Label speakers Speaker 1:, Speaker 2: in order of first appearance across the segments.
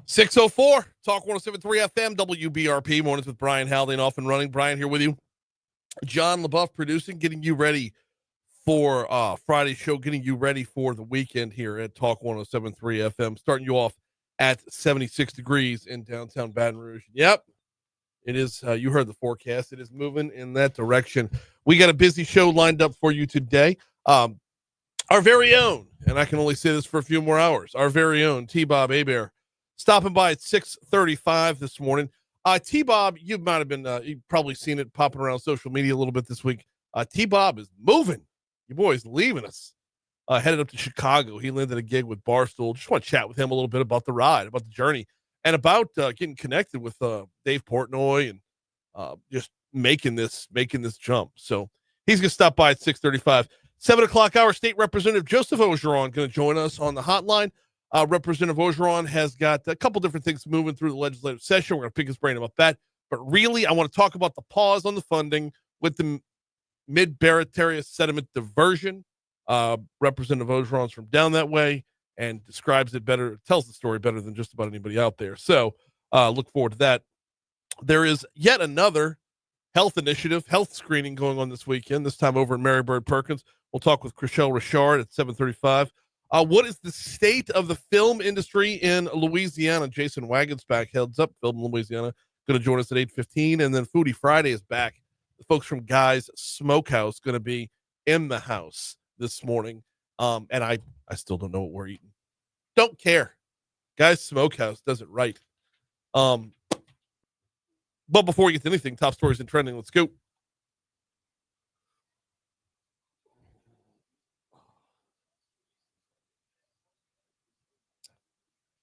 Speaker 1: 6:04, Talk 107.3 FM, WBRP, mornings with Brian Haldane off and running. Brian here with you. John LaBeouf producing, getting you ready for Friday's show, getting you ready for the weekend here at Talk 107.3 FM, starting you off at 76 degrees in downtown Baton Rouge. Yep, it is. You heard the forecast. It is moving in that direction. We got a busy show lined up for you today. Our very own, and I can only say this for a few more hours, our very own T-Bob Hebert stopping by at 6:35 this morning. T-Bob, you might have been, you've probably seen it popping around social media a little bit this week. T-Bob is moving. Your boy's leaving us. Headed up to Chicago. He landed a gig with Barstool. Just want to chat with him a little bit about the ride, about the journey, and about getting connected with Dave Portnoy and just making this jump. So he's going to stop by at 6:35. 7 o'clock hour, State Representative Joseph Orgeron going to join us on the hotline. Representative Orgeron has got a couple different things moving through the legislative session. We're going to pick his brain about that. But really, I want to talk about the pause on the funding with the mid-Barataria sediment diversion. Representative Orgeron's from down that way and describes it better, tells the story better than just about anybody out there. So look forward to that. There is yet another health initiative, health screening going on this weekend, this time over at Mary Bird Perkins. We'll talk with Chriselle Richard at 7:35. What is the state of the film industry in Louisiana? Jason Waggenspack heads up Film in Louisiana. Going to join us at 8:15. And then Foodie Friday is back. The folks from Guy's Smokehouse going to be in the house this morning. And I still don't know what we're eating. Don't care. Guy's Smokehouse does it right. But before we get to anything, top stories and trending, let's go.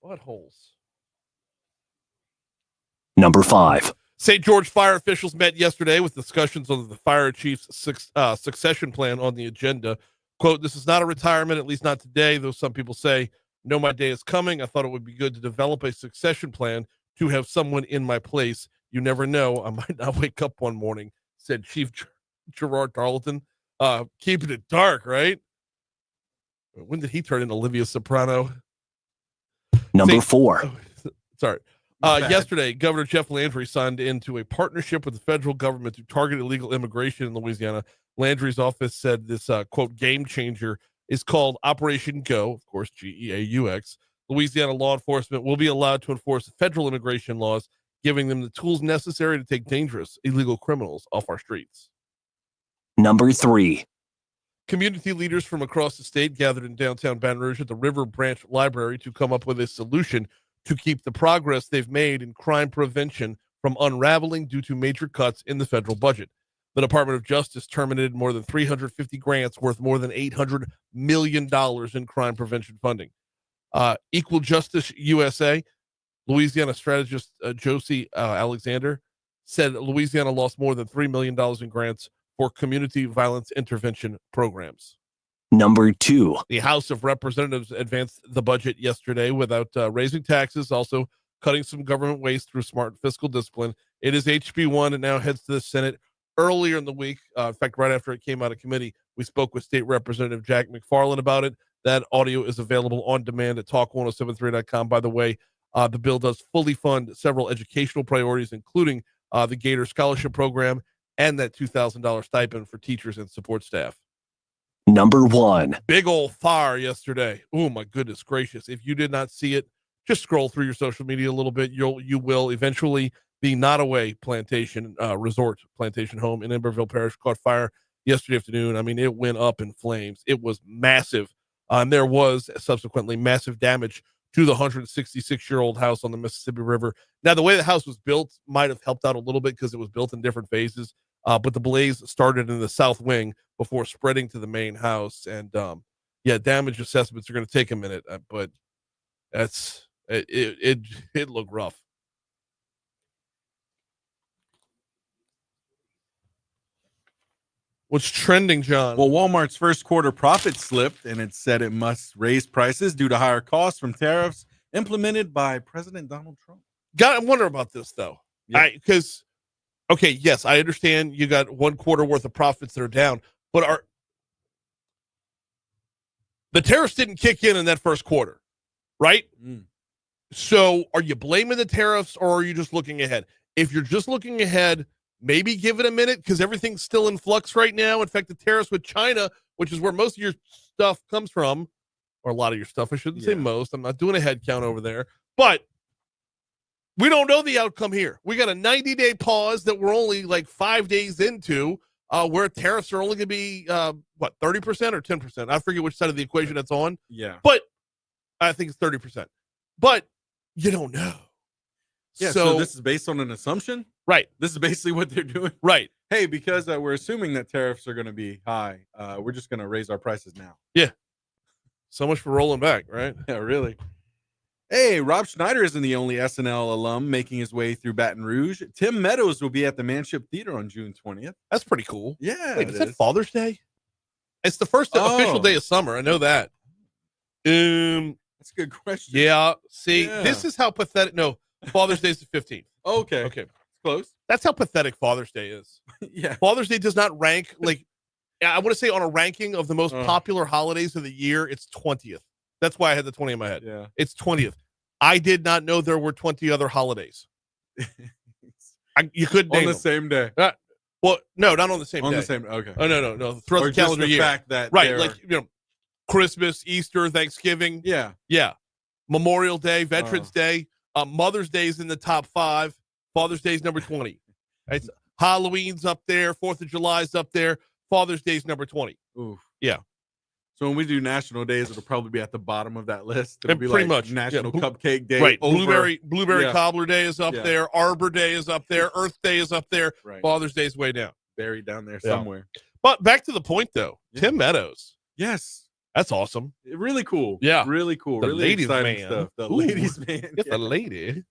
Speaker 1: Buttholes.
Speaker 2: Number 5.
Speaker 1: St. George fire officials met yesterday with discussions on the fire chief's succession plan on the agenda. Quote, "This is not a retirement, at least not today, though some people say, no, my day is coming. I thought it would be good to develop a succession plan to have someone in my place. You never know. I might not wake up one morning," said Chief Gerard Tarleton. Keeping it dark, right? When did he turn into Olivia Soprano?
Speaker 2: Number 4.
Speaker 1: Sorry. Yesterday, Governor Jeff Landry signed into a partnership with the federal government to target illegal immigration in Louisiana. Landry's office said this, quote, game changer is called Operation Go, of course, GEAUX. Louisiana law enforcement will be allowed to enforce federal immigration laws, giving them the tools necessary to take dangerous illegal criminals off our streets.
Speaker 2: Number 3.
Speaker 1: Community leaders from across the state gathered in downtown Baton Rouge at the River Branch Library to come up with a solution to keep the progress they've made in crime prevention from unraveling due to major cuts in the federal budget. The Department of Justice terminated more than 350 grants worth more than $800 million in crime prevention funding. Equal Justice USA, Louisiana strategist Josie Alexander said Louisiana lost more than $3 million in grants for community violence intervention programs.
Speaker 2: Number 2.
Speaker 1: The House of Representatives advanced the budget yesterday without raising taxes, also cutting some government waste through smart fiscal discipline. It is HB1 and now heads to the Senate. Earlier in the week, in fact, right after it came out of committee, we spoke with State Representative Jack McFarland about it. That audio is available on demand at talk1073.com. By the way, the bill does fully fund several educational priorities, including the Gator Scholarship Program and that $2,000 stipend for teachers and support staff.
Speaker 2: Number 1.
Speaker 1: Big old fire yesterday. Oh, my goodness gracious. If you did not see it, just scroll through your social media a little bit. You will eventually. The Nottoway Plantation Resort Plantation Home in Emberville Parish caught fire yesterday afternoon. I mean, it went up in flames. It was massive. And there was subsequently massive damage to the 166-year-old house on the Mississippi River. Now, the way the house was built might have helped out a little bit because it was built in different phases. But the blaze started in the south wing before spreading to the main house. And damage assessments are going to take a minute, but it looked rough. What's trending, John?
Speaker 3: Well, Walmart's first quarter profit slipped, and it said it must raise prices due to higher costs from tariffs implemented by President Donald Trump.
Speaker 1: I wonder about this, though. Because, okay, yes, I understand you got 1 quarter worth of profits that are down, but the tariffs didn't kick in that first quarter, right? So are you blaming the tariffs or are you just looking ahead? If you're just looking ahead, maybe give it a minute because everything's still in flux right now. In fact, the tariffs with China, which is where most of your stuff comes from, or a lot of your stuff, I shouldn't say most. I'm not doing a head count over there, but we don't know the outcome here. We got a 90-day pause that we're only like 5 days into, where tariffs are only going to be, 30% or 10%? I forget which side of the equation that's on.
Speaker 3: Yeah.
Speaker 1: But I think it's 30%. But you don't know.
Speaker 3: Yeah, so this is based on an assumption?
Speaker 1: Right.
Speaker 3: This is basically what they're doing?
Speaker 1: Right.
Speaker 3: Hey, because we're assuming that tariffs are going to be high, we're just going to raise our prices now.
Speaker 1: Yeah. So much for rolling back, right?
Speaker 3: Yeah, really. Hey, Rob Schneider isn't the only SNL alum making his way through Baton Rouge. Tim Meadows will be at the Manship Theater on June 20th.
Speaker 1: That's pretty cool.
Speaker 3: Yeah.
Speaker 1: Wait, is that Father's Day? It's the first official day of summer. I know that.
Speaker 3: That's a good question.
Speaker 1: Yeah. See, this is how pathetic. No, Father's Day is the 15th.
Speaker 3: Okay.
Speaker 1: Okay.
Speaker 3: Close.
Speaker 1: That's how pathetic Father's Day is.
Speaker 3: Yeah.
Speaker 1: Father's Day does not rank like, I want to say on a ranking of the most popular holidays of the year, it's 20th. That's why I had the 20 in my head.
Speaker 3: Yeah.
Speaker 1: It's 20th. I did not know there were 20 other holidays. You couldn't name
Speaker 3: on the
Speaker 1: them.
Speaker 3: Same day.
Speaker 1: Well, no, not on the same day.
Speaker 3: On the same. Okay.
Speaker 1: Oh, no. Throughout the calendar year.
Speaker 3: Fact that
Speaker 1: right, like Christmas, Easter, Thanksgiving.
Speaker 3: Yeah.
Speaker 1: Memorial Day, Veterans Day, Mother's Day is in the top 5. Father's Day is number 20. It's Halloween's up there. 4th of July's up there. Father's Day's number 20.
Speaker 3: Oof.
Speaker 1: Yeah.
Speaker 3: So when we do national days, it'll probably be at the bottom of that list. It'll be
Speaker 1: pretty
Speaker 3: like
Speaker 1: much
Speaker 3: National Cupcake Day.
Speaker 1: Right. Blueberry Cobbler Day is up
Speaker 3: Yeah.
Speaker 1: there. Arbor Day is up there. Earth Day is up there.
Speaker 3: Right.
Speaker 1: Father's Day's way down.
Speaker 3: Buried down there somewhere.
Speaker 1: But back to the point, though.
Speaker 3: Yeah.
Speaker 1: Tim Meadows.
Speaker 3: Yes.
Speaker 1: That's awesome.
Speaker 3: Really cool.
Speaker 1: Yeah.
Speaker 3: Really cool.
Speaker 1: The
Speaker 3: really
Speaker 1: ladies
Speaker 3: exciting
Speaker 1: man.
Speaker 3: stuff. The
Speaker 1: Ooh.
Speaker 3: ladies man.
Speaker 1: It's a lady.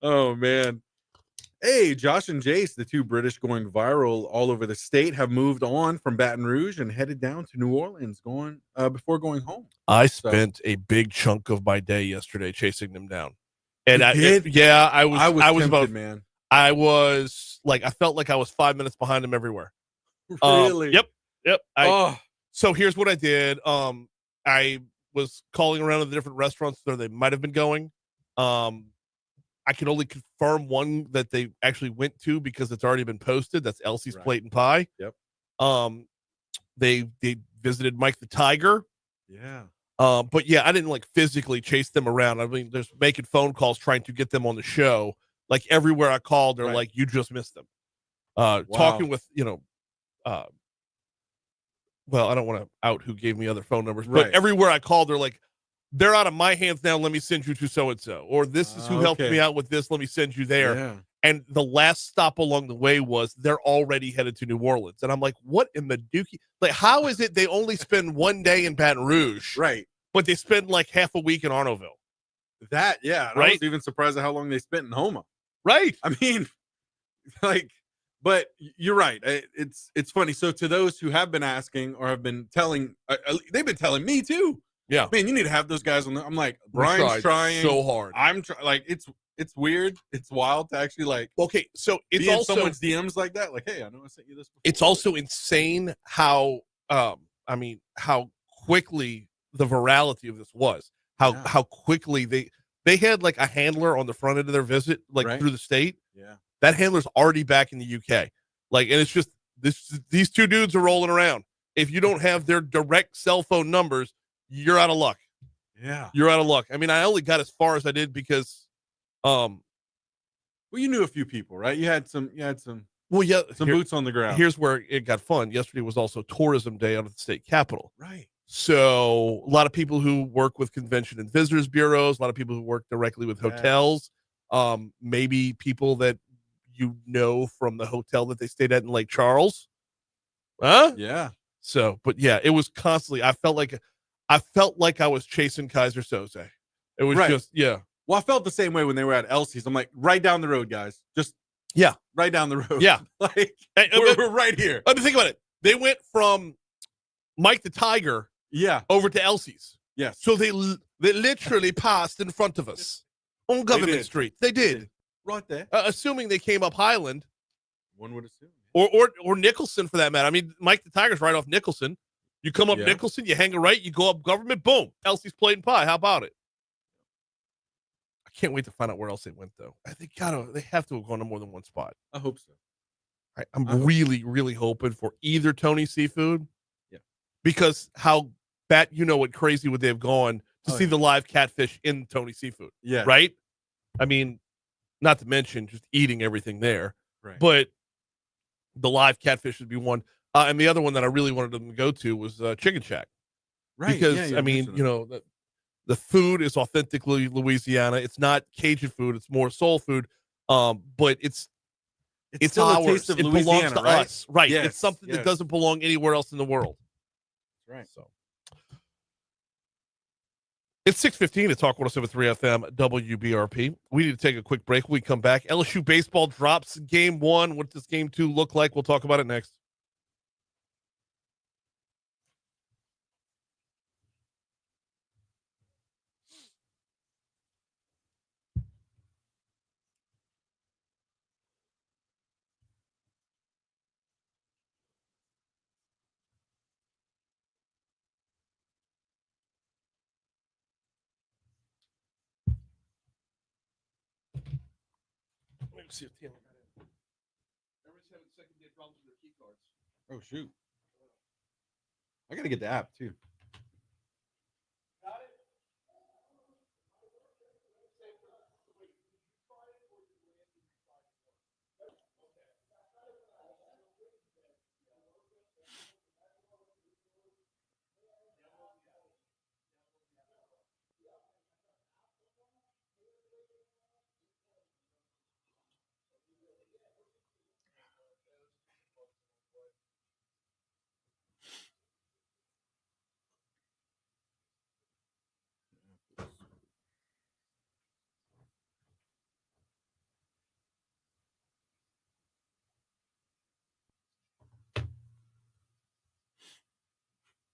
Speaker 3: Oh, man. Hey, Josh and Jace, the two British going viral all over the state, have moved on from Baton Rouge and headed down to New Orleans before going home.
Speaker 1: I spent a big chunk of my day yesterday chasing them down. And I was
Speaker 3: tempted,
Speaker 1: about,
Speaker 3: man.
Speaker 1: I was like, I felt like I was 5 minutes behind them everywhere.
Speaker 3: Really?
Speaker 1: Yep. So here's what I did. I was calling around to the different restaurants where they might have been going. I can only confirm one that they actually went to because it's already been posted. That's Elsie's Plate and Pie.
Speaker 3: Yep.
Speaker 1: They visited Mike the Tiger.
Speaker 3: Yeah.
Speaker 1: But yeah, I didn't like physically chase them around. I mean, there's making phone calls trying to get them on the show. Like everywhere I called, they're like, "You just missed them." Talking with well, I don't want to out who gave me other phone numbers, but everywhere I called, they're like, "They're out of my hands now. Let me send you to so and so," or "This is who helped me out with this. Let me send you there."
Speaker 3: Yeah.
Speaker 1: And the last stop along the way was they're already headed to New Orleans, and I'm like, "What in the dookie? Like, how is it they only spend one day in Baton Rouge,
Speaker 3: right?
Speaker 1: But they spend like half a week in Arnaudville?"
Speaker 3: Right? I was even surprised at how long they spent in Homa.
Speaker 1: Right.
Speaker 3: I mean, like, but you're right. It's funny. So to those who have been asking or have been telling, they've been telling me too.
Speaker 1: Yeah,
Speaker 3: man, you need to have those guys on. I'm like, Brian's trying
Speaker 1: so hard.
Speaker 3: I'm trying. Like, it's weird. It's wild to actually like.
Speaker 1: Okay, so it's
Speaker 3: be in
Speaker 1: also
Speaker 3: someone's DMs like that. Like, hey, I know I sent you this before.
Speaker 1: It's also insane how how quickly the virality of this was. How quickly they had like a handler on the front end of their visit, like through the state.
Speaker 3: Yeah,
Speaker 1: that handler's already back in the UK. Like, and it's just these two dudes are rolling around. If you don't have their direct cell phone numbers, you're out of luck.
Speaker 3: Yeah,
Speaker 1: you're out of luck. I mean, I only got as far as I did because,
Speaker 3: well, you knew a few people, right? You had some.
Speaker 1: Well, yeah,
Speaker 3: some boots on the ground.
Speaker 1: Here's where it got fun. Yesterday was also tourism day out of the state capitol.
Speaker 3: Right.
Speaker 1: So a lot of people who work with convention and visitors bureaus, a lot of people who work directly with hotels, maybe people that you know from the hotel that they stayed at in Lake Charles.
Speaker 3: Yeah.
Speaker 1: So, but yeah, it was constantly. I felt like I was chasing Kaiser Soze. It was just
Speaker 3: Well, I felt the same way when they were at Elsie's. I'm like, right down the road, guys. Just right down the road.
Speaker 1: Yeah,
Speaker 3: like we're right here.
Speaker 1: I mean, think about it. They went from Mike the Tiger, over to Elsie's.
Speaker 3: Yes.
Speaker 1: So they literally passed in front of us on Government Street. They did.
Speaker 3: Right there.
Speaker 1: Assuming they came up Highland.
Speaker 3: One would assume.
Speaker 1: Or Nicholson for that matter. I mean, Mike the Tiger's right off Nicholson. You come up Nicholson, you hang a right, you go up Government, boom, Elsie's Plate and Pie. How about it? can't wait to find out where else they went, though. They have to have gone to more than one spot.
Speaker 3: I hope so.
Speaker 1: I'm really, really hoping for either Tony Seafood.
Speaker 3: Yeah.
Speaker 1: Because what crazy would they have gone to see the live catfish in Tony Seafood?
Speaker 3: Yeah.
Speaker 1: Right? I mean, not to mention just eating everything there.
Speaker 3: Right.
Speaker 1: But the live catfish would be one. And the other one that I really wanted them to go to was Chicken Shack.
Speaker 3: Right.
Speaker 1: Because, the food is authentically Louisiana. It's not Cajun food. It's more soul food. But it's
Speaker 3: still
Speaker 1: ours.
Speaker 3: a taste of
Speaker 1: It
Speaker 3: Louisiana,
Speaker 1: belongs to
Speaker 3: right?
Speaker 1: us. Right.
Speaker 3: Yes,
Speaker 1: It's something that doesn't belong anywhere else in the world.
Speaker 3: Right.
Speaker 1: So it's 6:15 at Talk 107.3 FM WBRP. We need to take a quick break. When we come back, LSU baseball drops game 1. What does game 2 look like? We'll talk about it next. Let me see if Taylor got it. Everybody's having second-day problems with their key cards.
Speaker 3: Oh, shoot. I got to get the app, too.
Speaker 1: Got it?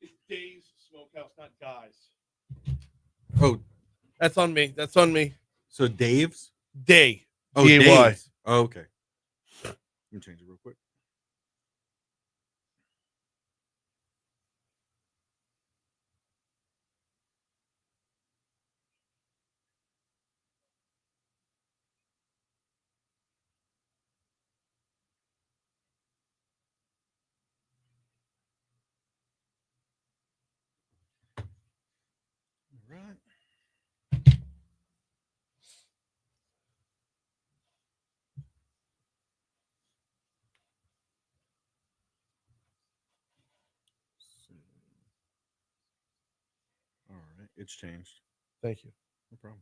Speaker 1: It's Days Smokehouse, not Guys.
Speaker 3: Oh,
Speaker 1: That's on me. That's on me.
Speaker 3: so Dave's?
Speaker 1: Day.
Speaker 3: Oh,
Speaker 1: D-A-Y.
Speaker 3: Dave's. Oh, okay. Let me change it real quick. All right. All right. It's changed.
Speaker 1: Thank you.
Speaker 3: No problem.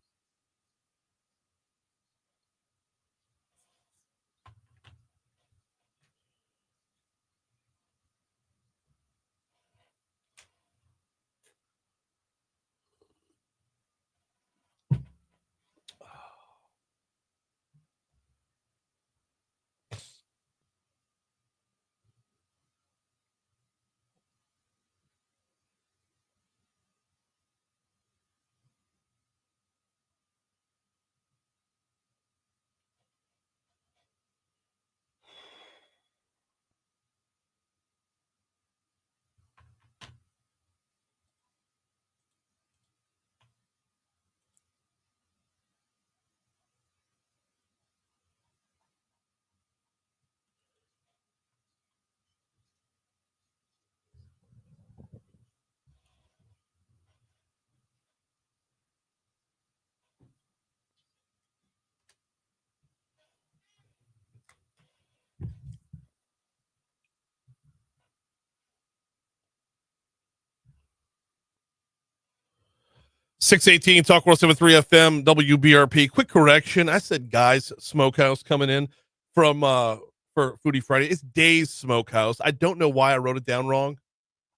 Speaker 1: .618 Talk 107.3 FM WBRP. Quick correction. I said Guys Smokehouse coming in from for Foodie Friday. It's Days Smokehouse. I don't know why I wrote it down wrong.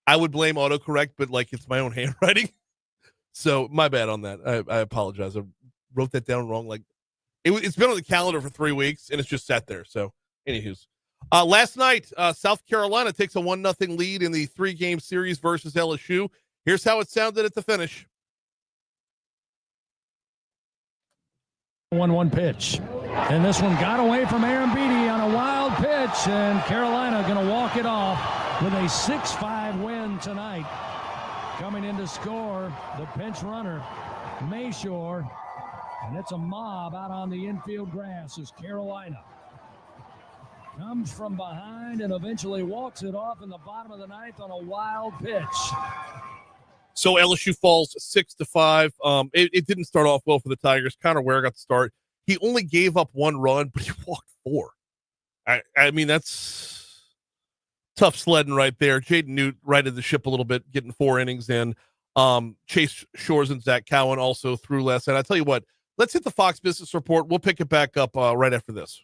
Speaker 1: I would blame autocorrect, but it's my own handwriting. So my bad on that. I apologize. I wrote that down wrong. It's been on the calendar for 3 weeks and it's just sat there. So anywho's. Last night, South Carolina takes a 1-0 lead in the 3-game series versus LSU. Here's how it sounded at the finish.
Speaker 4: 1-1 pitch. And this one got away from Aaron Beatty on a wild pitch, and Carolina going to walk it off with a 6-5 win tonight. Coming in to score, the pinch runner, Mayshore. And it's a mob out on the infield grass as Carolina comes from behind and eventually walks it off in the bottom of the ninth on a wild pitch.
Speaker 1: So LSU falls 6-5. It didn't start off well for the Tigers. Connor Ware got the start. He only gave up 1 run, but he walked 4. I mean, that's tough sledding right there. Jaden Newt righted the ship a little bit, getting 4 innings in. Chase Shores and Zach Cowan also threw less. And I tell you what, let's hit the Fox Business Report. We'll pick it back up right after this.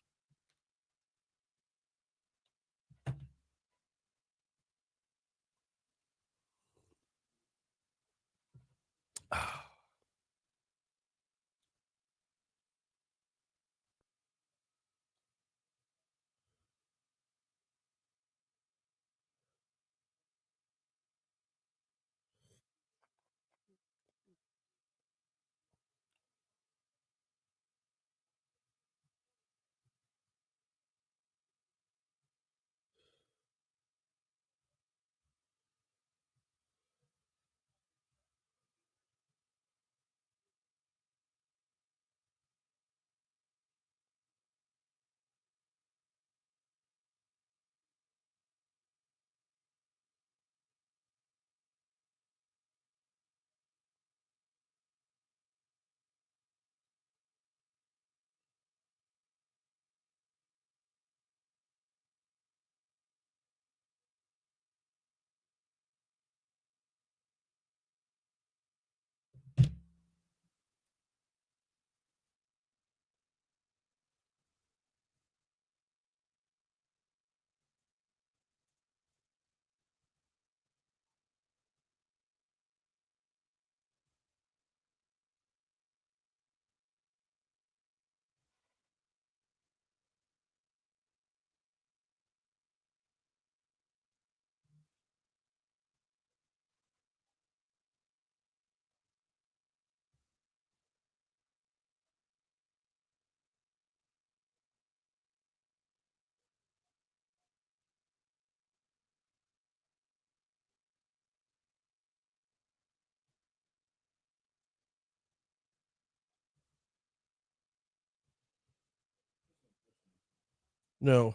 Speaker 1: No.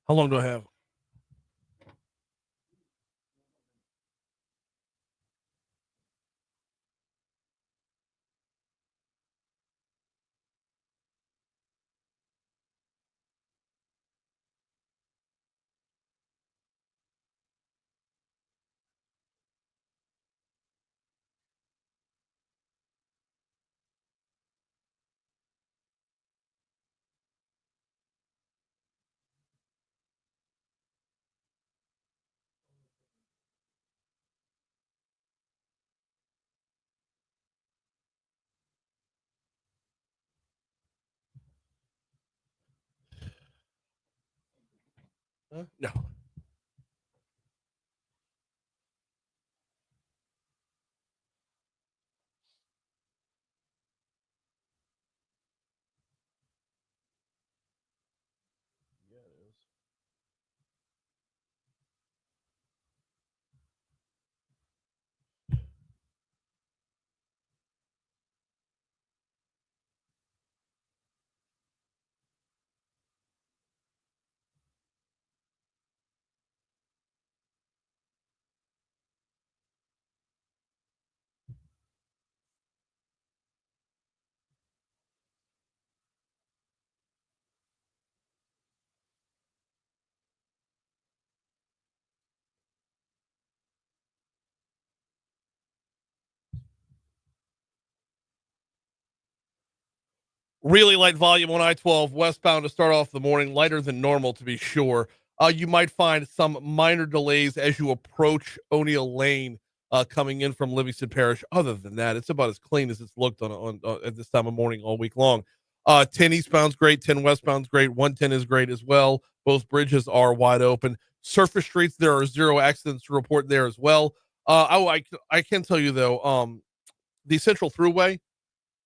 Speaker 1: How long do I have? No. Really light volume on I-12 westbound to start off the morning, lighter than normal to be sure. You might find some minor delays as you approach O'Neill Lane coming in from Livingston Parish. Other than that, it's about as clean as it's looked on at this time of morning all week long. 10 eastbound's great, 10 westbound's great, 110 is great as well. Both bridges are wide open. Surface streets, there are 0 accidents to report there as well. I can tell you though, the Central Thruway,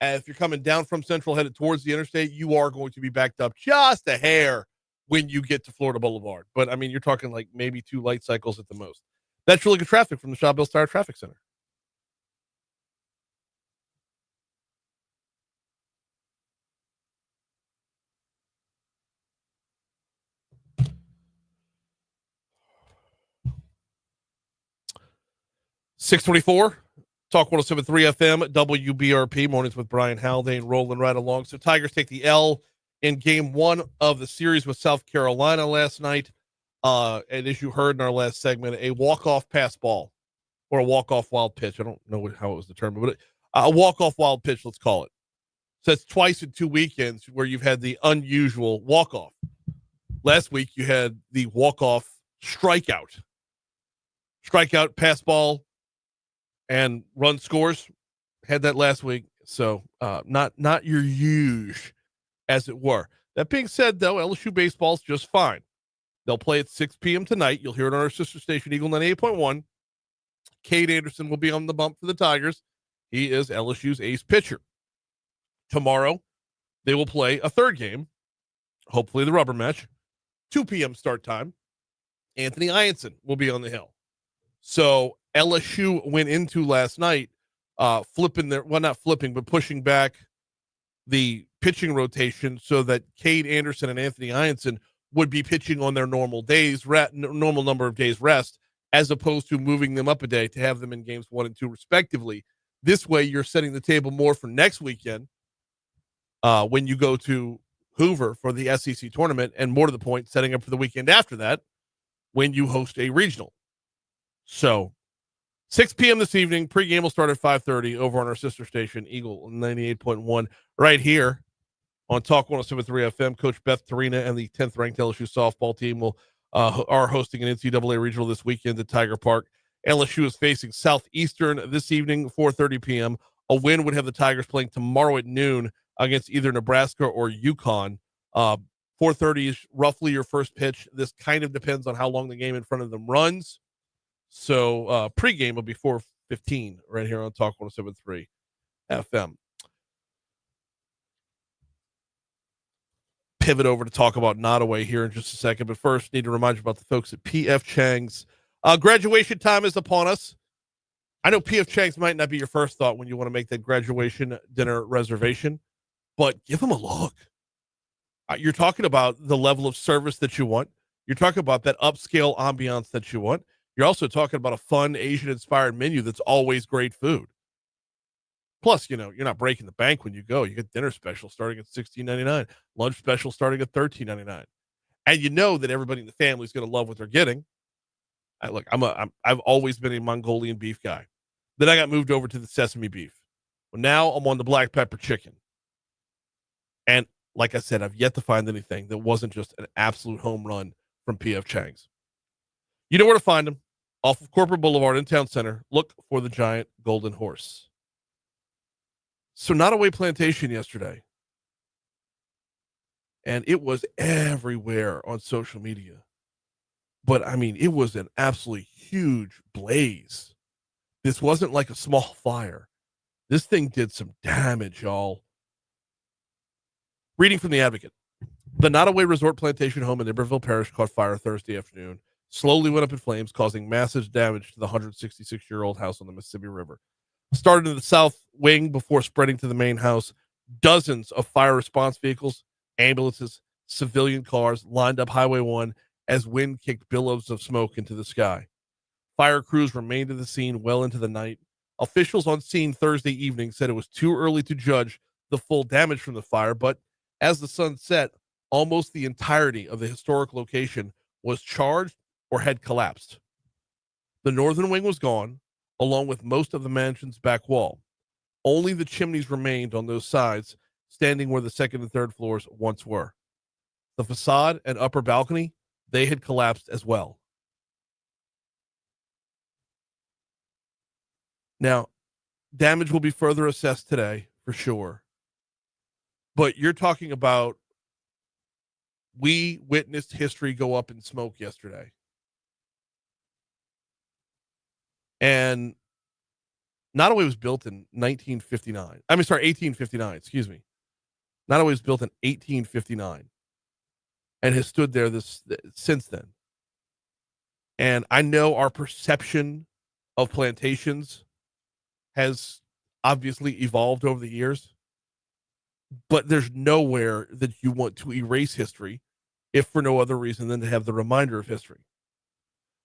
Speaker 1: if you're coming down from Central headed towards the interstate, you are going to be backed up just a hair when you get to Florida Boulevard. But I mean, you're talking like maybe 2 light cycles at the most. That's really good traffic from the Shawbill Star Traffic Center. .624, Talk 107.3 FM, WBRP, mornings with Brian Haldane, rolling right along. So Tigers take the L in game 1 of the series with South Carolina last night. And as you heard in our last segment, a walk-off pass ball or a walk-off wild pitch. I don't know how it was determined, but a walk-off wild pitch, let's call it. So that's twice in 2 weekends where you've had the unusual walk-off. Last week, you had the walk-off strikeout, pass ball, and run scores. Had that last week. So not your huge, as it were. That being said, though, LSU baseball's just fine. They'll play at 6 p.m. tonight. You'll hear it on our sister station, Eagle 98.1. Cade Anderson will be on the bump for the Tigers. He is LSU's ace pitcher. Tomorrow, they will play a third game, hopefully the rubber match, 2 p.m. start time. Anthony Ianson will be on the hill. So LSU went into last night pushing back the pitching rotation so that Cade Anderson and Anthony Ianson would be pitching on their normal days, normal number of days rest, as opposed to moving them up a day to have them in games 1 and 2 respectively. This way, you're setting the table more for next weekend when you go to Hoover for the SEC tournament, and more to the point, setting up for the weekend after that when you host a regional. So 6 p.m. this evening, pregame will start at 5:30 over on our sister station, Eagle 98.1, right here on Talk 107.3 FM. Coach Beth Tarina and the 10th ranked LSU softball team are hosting an NCAA regional this weekend at Tiger Park. LSU is facing Southeastern this evening, 4:30 p.m. A win would have the Tigers playing tomorrow at noon against either Nebraska or UConn. 4:30 is roughly your first pitch. This kind of depends on how long the game in front of them runs. So pregame will be 4:15 right here on Talk 107.3 FM. Pivot over to talk about Nottoway here in just a second, but first need to remind you about the folks at P.F. Chang's. Graduation time is upon us. I know P.F. Chang's might not be your first thought when you want to make that graduation dinner reservation, but give them a look. You're talking about the level of service that you want. You're talking about that upscale ambiance that you want. You're also talking about a fun Asian-inspired menu that's always great food. Plus, you're not breaking the bank when you go. You get dinner special starting at $16.99, lunch special starting at $13.99, and you know that everybody in the family is going to love what they're getting. I've always been a Mongolian beef guy. Then I got moved over to the sesame beef. Well, now I'm on the black pepper chicken, and like I said, I've yet to find anything that wasn't just an absolute home run from P.F. Chang's. You know where to find them. Off of Corporate Boulevard in Town Center. Look for the giant golden horse. So Nottoway Plantation yesterday. And it was everywhere on social media. But, I mean, it was an absolutely huge blaze. This wasn't like a small fire. This thing did some damage, y'all. Reading from the Advocate. The Nottoway Resort Plantation home in Iberville Parish caught fire Thursday afternoon. Slowly went up in flames, causing massive damage to the 166-year-old house on the Mississippi River. Started in the south wing before spreading to the main house. Dozens of fire response vehicles, ambulances, civilian cars lined up Highway 1 as wind kicked billows of smoke into the sky. Fire crews remained at the scene well into the night. Officials on scene Thursday evening said it was too early to judge the full damage from the fire, but as the sun set, almost the entirety of the historic location was charged or had collapsed. The northern wing was gone, along with most of the mansion's back wall. Only the chimneys remained on those sides, standing where the second and third floors once were. The facade and upper balcony, they had collapsed as well. Now, damage will be further assessed today, for sure. But you're talking about, we witnessed history go up in smoke yesterday. And Nottoway was built in 1859, excuse me. Nottoway was built in 1859. and has stood there since then. And I know our perception of plantations has obviously evolved over the years, but there's nowhere that you want to erase history, if for no other reason than to have the reminder of history.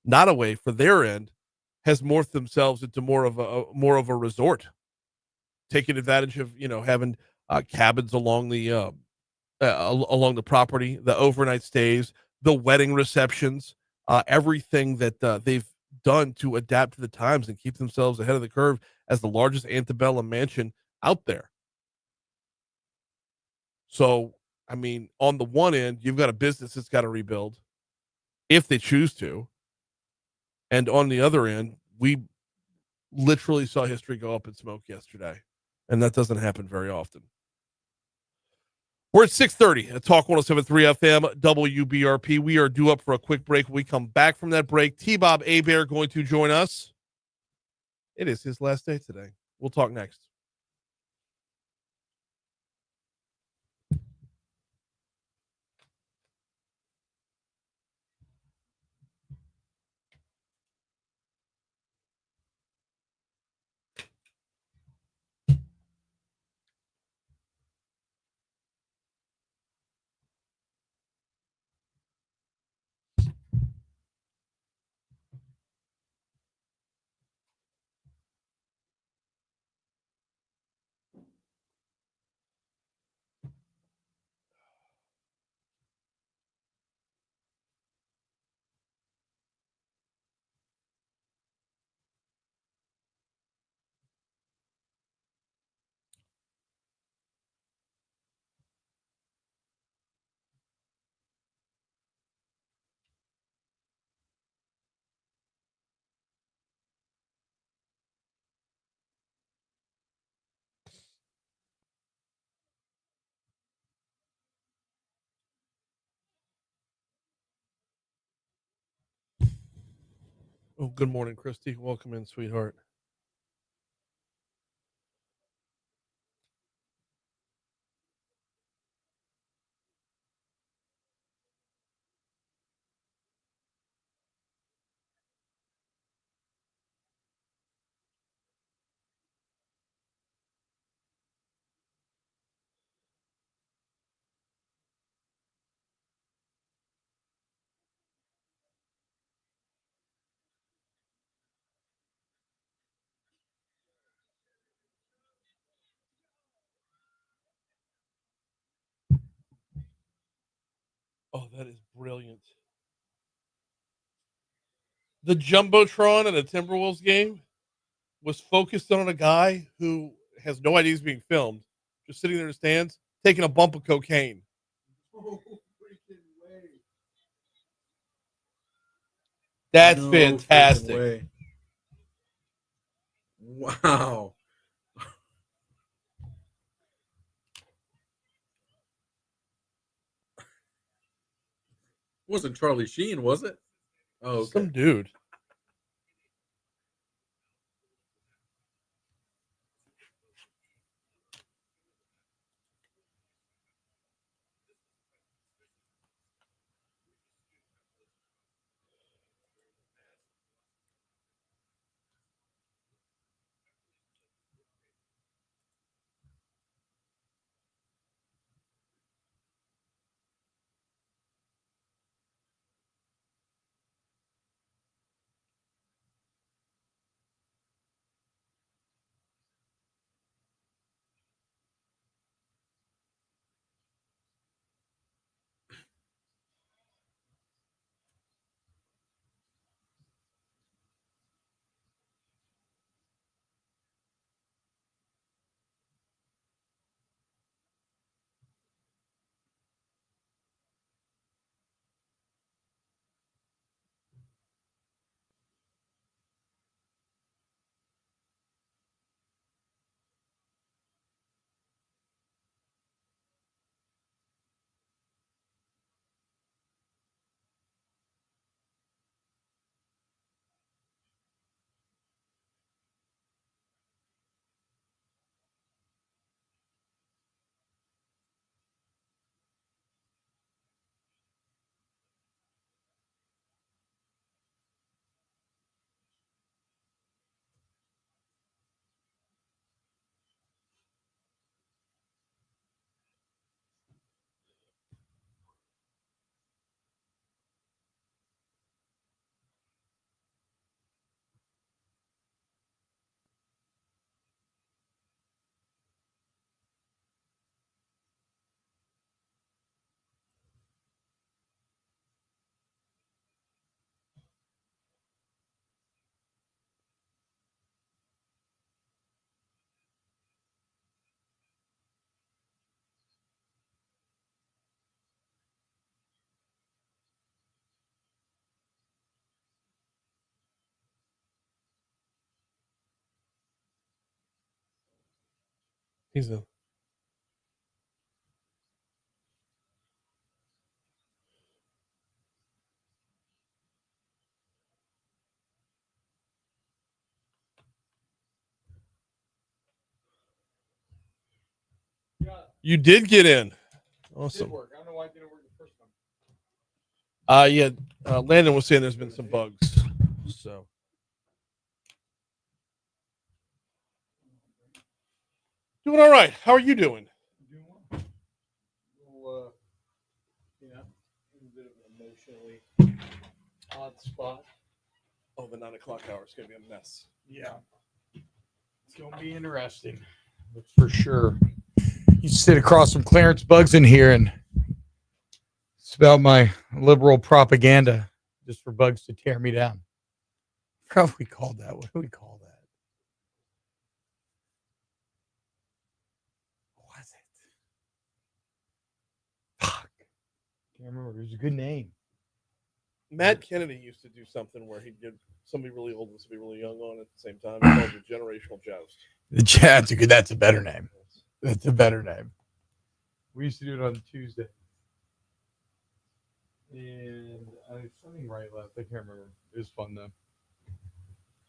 Speaker 1: Nottoway, for their end, has morphed themselves into more of a resort, taking advantage of having cabins along the property, the overnight stays, the wedding receptions, everything that they've done to adapt to the times and keep themselves ahead of the curve as the largest antebellum mansion out there. So, I mean, on the one end, you've got a business that's got to rebuild if they choose to. And on the other end, we literally saw history go up in smoke yesterday. And that doesn't happen very often. We're at 6:30 at Talk 107.3 FM, WBRP. We are due up for a quick break. When we come back from that break, T-Bob Hebert going to join us. It is his last day today. We'll talk next. Oh, good morning, Christy. Welcome in, sweetheart. Oh, that is brilliant. The Jumbotron at a Timberwolves game was focused on a guy who has no idea he's being filmed, just sitting there in the stands, taking a bump of cocaine. Oh, freaking way. That's
Speaker 3: No freaking
Speaker 1: fantastic.
Speaker 3: way. Wow. Wasn't Charlie Sheen, was it? Oh, okay.
Speaker 1: Some dude. He's a. You did get in. Awesome.
Speaker 3: I don't know why it didn't work the first time.
Speaker 1: Yeah. Landon was saying there's been some bugs. So. Doing all right. How are you doing?
Speaker 5: Well, in a bit of an emotionally odd spot.
Speaker 1: Oh, the 9 o'clock hour is going to be a mess.
Speaker 5: Yeah. It's going to be interesting. That's for sure. You sit across from Clarence Bugs in here and spout my liberal propaganda just for Bugs to tear me down. How have we called that? What do we call that? What was it? Fuck. Can't remember. It was a good name.
Speaker 1: Matt Kennedy used to do something where he'd get somebody really old and somebody really young on at the same time. He called it generational joust.
Speaker 5: That's a better name. That's a better name. We used to do it on Tuesday. And something right left. I can't remember. It was fun though.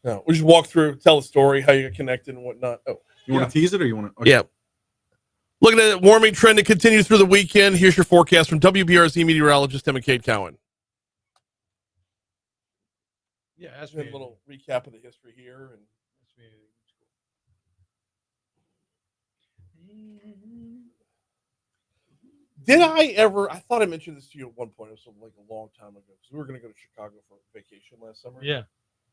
Speaker 1: No, we just walk through, tell the story, how you get connected and whatnot. Oh,
Speaker 3: You want to tease it or you want to?
Speaker 1: yeah. Looking at it, warming trend to continue through the weekend. Here's your forecast from WBRZ meteorologist Emma Kate Cowan.
Speaker 5: Yeah, that's
Speaker 1: A little recap of the history here. And did I ever? I thought I mentioned this to you at one point. It was like a long time ago because we were going to go to Chicago for vacation last summer.
Speaker 5: Yeah.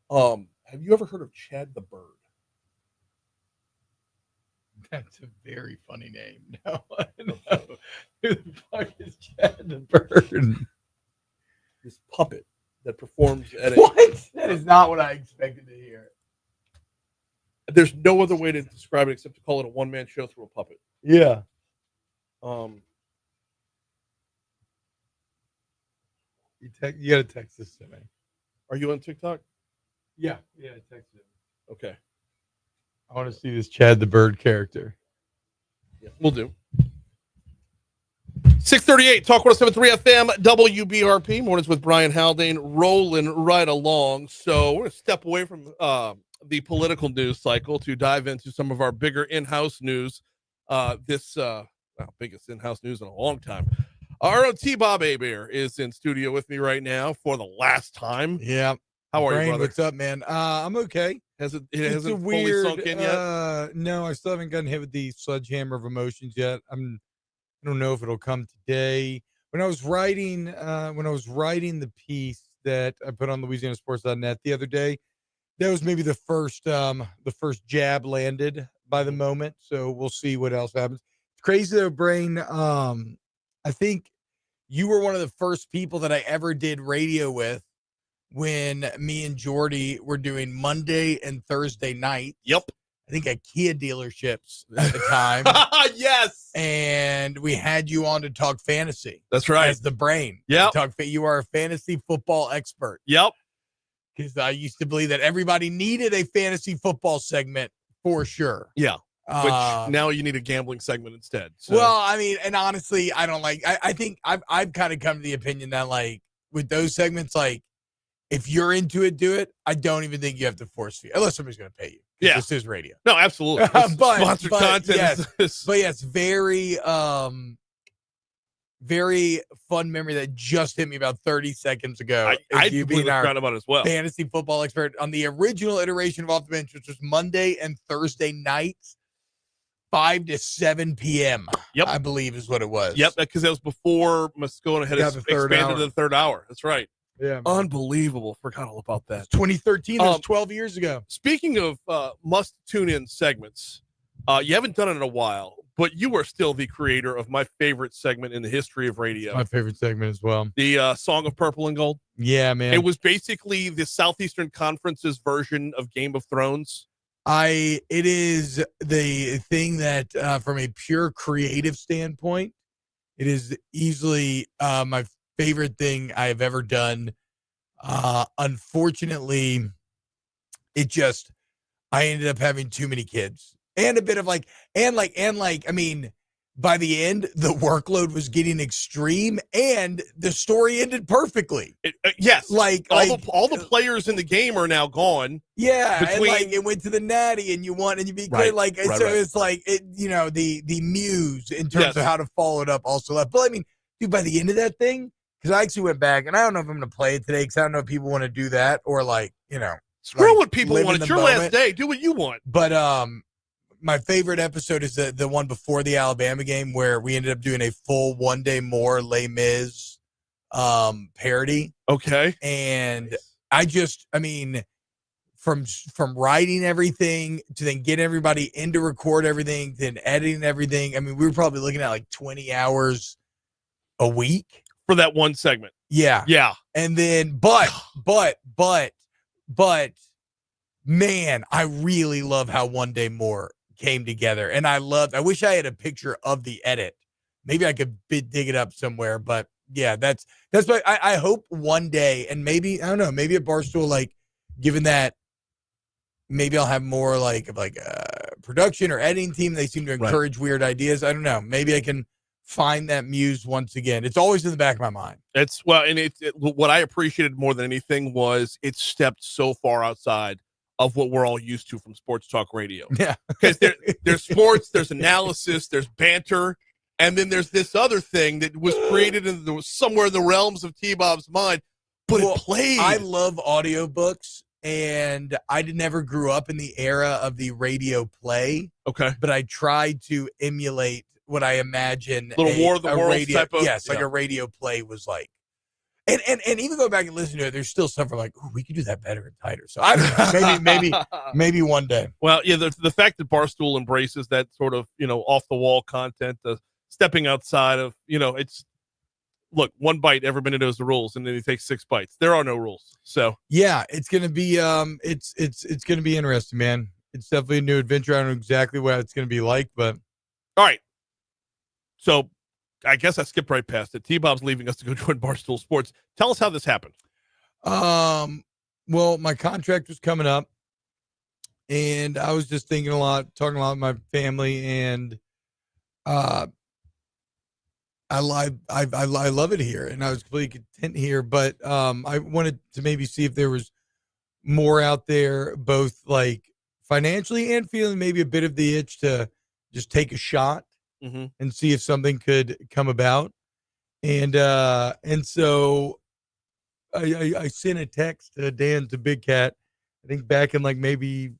Speaker 1: Have you ever heard of Chad the Bird?
Speaker 5: That's a very funny name. No, no. Who the fuck is Chad the Bird?
Speaker 1: This puppet that performs at a.
Speaker 5: What? That is not what I expected to hear.
Speaker 1: There's no other way to describe it except to call it a one-man show through a puppet.
Speaker 5: Yeah. You got to text this to me.
Speaker 1: Are you on TikTok?
Speaker 5: Yeah, text it.
Speaker 1: Okay.
Speaker 5: I want to see this Chad the Bird character.
Speaker 1: Yeah, we'll do. 638, Talk 107.3 FM, WBRP. Mornings with Brian Haldane, rolling right along. So we're going to step away from the political news cycle to dive into some of our bigger in-house news. Biggest in-house news in a long time. Our own T-Bob Hebert is in studio with me right now for the last time.
Speaker 5: Yeah.
Speaker 1: How are you,
Speaker 5: Brain,
Speaker 1: brother?
Speaker 5: What's up, man? I'm okay.
Speaker 1: It hasn't
Speaker 5: weird,
Speaker 1: fully sunk in yet?
Speaker 5: No, I still haven't gotten hit with the sledgehammer of emotions yet. I don't know if it'll come today. When I was writing the piece that I put on LouisianaSports.net the other day, that was maybe the first jab landed by the moment. So we'll see what else happens. It's crazy though, Brain. I think you were one of the first people that I ever did radio with when me and Jordy were doing Monday and Thursday night.
Speaker 1: Yep.
Speaker 5: I think at Kia dealerships at the time.
Speaker 1: Yes.
Speaker 5: And we had you on to talk fantasy.
Speaker 1: That's right.
Speaker 5: As the Brain.
Speaker 1: Yep.
Speaker 5: You are a fantasy football expert.
Speaker 1: Yep.
Speaker 5: Because I used to believe that everybody needed a fantasy football segment for sure.
Speaker 1: Yeah. Which now you need a gambling segment instead. So.
Speaker 5: Well, I mean, and honestly, I don't like. I think I've kind of come to the opinion that like with those segments, like if you're into it, do it. I don't even think you have to force feed unless somebody's going to pay you.
Speaker 1: Yeah,
Speaker 5: this is radio.
Speaker 1: No, absolutely. Sponsored content.
Speaker 5: Yes, but yes, very very fun memory that just hit me about 30 seconds ago.
Speaker 1: I
Speaker 5: you being our
Speaker 1: forgot about it as well.
Speaker 5: Fantasy football expert on the original iteration of Off the Bench, which was Monday and Thursday nights. 5 to 7 p.m.
Speaker 1: Yep,
Speaker 5: I believe is what it was.
Speaker 1: Yep, because that was before Moscona had expanded to the third hour. That's right.
Speaker 5: Yeah,
Speaker 1: man. Unbelievable. Forgot all about that.
Speaker 5: It's 2013. That was 12 years ago.
Speaker 1: Speaking of must tune in segments, you haven't done it in a while, but you are still the creator of my favorite segment in the history of radio.
Speaker 5: My favorite segment as well.
Speaker 1: The Song of Purple and Gold.
Speaker 5: Yeah, man.
Speaker 1: It was basically the Southeastern Conference's version of Game of Thrones.
Speaker 5: It is the thing that from a pure creative standpoint, it is easily my favorite thing I have ever done. Unfortunately, I ended up having too many kids and a bit of like, I mean, by the end, the workload was getting extreme, and the story ended perfectly.
Speaker 1: Yes,
Speaker 5: Like
Speaker 1: all the players in the game are now gone.
Speaker 5: Yeah,
Speaker 1: Between-
Speaker 5: and like it went to the Natty, and you won, and you beat
Speaker 1: Right,
Speaker 5: good. Like
Speaker 1: right,
Speaker 5: so,
Speaker 1: right.
Speaker 5: it's like it. You know, the muse in terms
Speaker 1: Yes.
Speaker 5: of how to follow it up also left. But I mean, dude, by the end of that thing, because I actually went back, and I don't know if I'm going to play it today because I don't know if people want to do that or like
Speaker 1: Screw
Speaker 5: like,
Speaker 1: what people
Speaker 5: live
Speaker 1: want.
Speaker 5: in
Speaker 1: It's
Speaker 5: the
Speaker 1: your last
Speaker 5: moment.
Speaker 1: day. Do what you want.
Speaker 5: But my favorite episode is the one before the Alabama game where we ended up doing a full One Day More Les Mis parody.
Speaker 1: Okay.
Speaker 5: And I mean, from writing everything to then getting everybody in to record everything, then editing everything. I mean, we were probably looking at like 20 hours a week
Speaker 1: For that one segment.
Speaker 5: Yeah.
Speaker 1: Yeah.
Speaker 5: And then, but man, I really love how One Day More came together. And I wish I had a picture of the edit. Maybe I could dig it up somewhere, but yeah, that's what I hope one day. And maybe, I don't know, maybe at Barstool, like given that maybe I'll have more like a production or editing team. They seem to encourage weird ideas. I don't know. Maybe I can find that muse once again. It's always in the back of my mind.
Speaker 1: It's what I appreciated more than anything was it stepped so far outside of what we're all used to from sports talk radio.
Speaker 5: Yeah.
Speaker 1: Because there's sports, there's analysis, there's banter, and then there's this other thing that was created somewhere in the realms of T-Bob's mind, but it played.
Speaker 5: I love audiobooks, and I never grew up in the era of the radio play.
Speaker 1: Okay.
Speaker 5: But I tried to emulate what I imagine
Speaker 1: Little War of the Worlds type of.
Speaker 5: Yes, like a radio play was like. And even go back and listen to it, there's still stuff like, oh, we could do that better and tighter. So I don't know, maybe one day.
Speaker 1: Well, yeah, the fact that Barstool embraces that sort of, off the wall content, stepping outside of, it's look, one bite, everybody knows the rules, and then he takes 6 bites. There are no rules. So
Speaker 5: yeah, it's gonna be it's gonna be interesting, man. It's definitely a new adventure. I don't know exactly what it's gonna be like, but
Speaker 1: all right. So I guess I skipped right past it. T-Bob's leaving us to go join Barstool Sports. Tell us how this happened.
Speaker 5: Well, my contract was coming up, and I was just talking a lot with my family, and I love it here, and I was completely content here. But I wanted to maybe see if there was more out there, both like financially and feeling maybe a bit of the itch to just take a shot.
Speaker 1: Mm-hmm.
Speaker 5: And see if something could come about. And so I sent a text to Dan to Big Cat, I think back in like maybe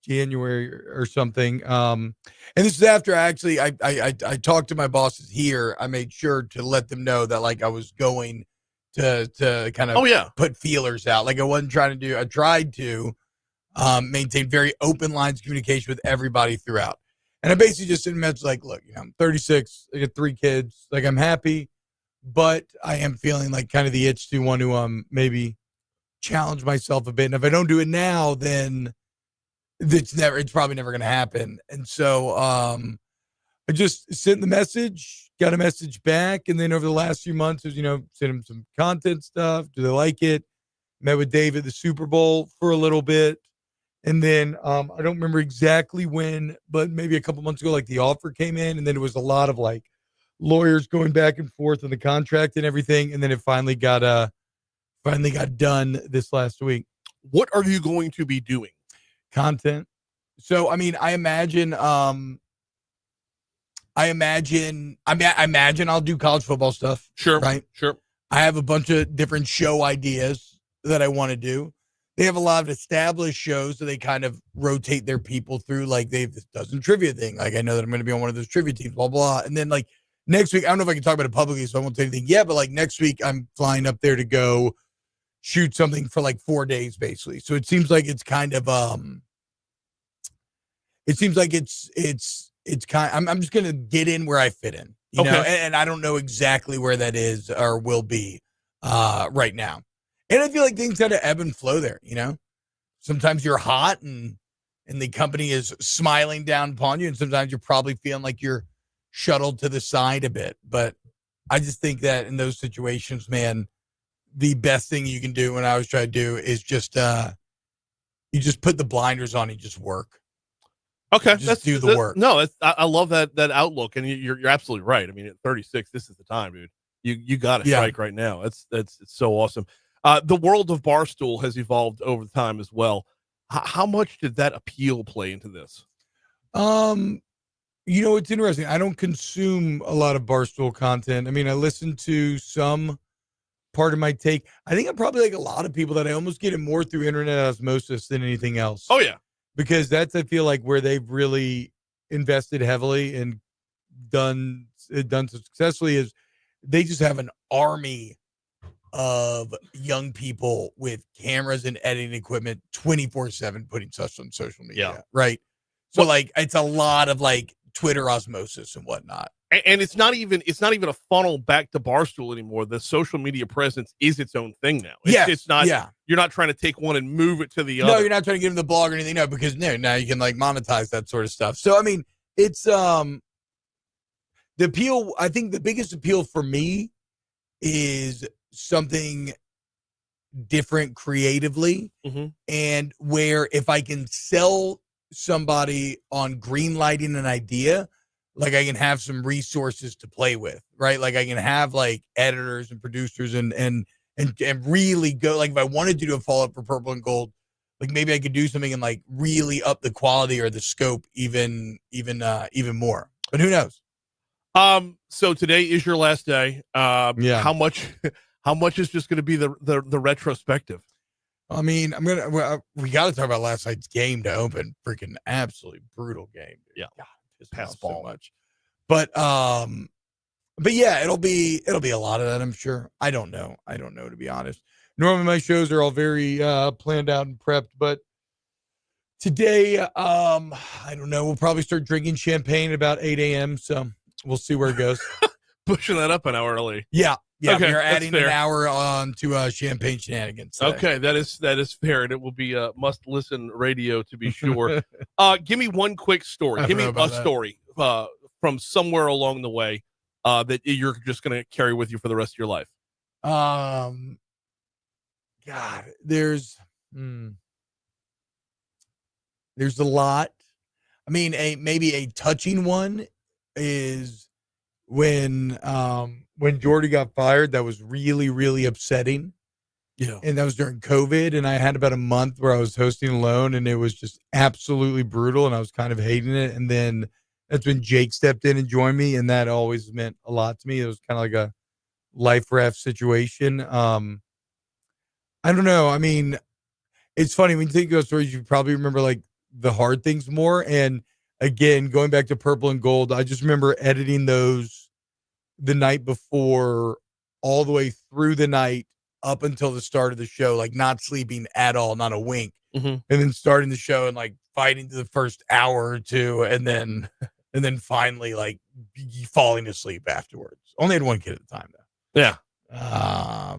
Speaker 5: January or something. And this is after I talked to my bosses here. I made sure to let them know that like I was going to kind of put feelers out. Like I tried to maintain very open lines of communication with everybody throughout. And I basically just sent a message like, look, I'm 36, I got 3 kids, like I'm happy, but I am feeling like kind of the itch to want to maybe challenge myself a bit. And if I don't do it now, then it's probably never going to happen. And so I just sent the message, got a message back, and then over the last few months, was, sent them some content stuff. Do they like it? Met with Dave at the Super Bowl for a little bit. And then I don't remember exactly when, but maybe a couple months ago, like the offer came in, and then it was a lot of like lawyers going back and forth on the contract and everything, and then it finally got done this last week.
Speaker 1: What are you going to be doing?
Speaker 5: Content. So I mean, I imagine I'll do college football stuff.
Speaker 1: Sure,
Speaker 5: right?
Speaker 1: Sure.
Speaker 5: I have a bunch of different show ideas that I want to do. They have a lot of established shows, so they kind of rotate their people through. Like they've this dozen trivia thing. Like I know that I'm going to be on one of those trivia teams, blah, blah. And then like next week, I don't know if I can talk about it publicly, so I won't say anything yet, but like next week I'm flying up there to go shoot something for like 4 days, basically. So it seems like it's kind of, I'm just going to get in where I fit in, you know, and I don't know exactly where that is or will be right now. And I feel like things kind of ebb and flow there, Sometimes you're hot and the company is smiling down upon you, and sometimes you're probably feeling like you're shuttled to the side a bit. But I just think that in those situations, man, the best thing you can do, when I always try to do, is just you just put the blinders on and just work.
Speaker 1: Okay,
Speaker 5: Just do the work.
Speaker 1: No, I love that outlook, and you're absolutely right. I mean, at 36, this is the time, dude. You got to strike right now. It's so awesome. The world of Barstool has evolved over time as well. How much did that appeal play into this?
Speaker 5: It's interesting. I don't consume a lot of Barstool content. I mean, I listen to some part of my take. I think I'm probably like a lot of people that I almost get it more through internet osmosis than anything else.
Speaker 1: Oh yeah.
Speaker 5: Because that's, I feel like, where they've really invested heavily and done so successfully, is they just have an army of young people with cameras and editing equipment 24/7 putting stuff on social media. Right. So like, it's a lot of like Twitter osmosis and whatnot.
Speaker 1: And it's not even a funnel back to Barstool anymore. The social media presence is its own thing now. It's not. Yeah. You're not trying to take one and move it to the other.
Speaker 5: No, you're not trying to get in the blog or anything. No, because now you can like monetize that sort of stuff. So I mean, it's the appeal. I think the biggest appeal for me is something different creatively, and where if I can sell somebody on green lighting an idea, like I can have some resources to play with, right? Like I can have like editors and producers and really go, like if I wanted to do a follow-up for Purple and Gold, like maybe I could do something and like really up the quality or the scope even more. But who knows?
Speaker 1: So today is your last day. How much is just going to be the retrospective?
Speaker 5: I mean, we got to talk about last night's game to open. Freaking absolutely brutal game. Dude.
Speaker 1: Yeah.
Speaker 5: God, pass so much. But yeah, it'll be a lot of that, I'm sure. I don't know, to be honest. Normally my shows are all very planned out and prepped, but today, I don't know. We'll probably start drinking champagne at about 8 a.m. So we'll see where it goes.
Speaker 1: Pushing that up an hour early.
Speaker 5: Yeah. Yeah,
Speaker 1: okay,
Speaker 5: we're adding an hour on to champagne shenanigans today.
Speaker 1: Okay, that is fair, and it will be must listen radio to be sure. Give me one quick story. Give me a story from somewhere along the way that you're just going to carry with you for the rest of your life.
Speaker 5: God, there's a lot. I mean, maybe a touching one is when Jordy got fired. That was really, really upsetting. Yeah. And that was during COVID, and I had about a month where I was hosting alone, and it was just absolutely brutal, and I was kind of hating it. And then that's when Jake stepped in and joined me, and that always meant a lot to me. It was kind of like a life raft situation. I don't know. I mean, it's funny when you think of those stories, you probably remember like the hard things more. And again, going back to Purple and Gold, I just remember editing those the night before, all the way through the night up until the start of the show, like not sleeping at all, not a wink, and then starting the show and like fighting to the first hour or two, and then finally like falling asleep afterwards. Only had one kid at the time though.
Speaker 1: Yeah.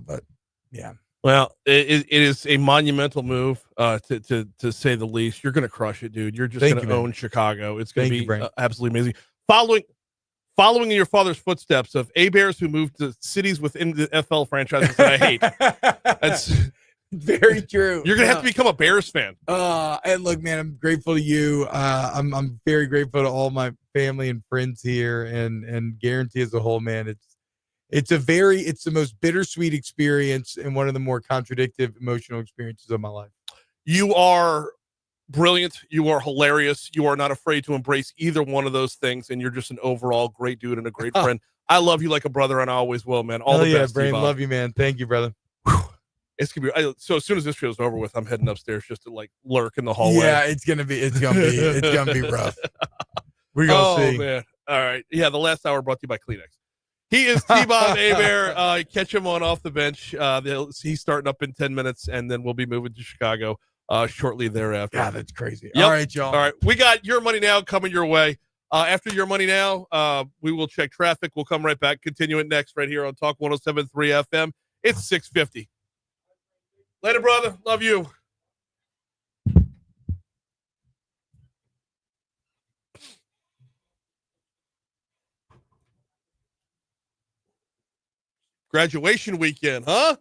Speaker 5: But yeah.
Speaker 1: Well, it is a monumental move, to say the least. You're going to crush it, dude. You're just going to own Chicago. It's going to be absolutely amazing. Following in your father's footsteps of Heberts who moved to cities within the NFL franchises that I hate. That's
Speaker 5: very true.
Speaker 1: You're going to have to become a Bears fan.
Speaker 5: And look, man, I'm grateful to you. I'm very grateful to all my family and friends here, and Guarantee as a whole, man. It's the most bittersweet experience and one of the more contradictive emotional experiences of my life.
Speaker 1: You are brilliant. You are hilarious. You are not afraid to embrace either one of those things. And you're just an overall great dude and a great friend. I love you like a brother, and I always will, man. All the best.
Speaker 5: Brain, love you, man. Thank you, brother.
Speaker 1: It's gonna be so. As soon as this show's over with, I'm heading upstairs just to like lurk in the hallway.
Speaker 5: Yeah, it's gonna be rough. We're gonna see.
Speaker 1: Man. All right. Yeah, the last hour brought to you by Kleenex. He is T-Bob Hebert. Catch him on Off the Bench. He's starting up in 10 minutes, and then we'll be moving to Chicago shortly thereafter.
Speaker 5: God, that's crazy.
Speaker 1: Yep.
Speaker 5: All right, y'all.
Speaker 1: All right, we got Your Money Now coming your way. After Your Money Now, we will check traffic. We'll come right back. Continue it next right here on Talk 107.3 FM. It's 6:50. Later, brother. Love you. Graduation weekend, huh?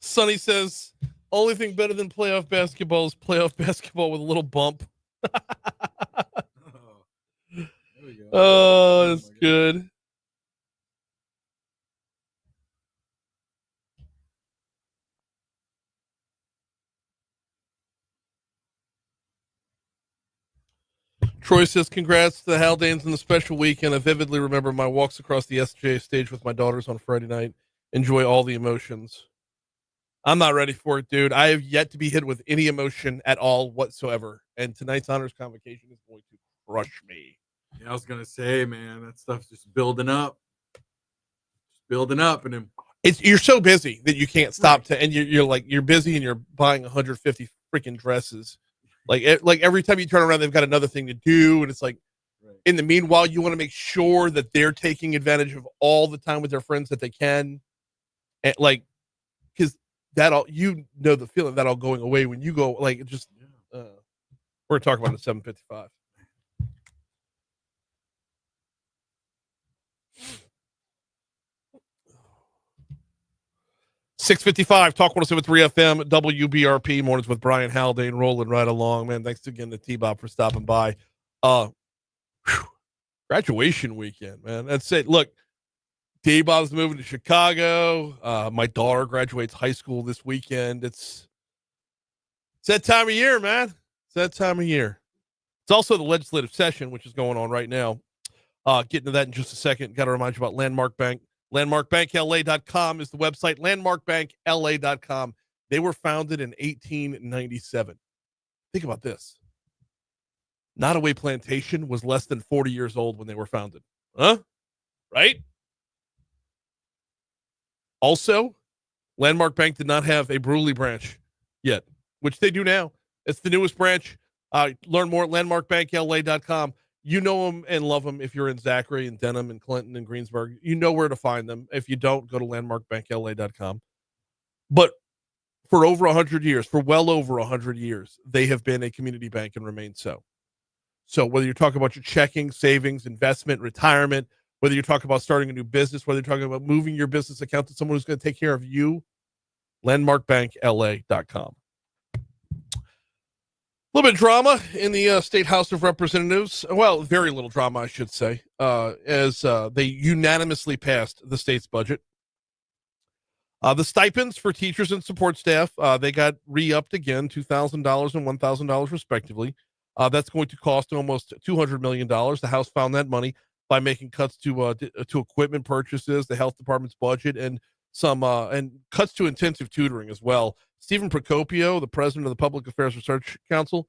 Speaker 1: Sonny says, only thing better than playoff basketball is playoff basketball with a little bump.
Speaker 3: There we go.
Speaker 1: Oh, that's
Speaker 3: my God.
Speaker 1: good. Troy says, congrats to the Haldanes on the special weekend. I vividly remember my walks across the SJ stage with my daughters on Friday night. Enjoy all the emotions. I'm not ready for it, dude. I have yet to be hit with any emotion at all whatsoever. And tonight's honors convocation is going to crush me.
Speaker 3: Yeah, I was gonna say, man, that stuff's just building up. Just building up, and then
Speaker 1: You're so busy that you can't stop and you're busy and you're buying 150 freaking dresses. Like every time you turn around, they've got another thing to do. And it's like, in the meanwhile, you want to make sure that they're taking advantage of all the time with their friends that they can. And like, because that all, the feeling of that all going away when you go, like, it just, we're talking about the 755. $6:55, Talk 107.3 FM, WBRP, mornings with Brian Haldane, rolling right along, man. Thanks again to T-Bob for stopping by. Graduation weekend, man. That's it. Look, T-Bob's moving to Chicago. My daughter graduates high school this weekend. It's that time of year, man. It's that time of year. It's also the legislative session, which is going on right now. Get into that in just a second. Got to remind you about Landmark Bank. LandmarkBankLA.com is the website. LandmarkBankLA.com. They were founded in 1897. Think about this. Nottoway Plantation was less than 40 years old when they were founded. Huh? Right? Also, Landmark Bank did not have a Bruley branch yet, which they do now. It's the newest branch. Learn more at LandmarkBankLA.com. You know them and love them if you're in Zachary and Denham and Clinton and Greensburg. You know where to find them. If you don't, go to LandmarkBankLA.com. But for over 100 years, for well over 100 years, they have been a community bank and remain so. So whether you're talking about your checking, savings, investment, retirement, whether you're talking about starting a new business, whether you're talking about moving your business account to someone who's going to take care of you, LandmarkBankLA.com. A little bit of drama in the State House of Representatives. Well, very little drama, I should say, as they unanimously passed the state's budget. The stipends for teachers and support staff, they got re-upped again, $2,000 and $1,000 respectively. That's going to cost almost $200 million. The House found that money by making cuts to equipment purchases, the health department's budget, and some and cuts to intensive tutoring as well. Stephen Procopio, the president of the Public Affairs Research Council,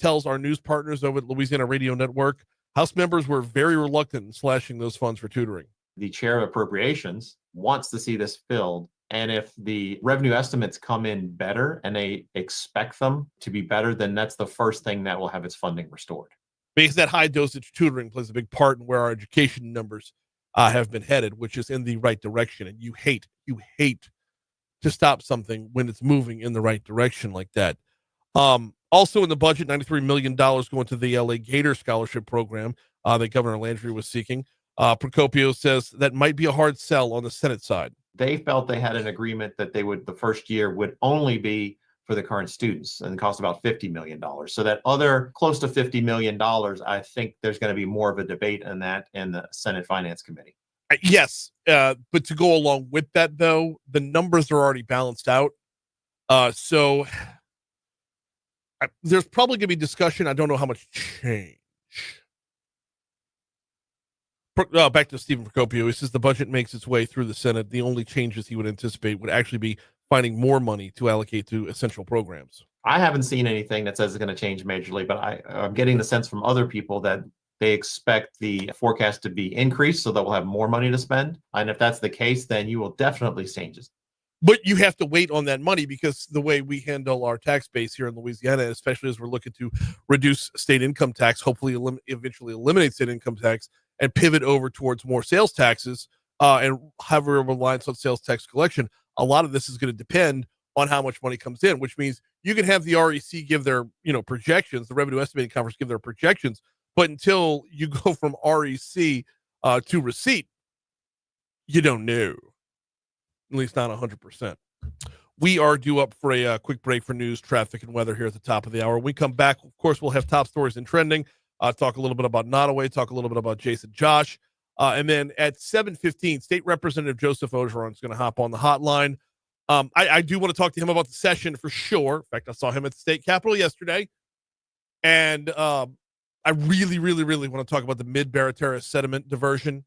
Speaker 1: tells our news partners over at Louisiana Radio Network, House members were very reluctant in slashing those funds for tutoring.
Speaker 6: The chair of appropriations wants to see this filled. And if the revenue estimates come in better and they expect them to be better, then that's the first thing that will have its funding restored.
Speaker 1: Because that high dosage tutoring plays a big part in where our education numbers have been headed, which is in the right direction. And you hate to stop something when it's moving in the right direction like that. Also in the budget, $93 million going to the LA Gator Scholarship Program that Governor Landry was seeking. Procopio says that might be a hard sell on the Senate side.
Speaker 6: They felt they had an agreement that they would, the first year would only be for the current students and cost about $50 million. So that other close to $50 million, I think there's going to be more of a debate on that in the Senate Finance Committee.
Speaker 1: Yes, but to go along with that, though, the numbers are already balanced out. So there's probably going to be discussion. I don't know how much change. Back to Stephen Procopio. He says the budget makes its way through the Senate. The only changes he would anticipate would actually be finding more money to allocate to essential programs.
Speaker 6: I haven't seen anything that says it's going to change majorly, but I'm getting the sense from other people that they expect the forecast to be increased so that we'll have more money to spend. And if that's the case, then you will definitely see changes.
Speaker 1: But you have to wait on that money because the way we handle our tax base here in Louisiana, especially as we're looking to reduce state income tax, hopefully eventually eliminate state income tax and pivot over towards more sales taxes and have a reliance on sales tax collection, a lot of this is going to depend on how much money comes in, which means you can have the REC give their projections, the Revenue Estimating Conference give their projections, but until you go from REC to receipt, you don't know. at least not 100%. We are due up for a quick break for news, traffic, and weather here at the top of the hour. When we come back, of course, we'll have top stories and trending, talk a little bit about Nottoway, talk a little bit about Jason Josh. And then at 7:15, State Representative Joseph Orgeron is going to hop on the hotline. I do want to talk to him about the session for sure. In fact, I saw him at the state capitol yesterday. And I really, really, really want to talk about the mid-Barataria sediment diversion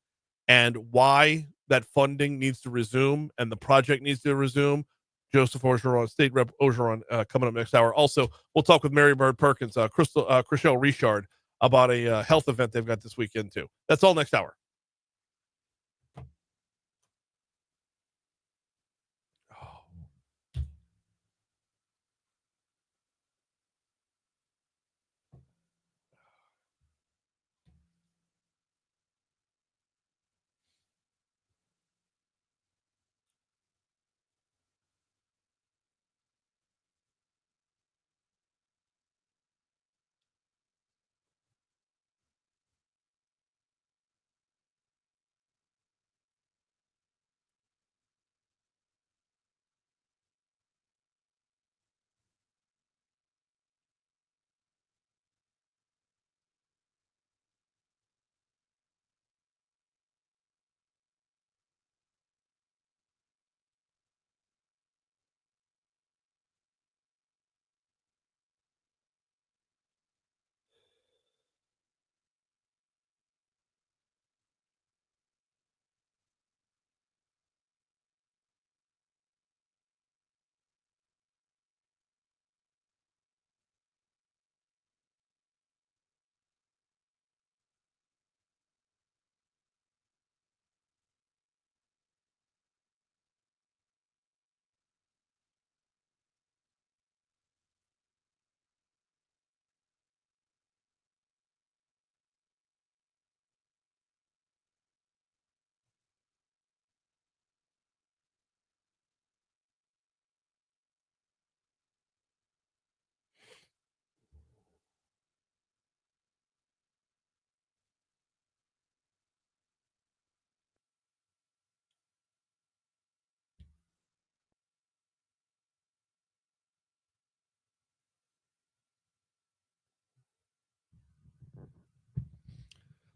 Speaker 1: and why that funding needs to resume and the project needs to resume. Joseph Orgeron, State Rep Orgeron, coming up next hour. Also, we'll talk with Mary Bird Perkins, Chriselle Richard, about a health event they've got this weekend, too. That's all next hour.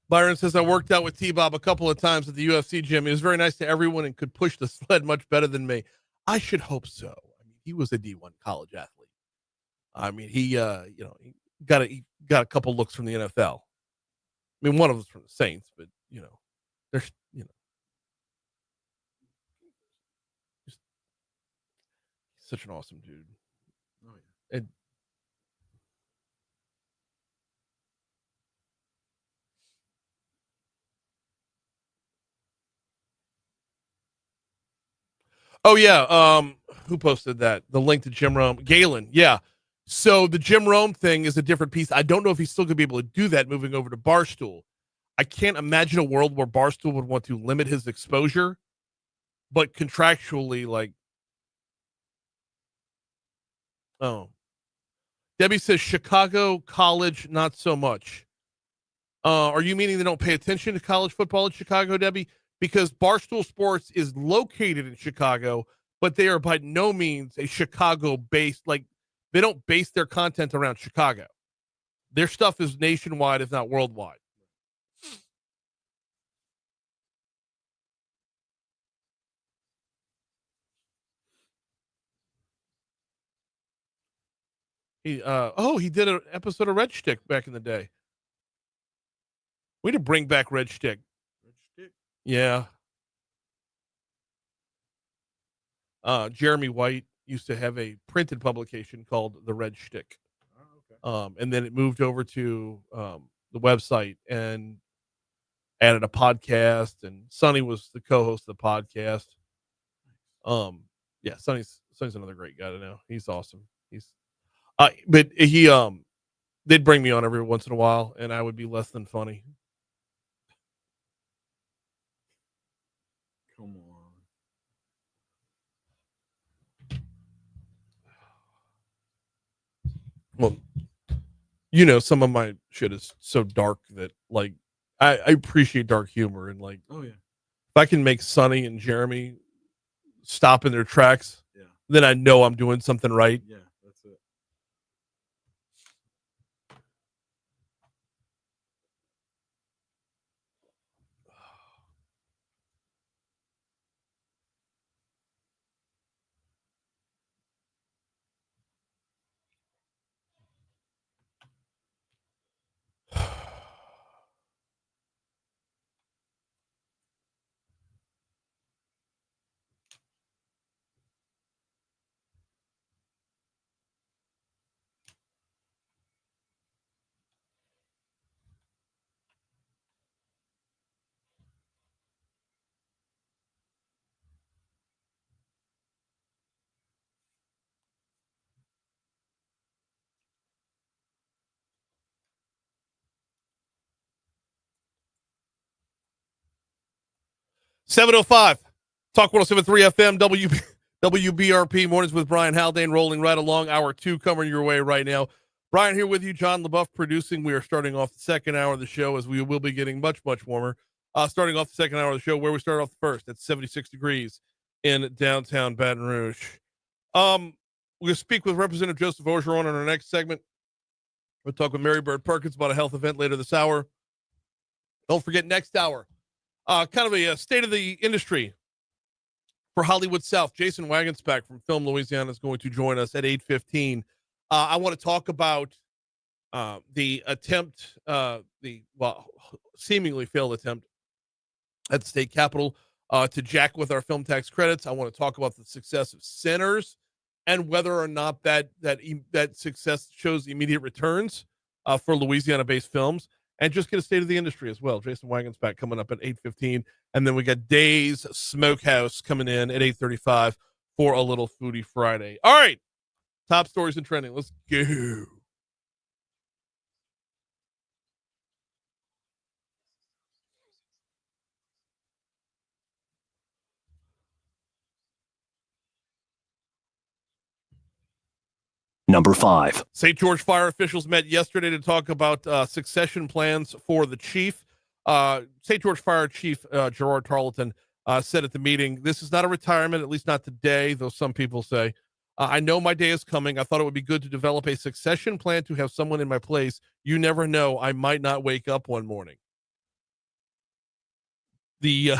Speaker 1: Byron says, I worked out with T-Bob a couple of times at the UFC gym. He was very nice to everyone and could push the sled much better than me. I should hope so. I mean, he was a D1 college athlete. I mean, he got a couple looks from the NFL. I mean, one of them's from the Saints, but there's just such an awesome dude.
Speaker 3: Oh, yeah.
Speaker 1: And oh yeah, who posted that? The link to Jim Rome, Galen. Yeah. So the Jim Rome thing is a different piece. I don't know if he's still gonna be able to do that moving over to Barstool. I can't imagine a world where Barstool would want to limit his exposure, but contractually, like, oh, Debbie says Chicago college, not so much. Are you meaning they don't pay attention to college football in Chicago, Debbie? Because Barstool Sports is located in Chicago, but they are by no means a Chicago-based, like, they don't base their content around Chicago. Their stuff is nationwide, if not worldwide. He did an episode of Red Stick back in the day. We need to bring back Red Stick. Yeah. Jeremy White used to have a printed publication called The Red Stick.
Speaker 3: Oh, okay.
Speaker 1: And then it moved over to the website and added a podcast, and Sonny was the co-host of the podcast. Yeah, Sonny's another great guy to know. He's awesome. But he they'd bring me on every once in a while, and I would be less than funny.
Speaker 3: Come on.
Speaker 1: Well, some of my shit is so dark that, like, I appreciate dark humor, and, like,
Speaker 3: Oh yeah.
Speaker 1: if I can make Sonny and Jeremy stop in their tracks,
Speaker 3: Yeah.
Speaker 1: then I know I'm doing something right.
Speaker 3: Yeah, that's it.
Speaker 1: .705 Talk 107.3 FM WBRP mornings with Brian Haldane rolling right along. Hour 2 coming your way right now. Brian here with you. John LaBeouf producing. We are starting off the second hour of the show as we will be getting much warmer. Starting off the second hour of the show where we start off first at 76 degrees in downtown Baton Rouge. We'll speak with Representative Joseph Orgeron in our next segment. We'll talk with Mary Bird Perkins about a health event later this hour. Don't forget next hour, kind of a state of the industry for Hollywood South. Jason Waggenspack from Film Louisiana is going to join us at 8:15. I want to talk about the attempt, seemingly failed attempt at the state capitol to jack with our film tax credits. I want to talk about the success of Sinners and whether or not that success shows immediate returns for Louisiana-based films, and just get a state of the industry as well. Jason Waggenspack coming up at 8:15, and then we got Days Smokehouse coming in at 8:35 for a little Foodie Friday. All right, top stories and trending. Let's go.
Speaker 2: Number 5.
Speaker 1: St. George fire officials met yesterday to talk about succession plans for the chief. St. George Fire Chief Gerard Tarleton said at the meeting, "This is not a retirement, at least not today, though some people say. I know my day is coming. I thought it would be good to develop a succession plan to have someone in my place. You never know. I might not wake up one morning." The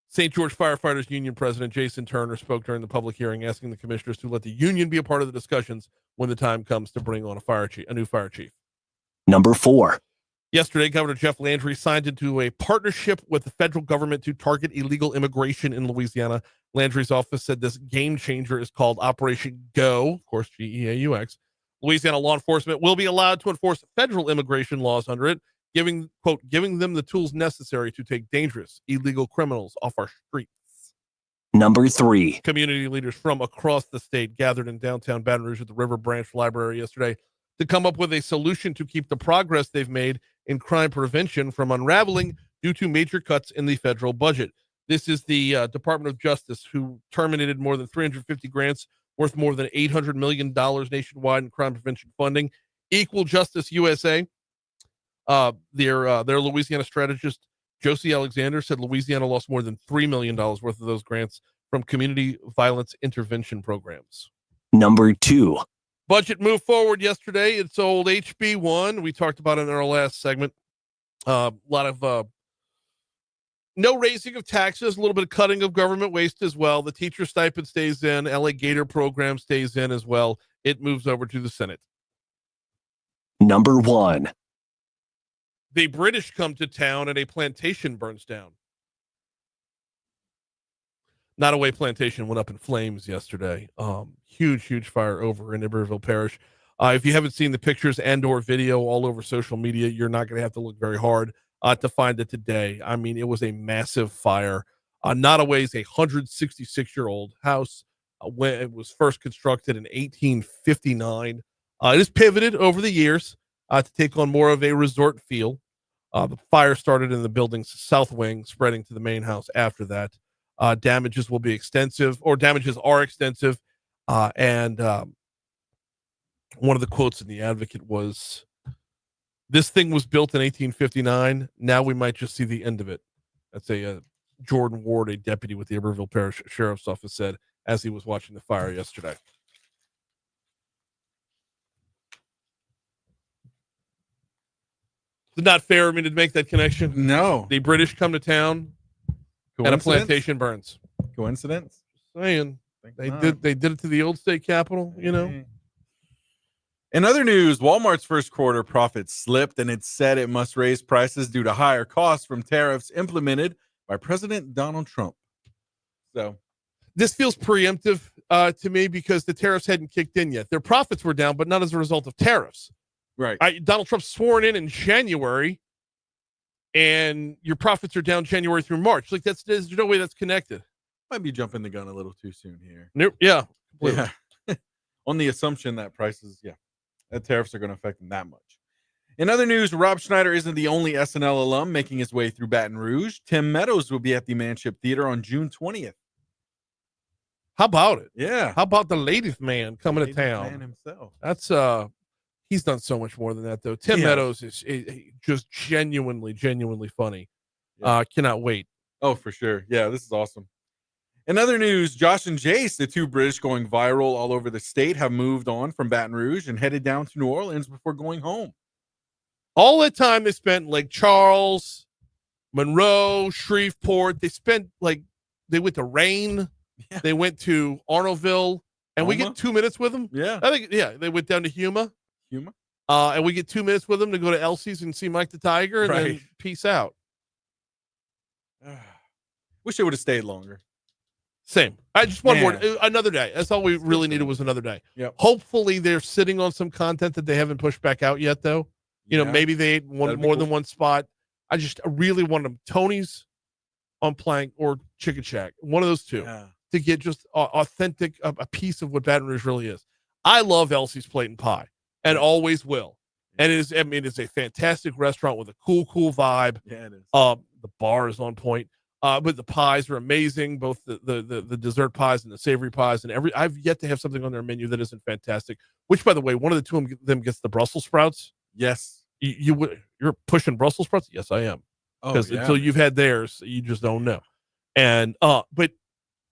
Speaker 1: St. George Firefighters Union President Jason Turner spoke during the public hearing, asking the commissioners to let the union be a part of the discussions when the time comes to bring on a new fire chief.
Speaker 2: Number 4.
Speaker 1: Yesterday, Governor Jeff Landry signed into a partnership with the federal government to target illegal immigration in Louisiana. Landry's office said this game changer is called Operation GO, of course, GEAUX. Louisiana law enforcement will be allowed to enforce federal immigration laws under it, giving them the tools necessary to take dangerous illegal criminals off our streets.
Speaker 2: Number 3.
Speaker 1: Community leaders from across the state gathered in downtown Baton Rouge at the River Branch Library yesterday to come up with a solution to keep the progress they've made in crime prevention from unraveling due to major cuts in the federal budget. This is the Department of Justice, who terminated more than 350 grants worth more than $800 million nationwide in crime prevention funding. Equal Justice USA, their Louisiana strategist, Josie Alexander, said Louisiana lost more than $3 million worth of those grants from community violence intervention programs.
Speaker 2: Number 2.
Speaker 1: Budget moved forward yesterday. It's old HB1. We talked about it in our last segment. A lot of no raising of taxes, a little bit of cutting of government waste as well. The teacher stipend stays in. LA Gator program stays in as well. It moves over to the Senate.
Speaker 2: Number 1.
Speaker 1: The British come to town and a plantation burns down. Nottoway Plantation went up in flames yesterday. Huge fire over in Iberville Parish. If you haven't seen the pictures and or video all over social media, you're not going to have to look very hard to find it today. I mean, it was a massive fire. Nottoway is a 166-year-old house when it was first constructed in 1859. It has pivoted over the years to take on more of a resort feel. The fire started in the building's south wing, spreading to the main house after that. Damages are extensive. And one of the quotes in The Advocate was, "This thing was built in 1859. Now we might just see the end of it." That's a Jordan Ward, a deputy with the Iberville Parish Sheriff's Office, said as he was watching the fire yesterday. It's not fair of me to make that connection.
Speaker 3: No.
Speaker 1: The British come to town and a plantation burns.
Speaker 3: Coincidence?
Speaker 1: Just saying.
Speaker 3: Think
Speaker 1: They
Speaker 3: not.
Speaker 1: did it to the old state capitol, you know.
Speaker 3: Hey. In other news, Walmart's first quarter profits slipped, and it said it must raise prices due to higher costs from tariffs implemented by President Donald Trump. So
Speaker 1: This feels preemptive to me because the tariffs hadn't kicked in yet. Their profits were down, but not as a result of tariffs.
Speaker 3: right.
Speaker 1: Donald Trump sworn in January, and your profits are down January through March. Like there's no way that's connected.
Speaker 3: Might be jumping the gun a little too soon here.
Speaker 1: Nope. Yeah. Completely.
Speaker 3: Yeah. On the assumption that prices, that tariffs are going to affect them that much. In other news, Rob Schneider isn't the only SNL alum making his way through Baton Rouge. Tim Meadows will be at the Manship Theater on June 20th.
Speaker 1: How about it?
Speaker 3: Yeah.
Speaker 1: How about the ladies man coming to
Speaker 3: Ladies
Speaker 1: town?
Speaker 3: man himself.
Speaker 1: That's he's done so much more than that though. Tim
Speaker 3: He has.
Speaker 1: Meadows is just genuinely funny.
Speaker 3: Yeah.
Speaker 1: Cannot wait.
Speaker 3: Oh, for sure. Yeah, this is awesome. In other news, Josh and Jace, the two British going viral all over the state, have moved on from Baton Rouge and headed down to New Orleans before going home.
Speaker 1: All the time they spent Lake Charles, Monroe, Shreveport. They went to Rain.
Speaker 3: Yeah.
Speaker 1: They went to Arnoldville, and we
Speaker 3: Huma?
Speaker 1: get 2 minutes with them.
Speaker 3: Yeah.
Speaker 1: I think they went down to Huma. And we get 2 minutes with them to go to Elsie's and see Mike the Tiger, and then peace out.
Speaker 3: Wish it would have stayed longer.
Speaker 1: Same. I just one more
Speaker 3: Man.
Speaker 1: another day. That's all we really needed was another day.
Speaker 3: Yep.
Speaker 1: Hopefully they're sitting on some content that they haven't pushed back out yet, though. Maybe they ate
Speaker 3: That'd be
Speaker 1: more
Speaker 3: cool.
Speaker 1: than one spot. I really want them Tony's on Plank or Chicken Shack, one of those two, to get just authentic a piece of what Baton Rouge really is. I love Elsie's Plate and Pie, and always will. And it's a fantastic restaurant with a cool vibe.
Speaker 3: Yeah, it is.
Speaker 1: The bar is on point. But the pies are amazing, both the dessert pies and the savory pies, and I've yet to have something on their menu that isn't fantastic. Which, by the way, one of the two of them gets the Brussels sprouts.
Speaker 3: Yes.
Speaker 1: You're pushing Brussels sprouts? Yes, I am. Because until you've had theirs, you just don't know. And but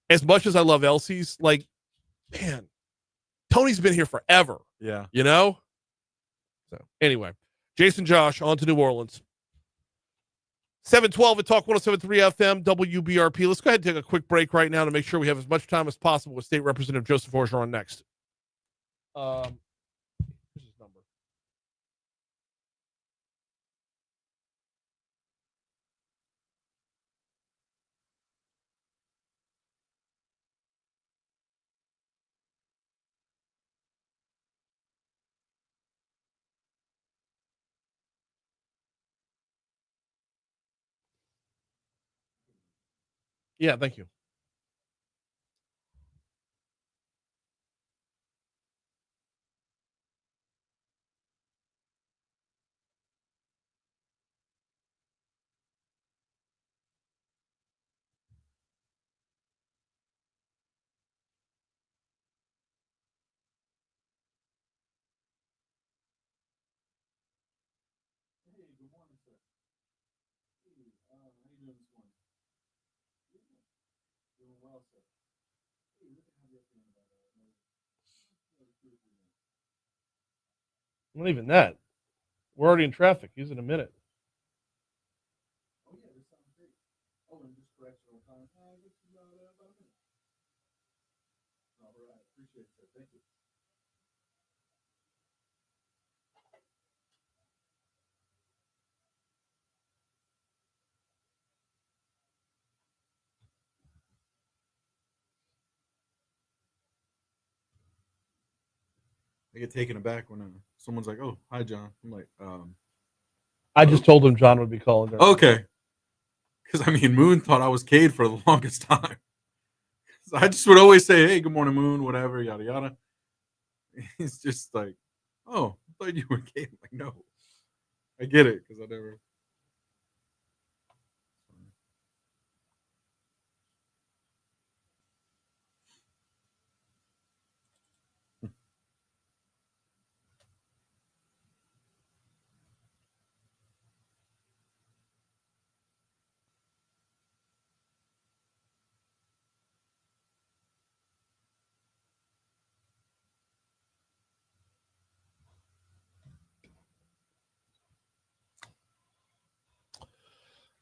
Speaker 1: as much as I love Elsie's, like, man, Tony's been here forever.
Speaker 3: Yeah.
Speaker 1: So anyway, Jason Josh on to New Orleans. 712 at Talk 107.3 FM, WBRP. Let's go ahead and take a quick break right now to make sure we have as much time as possible with State Representative Joseph Orgeron next. Here's his number. Yeah, thank you. Not even that. We're already in traffic. Use it in a minute.
Speaker 3: I get taken aback when someone's like, "Oh, hi, John." I'm like,
Speaker 1: I just told him John would be calling.
Speaker 3: Okay. Because, Moon thought I was Cade for the longest time. So I just would always say, "Hey, good morning, Moon," whatever, yada, yada. He's just like, "Oh, I thought you were Cade." I'm like, no. I get it, because I never...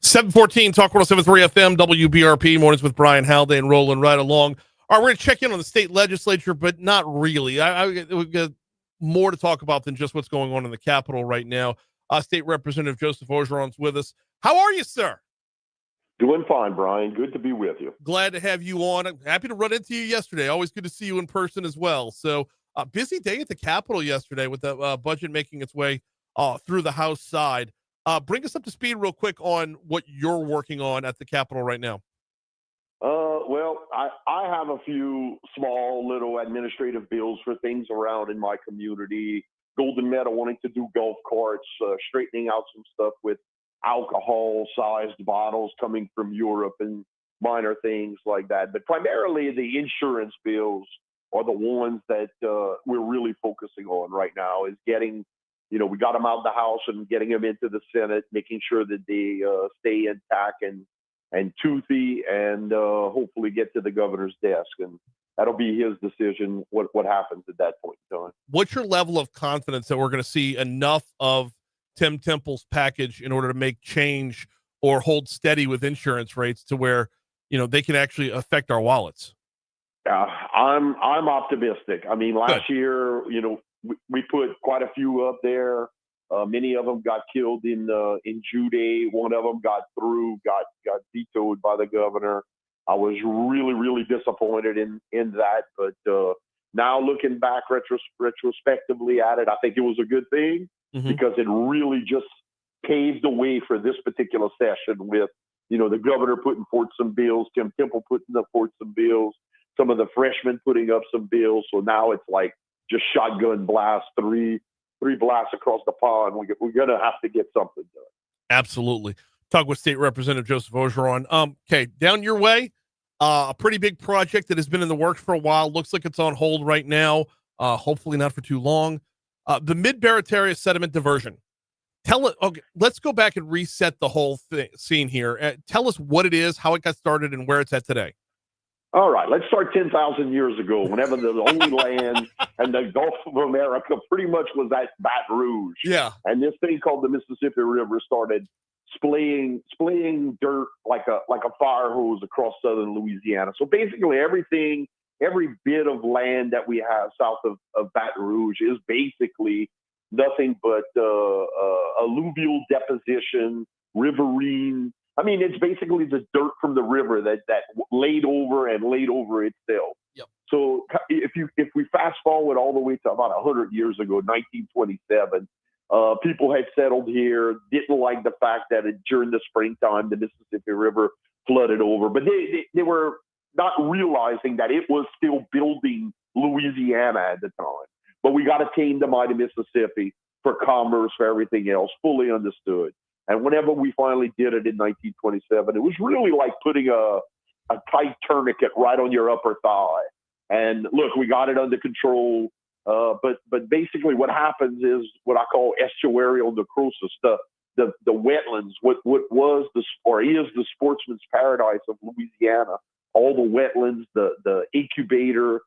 Speaker 1: 714 Talk 107.3 FM, WBRP, mornings with Brian Haldane rolling right along. All right, we're going to check in on the state legislature, but not really. We've got more to talk about than just what's going on in the Capitol right now. State Representative Joseph Orgeron's with us. How are you, sir?
Speaker 7: Doing fine, Brian. Good to be with you.
Speaker 1: Glad to have you on. I'm happy to run into you yesterday. Always good to see you in person as well. So, busy day at the Capitol yesterday with the budget making its way through the House side. Bring us up to speed real quick on what you're working on at the Capitol right now.
Speaker 7: Well, I have a few small little administrative bills for things around in my community. Golden Meadow wanting to do golf carts, straightening out some stuff with alcohol-sized bottles coming from Europe and minor things like that. But primarily the insurance bills are the ones that we're really focusing on right now, is getting, we got them out of the House and getting them into the Senate, making sure that they stay intact and toothy, and hopefully get to the governor's desk. And that'll be his decision what happens at that point in time. What's your level of confidence that we're going to see enough of Tim Temple's package in order to make change or hold steady with insurance rates to where, they can actually affect our wallets? I'm optimistic. I mean, last year, we put quite a few up there. Many of them got killed in Jude. One of them got vetoed by the governor. I was really, really disappointed in that. But now looking back retrospectively at it, I think it was a good thing, because it really just paved the way for this particular session with, the governor putting forth some bills, Tim Temple putting forth some bills, some of the freshmen putting up some bills. So now it's like just shotgun blast, three blasts across the pond. We're going to have to get something done. Absolutely. Talk with State Representative Joseph Orgeron. Okay, down your way, a pretty big project that has been in the works for a while. Looks like it's on hold right now. Hopefully not for too long. The Mid-Barataria sediment diversion. Okay, let's go back and reset the whole scene here. Tell us what it is, how it got started, and where it's at today. All right, let's start 10,000 years ago, whenever the only land in the Gulf of America pretty much was at Baton Rouge. Yeah. And this thing called the Mississippi River started splaying dirt like a fire hose across southern Louisiana. So basically every bit of land that we have south of Baton Rouge is basically nothing but alluvial deposition, riverine. I mean, it's basically the dirt from the river that laid over itself. Yep. So if we fast forward all the way to about 100 years ago, 1927, people had settled here, didn't like the fact that during the springtime the Mississippi River flooded over, but they were not realizing that it was still building Louisiana at the time. But we got to tame the mighty Mississippi for commerce, for everything else, fully understood. And whenever we finally did it in 1927, it was really like putting a tight tourniquet right on your upper thigh. And look, we got it under control. But basically what happens is what I call estuarial necrosis, the wetlands, what was is the sportsman's paradise of Louisiana. All the wetlands, the incubator,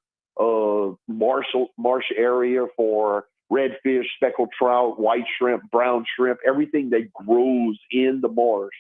Speaker 7: marsh area for redfish, speckled trout, white shrimp, brown shrimp, everything that grows in the marsh,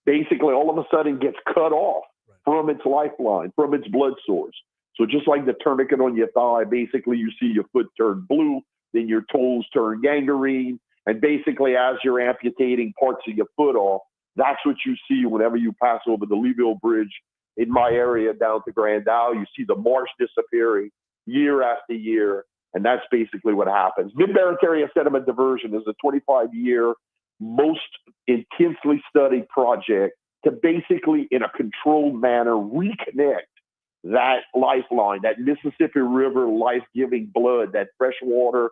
Speaker 7: basically all of a sudden gets cut off from its lifeline, from its blood source. So just like the tourniquet on your thigh, basically you see your foot turn blue, then your toes turn gangrene, and basically as you're amputating parts of your foot off, that's what you see whenever you pass over the Leeville Bridge in my area down to Grand Isle. You see the marsh disappearing year after year. And that's basically what happens. Mid-Barataria sediment diversion is a 25-year, most intensely studied project to basically, in a controlled manner, reconnect that lifeline, that Mississippi River life-giving blood, that fresh water,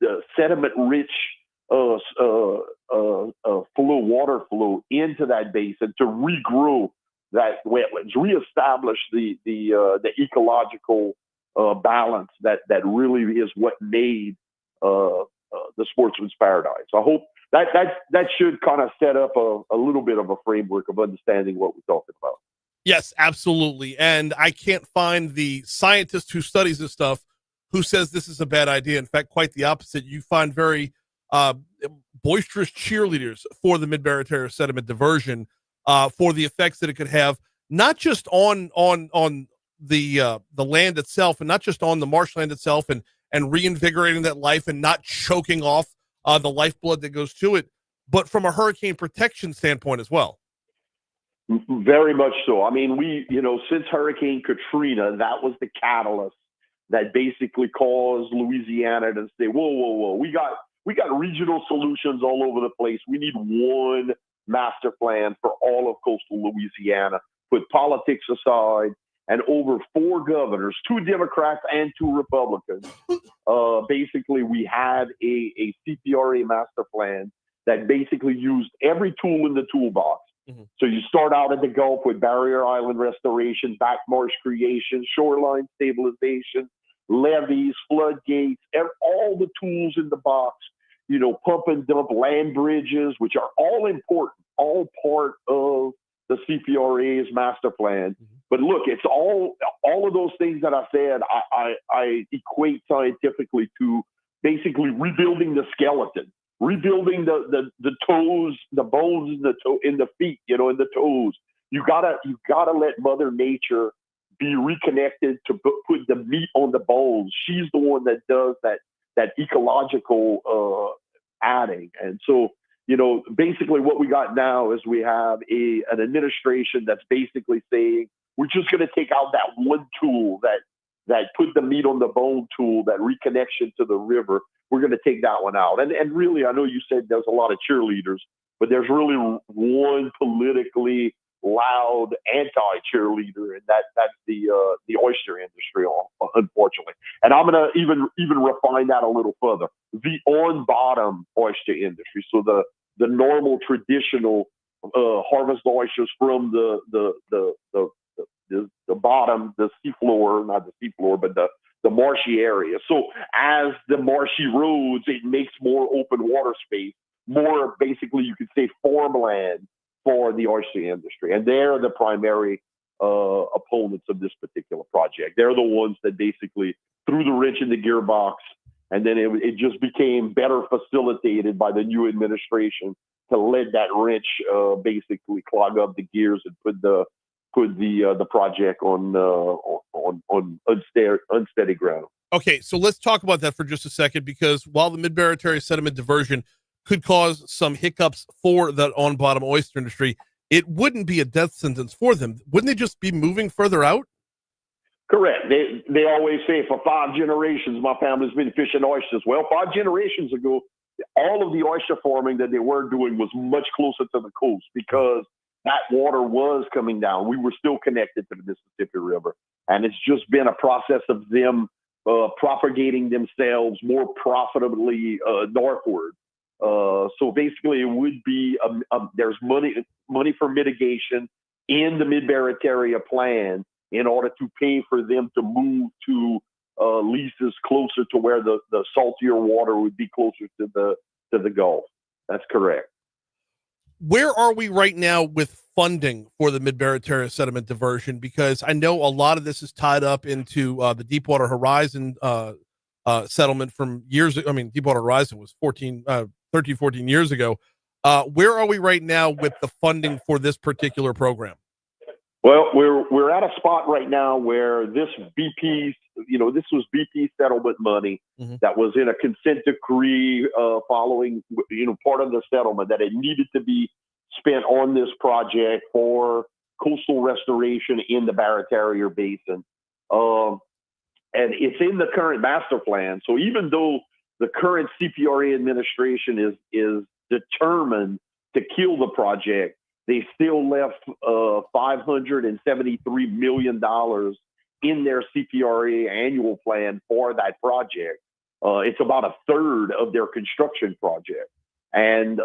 Speaker 7: the sediment-rich water flow into that basin to regrow that wetlands, reestablish the ecological balance that really is what made the sportsman's paradise. I hope that should kind of set up a little bit of a framework of understanding what we're talking about.
Speaker 1: Yes, absolutely. And I can't find the scientist who studies this stuff who says this is a bad idea. In fact, quite the opposite. You find very boisterous cheerleaders for the Mid-Barataria sediment diversion. for the effects that it could have, not just on the land itself, and not just on the marshland itself, and reinvigorating that life and not choking off the lifeblood that goes to it, but from a hurricane protection standpoint as well.
Speaker 7: Very much so. I mean, since Hurricane Katrina, that was the catalyst that basically caused Louisiana to say, whoa, we got regional solutions all over the place. We need one master plan for all of coastal Louisiana. Put politics aside, and over 4 governors, 2 Democrats and 2 Republicans, basically we had a CPRA master plan that basically used every tool in the toolbox. Mm-hmm. So you start out at the Gulf with barrier island restoration, back marsh creation, shoreline stabilization, levees, floodgates, all the tools in the box, pump and dump land bridges, which are all important, all part of the CPRA's master plan. Mm-hmm. But look, it's all of those things that I said, I equate scientifically to basically rebuilding the skeleton, rebuilding the toes, the bones in the feet, in the toes. You gotta let Mother Nature be reconnected to put the meat on the bones. She's the one that does that ecological adding. And so, basically what we got now is we have an administration that's basically saying, we're just going to take out that one tool that put the meat on the bone tool, that reconnection to the river. We're going to take that one out. And really, I know you said there's a lot of cheerleaders, but there's really one politically loud anti-cheerleader, and that's the oyster industry, unfortunately. And I'm going to even refine that a little further. The on-bottom oyster industry, so the normal traditional harvest oysters from the bottom, the seafloor, not the seafloor, but the marshy area. So as the marsh erodes, it makes more open water space, more basically you could say farmland for the oyster industry. And they're the primary opponents of this particular project. They're the ones that basically threw the wrench in the gearbox, and then it just became better facilitated by the new administration to let that wrench basically clog up the gears and put the project on unsteady ground.
Speaker 1: Okay, so let's talk about that for just a second, because while the mid-Barrett sediment diversion could cause some hiccups for the on-bottom oyster industry, it wouldn't be a death sentence for them. Wouldn't they just be moving further out?
Speaker 7: Correct. They always say for 5 generations, my family's been fishing oysters. Well, 5 generations ago, all of the oyster farming that they were doing was much closer to the coast because that water was coming down. We were still connected to the Mississippi River. And it's just been a process of them propagating themselves more profitably northward. So basically, it would be there's money for mitigation in the Mid-Barrett area plan in order to pay for them to move to leases closer to where the saltier water would be closer to the Gulf. That's correct.
Speaker 1: Where are we right now with funding for the Mid-Barrett sediment diversion? Because I know a lot of this is tied up into the Deepwater Horizon settlement from years ago. I mean, Deepwater Horizon was 13, 14 years ago. Where are we right now with the funding for this particular program?
Speaker 7: Well, we're at a spot right now where this this was BP settlement money that was in a consent decree following, part of the settlement that it needed to be spent on this project for coastal restoration in the Barrett Terrier Basin. And it's in the current master plan. So even though the current CPRA administration is determined to kill the project, they still left $573 million in their CPRA annual plan for that project. It's about a third of their construction project. And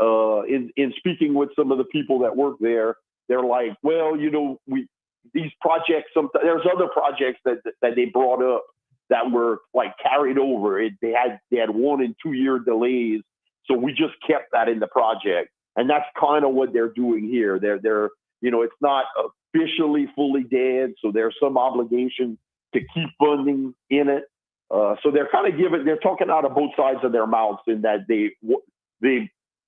Speaker 7: in speaking with some of the people that work there, they're like, well, these projects, there's other projects that they brought up that were like carried over. They had 1 and 2 year delays. So we just kept that in the project. And that's kind of what they're doing here. They're it's not officially fully dead. So there's some obligation to keep funding in it. So they're kind of they're talking out of both sides of their mouths in that they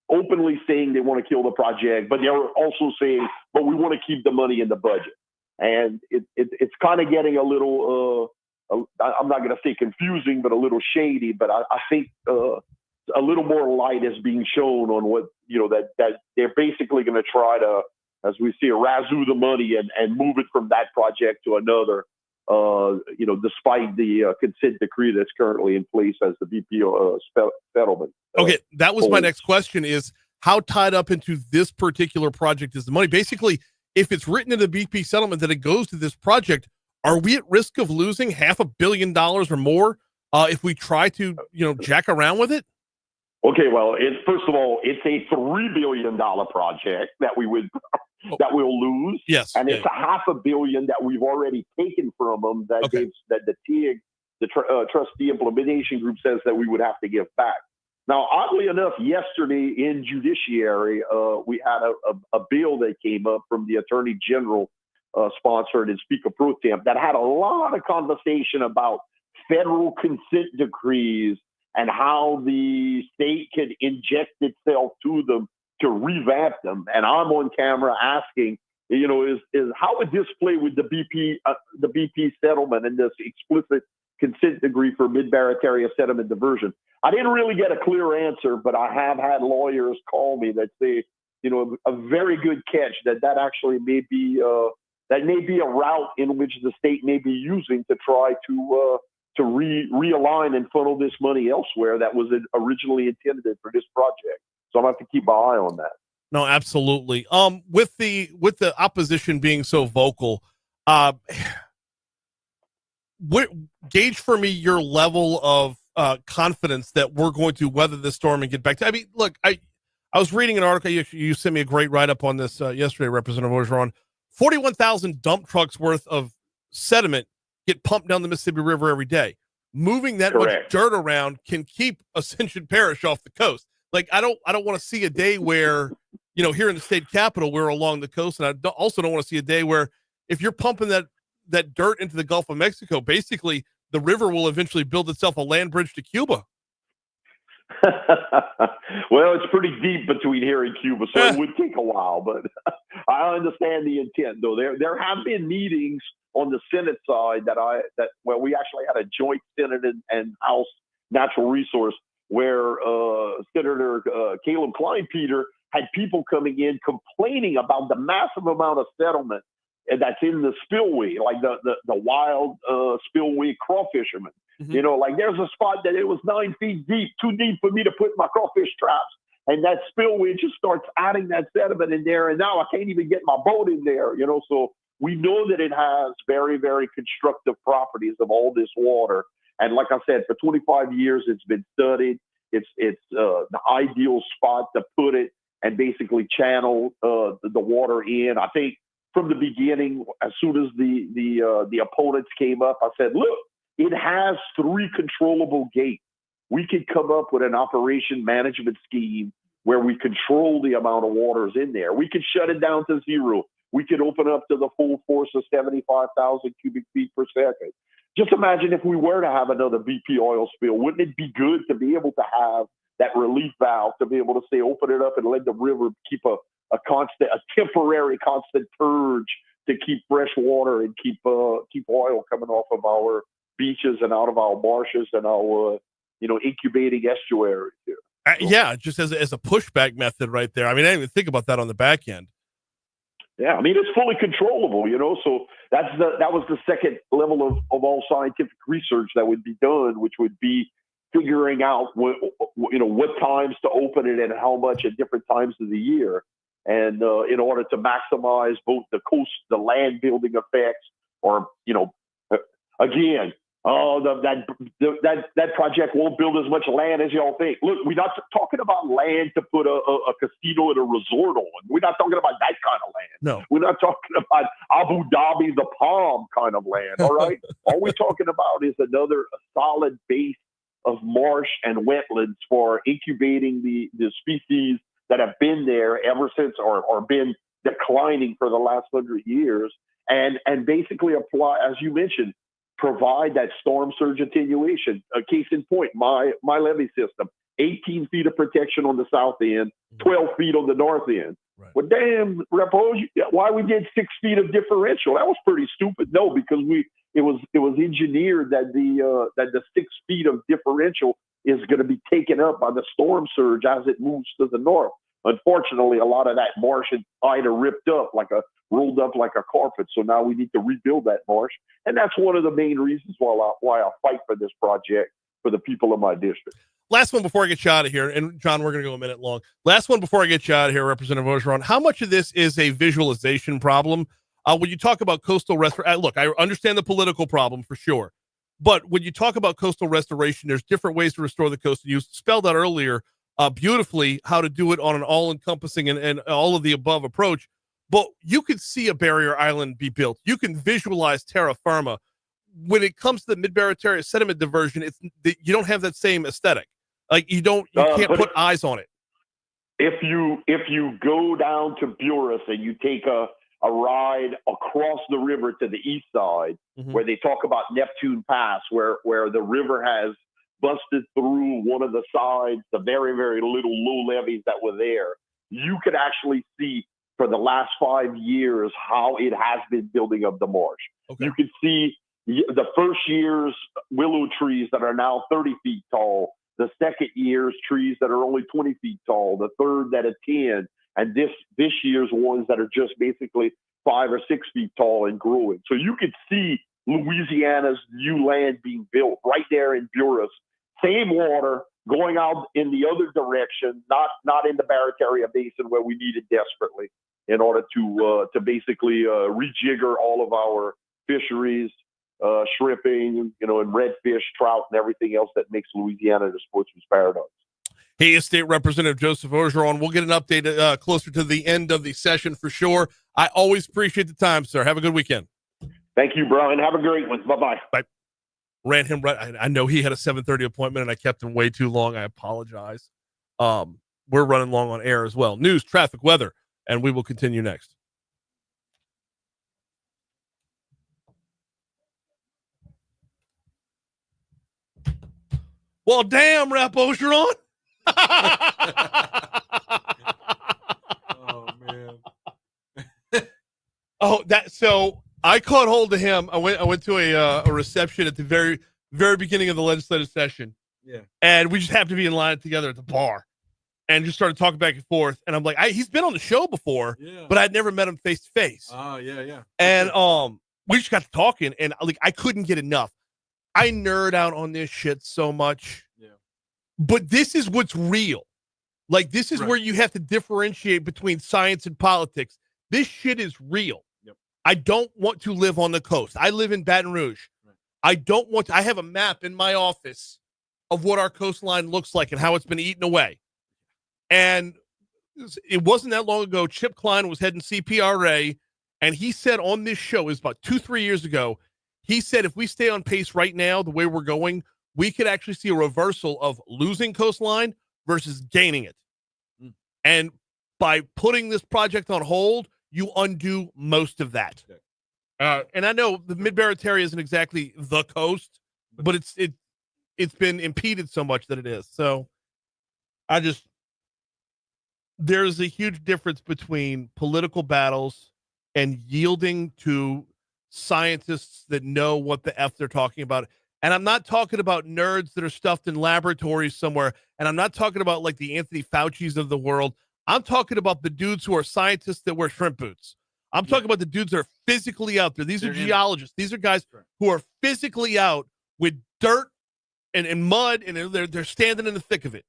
Speaker 7: openly saying they want to kill the project, but they're also saying, but we want to keep the money in the budget. And it's kind of getting a little, I'm not going to say confusing, but a little shady. But I think a little more light is being shown on what, that they're basically going to try to, as we see, razoo the money and move it from that project to another, despite the consent decree that's currently in place as the BP settlement.
Speaker 1: Okay, that was my next question, is how tied up into this particular project is the money? Basically, if it's written in the BP settlement that it goes to this project, are we at risk of losing $500 million or more if we try to, jack around with it?
Speaker 7: Okay, well, first of all, it's a $3 billion project that that we'll lose.
Speaker 1: Yes,
Speaker 7: and it's $500 million that we've already taken from them. That the TIG, the Trustee Implementation Group, says that we would have to give back. Now, oddly enough, yesterday in Judiciary, we had a bill that came up from the Attorney General, sponsored and Speaker Pro Tem, that had a lot of conversation about federal consent decrees and how the state could inject itself to them to revamp them. And I'm on camera asking, is how would this play with the BP settlement and this explicit consent decree for mid-Barrett area sediment diversion? I didn't really get a clear answer, but I have had lawyers call me that say, a very good catch that actually may be a route in which the state may be using to try to realign and funnel this money elsewhere that was originally intended for this project. So I'm gonna have to keep my eye on that.
Speaker 1: No, absolutely. With the opposition being so vocal, gauge for me your level of confidence that we're going to weather this storm and get back to. I mean, look, I was reading an article. You sent me a great write up on this yesterday, Representative Orgeron. 41,000 dump trucks worth of sediment get pumped down the Mississippi River every day. Moving that much dirt around can keep Ascension Parish off the coast. Like, I don't want to see a day where, here in the state capitol, we're along the coast. And I also don't want to see a day where if you're pumping that dirt into the Gulf of Mexico, basically the river will eventually build itself a land bridge to Cuba.
Speaker 7: Well, it's pretty deep between here and Cuba, so it would take a while, but I understand the intent, though. There have been meetings on the Senate side where we actually had a joint Senate and House Natural Resource, where Senator Caleb Klein-Peter had people coming in complaining about the massive amount of settlement that's in the spillway, like the wild spillway crawfishermen.
Speaker 1: Mm-hmm.
Speaker 7: Like there's a spot that it was 9 feet deep, too deep for me to put my crawfish traps. And that spillway just starts adding that sediment in there. And now I can't even get my boat in there, So we know that it has very, very constructive properties of all this water. And like I said, for 25 years, it's been studied. It's the ideal spot to put it and basically channel the water in. I think from the beginning, as soon as the opponents came up, I said, look, it has 3 controllable gates. We could come up with an operation management scheme where we control the amount of waters in there. We could shut it down to 0. We could open up to the full force of 75,000 cubic feet per second. Just imagine if we were to have another BP oil spill. Wouldn't it be good to be able to have that relief valve, to be able to say, open it up and let the river keep a temporary constant purge to keep fresh water and keep oil coming off of our beaches and out of our marshes and our incubating estuaries here.
Speaker 1: Yeah, just as a pushback method right there. I mean, I didn't even think about that on the back end.
Speaker 7: Yeah, I mean, it's fully controllable, so that was the second level of all scientific research that would be done, which would be figuring out what times to open it and how much at different times of the year. And in order to maximize both the land building effects, or, again, that project won't build as much land as y'all think. Look, we're not talking about land to put a casino and a resort on. We're not talking about that kind of land.
Speaker 1: No.
Speaker 7: We're not talking about Abu Dhabi, the Palm kind of land, all right? All we're talking about is another solid base of marsh and wetlands for incubating the species that have been there ever since or been declining for the last 100 years, and basically apply, as you mentioned, provide that storm surge attenuation. A case in point, my levee system, 18 feet of protection on the south end, 12 feet on the north end.
Speaker 1: Right.
Speaker 7: Well, damn, Repo, why we did 6 feet of differential? That was pretty stupid. No, because it was engineered that the 6 feet of differential is going to be taken up by the storm surge as it moves to the north. Unfortunately, a lot of that marsh had either rolled up like a carpet. So now we need to rebuild that marsh, and that's one of the main reasons why I fight for this project for the people of my district.
Speaker 1: Last one before I get you out of here, and John, we're going to go a minute long. Last one before I get you out of here, Representative Orgeron. How much of this is a visualization problem? When you talk about coastal restoration, look, I understand the political problem for sure, but when you talk about coastal restoration, there's different ways to restore the coast. And you spelled out earlier beautifully how to do it on an all-encompassing and all of the above approach. But you could see a barrier island be built. You can visualize terra firma. When it comes to the mid-Barataria sediment diversion, you don't have that same aesthetic. Like you can't put eyes on it.
Speaker 7: If you go down to Buras and you take a ride across the river to the east side, where they talk about Neptune Pass, where the river has busted through one of the sides, the very, very little low levees that were there, you could actually see for the last 5 years how it has been building up the marsh. Okay. You could see the first year's willow trees that are now 30 feet tall, the second year's trees that are only 20 feet tall, the third that are 10, and this year's ones that are just basically 5 or 6 feet tall and growing. So you could see Louisiana's new land being built right there in Buras. Same water going out in the other direction, not in the Barataria Basin where we need it desperately in order to basically rejigger all of our fisheries, shrimping, and redfish, trout, and everything else that makes Louisiana the sportsman's paradise.
Speaker 1: He is State Representative Joseph Orgeron. We'll get an update closer to the end of the session for sure. I always appreciate the time, sir. Have a good weekend.
Speaker 7: Thank you, Brian. Have a great one. Bye-bye.
Speaker 1: Bye. Ran him right. I know he had a 7:30 appointment, and I kept him way too long. I apologize. We're running long on air as well. News, traffic, weather, and we will continue next. Well, damn, Rep Orgeron.
Speaker 3: Oh man.
Speaker 1: So I caught hold of him. I went to a reception at the very, very beginning of the legislative session.
Speaker 3: Yeah.
Speaker 1: And we just happened to be in line together at the bar and just started talking back and forth. And I'm like, he's been on the show before, but I'd never met him face to face.
Speaker 3: Oh, yeah.
Speaker 1: And we just got to talking, and I couldn't get enough. I nerd out on this shit so much.
Speaker 3: Yeah.
Speaker 1: But this is what's real. Like, this is where you have to differentiate between science and politics. This shit is real.
Speaker 3: Yep.
Speaker 1: I don't want to live on the coast. I live in Baton Rouge. Right. I have a map in my office of what our coastline looks like and how it's been eaten away. And it wasn't that long ago, Chip Klein was heading CPRA, and he said on this show, it was about 2-3 years ago, he said if we stay on pace right now, the way we're going, we could actually see a reversal of losing coastline versus gaining it. Mm. And by putting this project on hold, you undo most of that. And I know the Mid-Barataria isn't exactly the coast, but it's been impeded so much that it is. So there's a huge difference between political battles and yielding to scientists that know what the F they're talking about. And I'm not talking about nerds that are stuffed in laboratories somewhere. And I'm not talking about like the Anthony Fauci's of the world. I'm talking about the dudes who are scientists that wear shrimp boots. I'm talking about the dudes that are physically out there. These are geologists. These are guys who are physically out with dirt and mud, and they're standing in the thick of it.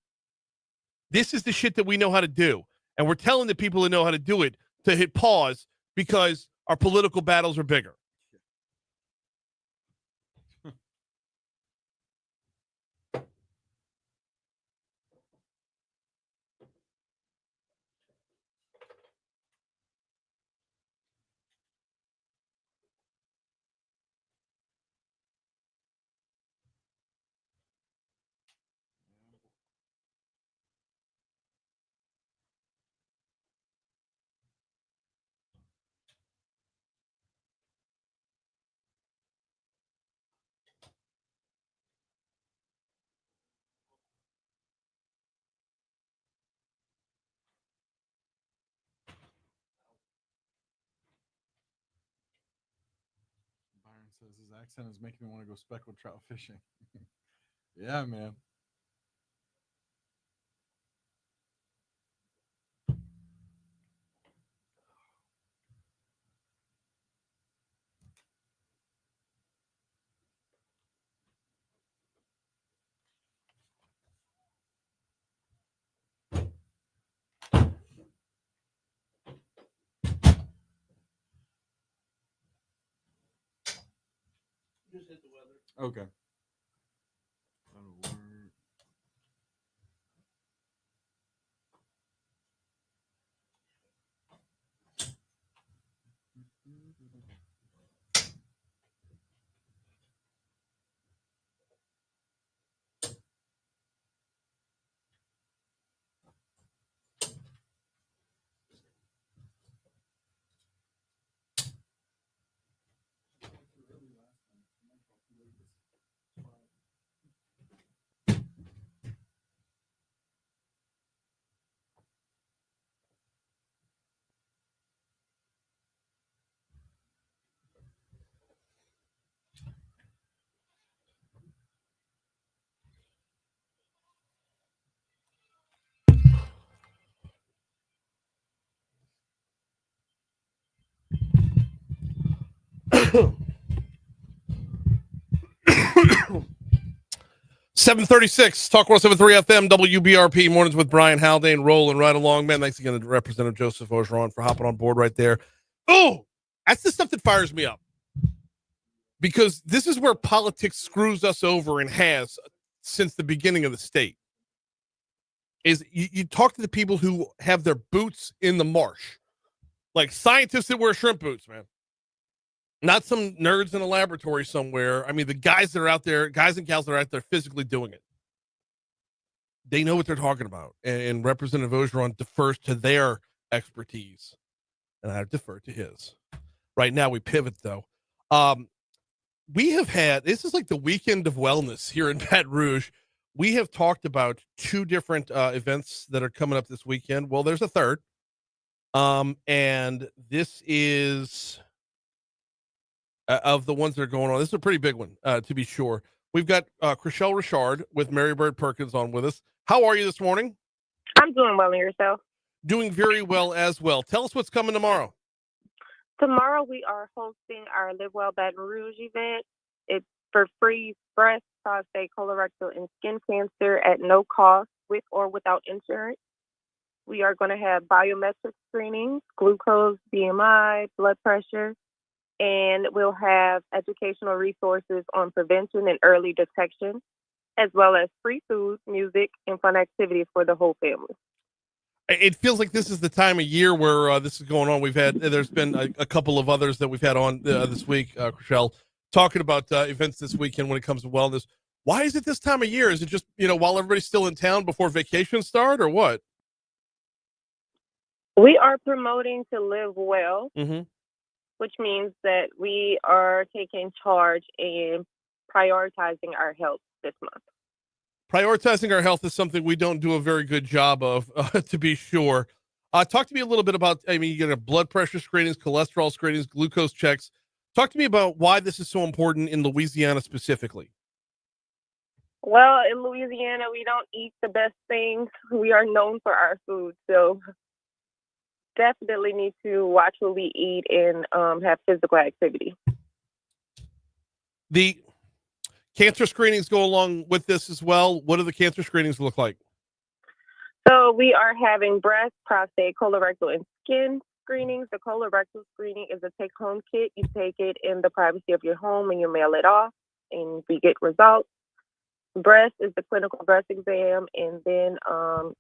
Speaker 1: This is the shit that we know how to do. And we're telling the people who know how to do it to hit pause because our political battles are bigger.
Speaker 3: says his accent is making me want to go speckled trout fishing. Yeah, man.
Speaker 1: Just hit the weather.
Speaker 3: Okay. That'll work.
Speaker 1: Seven 36, Talk 1073 FM, WBRP, mornings with Brian Haldane, rolling right along. Man, thanks again to Representative Joseph Orgeron for hopping on board right there. Oh, that's the stuff that fires me up. Because this is where politics screws us over and has since the beginning of the state. Is you talk to the people who have their boots in the marsh. Like scientists that wear shrimp boots, man. Not some nerds in a laboratory somewhere. I mean, the guys that are out there, guys and gals that are out there physically doing it. They know what they're talking about. And Representative Orgeron defers to their expertise. And I defer to his. Right now, we pivot, though. We have had, this is like the weekend of wellness here in Baton Rouge. We have talked about two different events that are coming up this weekend. Well, there's a third. And this is... of the ones that are going on. This is a pretty big one, to be sure. We've got Chriselle Richard with Mary Bird Perkins on with us. How are you this morning?
Speaker 8: I'm doing well, and yourself?
Speaker 1: Doing very well as well. Tell us what's coming tomorrow.
Speaker 8: Tomorrow we are hosting our Live Well Baton Rouge event. It's for free breast, prostate, colorectal, and skin cancer at no cost, with or without insurance. We are going to have biometric screenings, glucose, BMI, blood pressure, and we'll have educational resources on prevention and early detection, as well as free food, music, and fun activities for the whole family.
Speaker 1: It feels like this is the time of year where this is going on. There's been a couple of others that we've had on this week, Chriselle, talking about events this weekend when it comes to wellness. Why is it this time of year? Is it just, while everybody's still in town before vacation start, or what?
Speaker 8: We are promoting to live well.
Speaker 1: Mm-hmm.
Speaker 8: Which means that we are taking charge and prioritizing our health this month.
Speaker 1: Prioritizing our health is something we don't do a very good job of, to be sure. Talk to me a little bit about, you get blood pressure screenings, cholesterol screenings, glucose checks. Talk to me about why this is so important in Louisiana specifically.
Speaker 8: Well, in Louisiana, we don't eat the best things. We are known for our food, so definitely need to watch what we eat and have physical activity.
Speaker 1: The cancer screenings go along with this as well. What do the cancer screenings look like?
Speaker 8: So we are having breast, prostate, colorectal, and skin screenings. The colorectal screening is a take-home kit. You take it in the privacy of your home and you mail it off, and we get results. Breast is the clinical breast exam, and then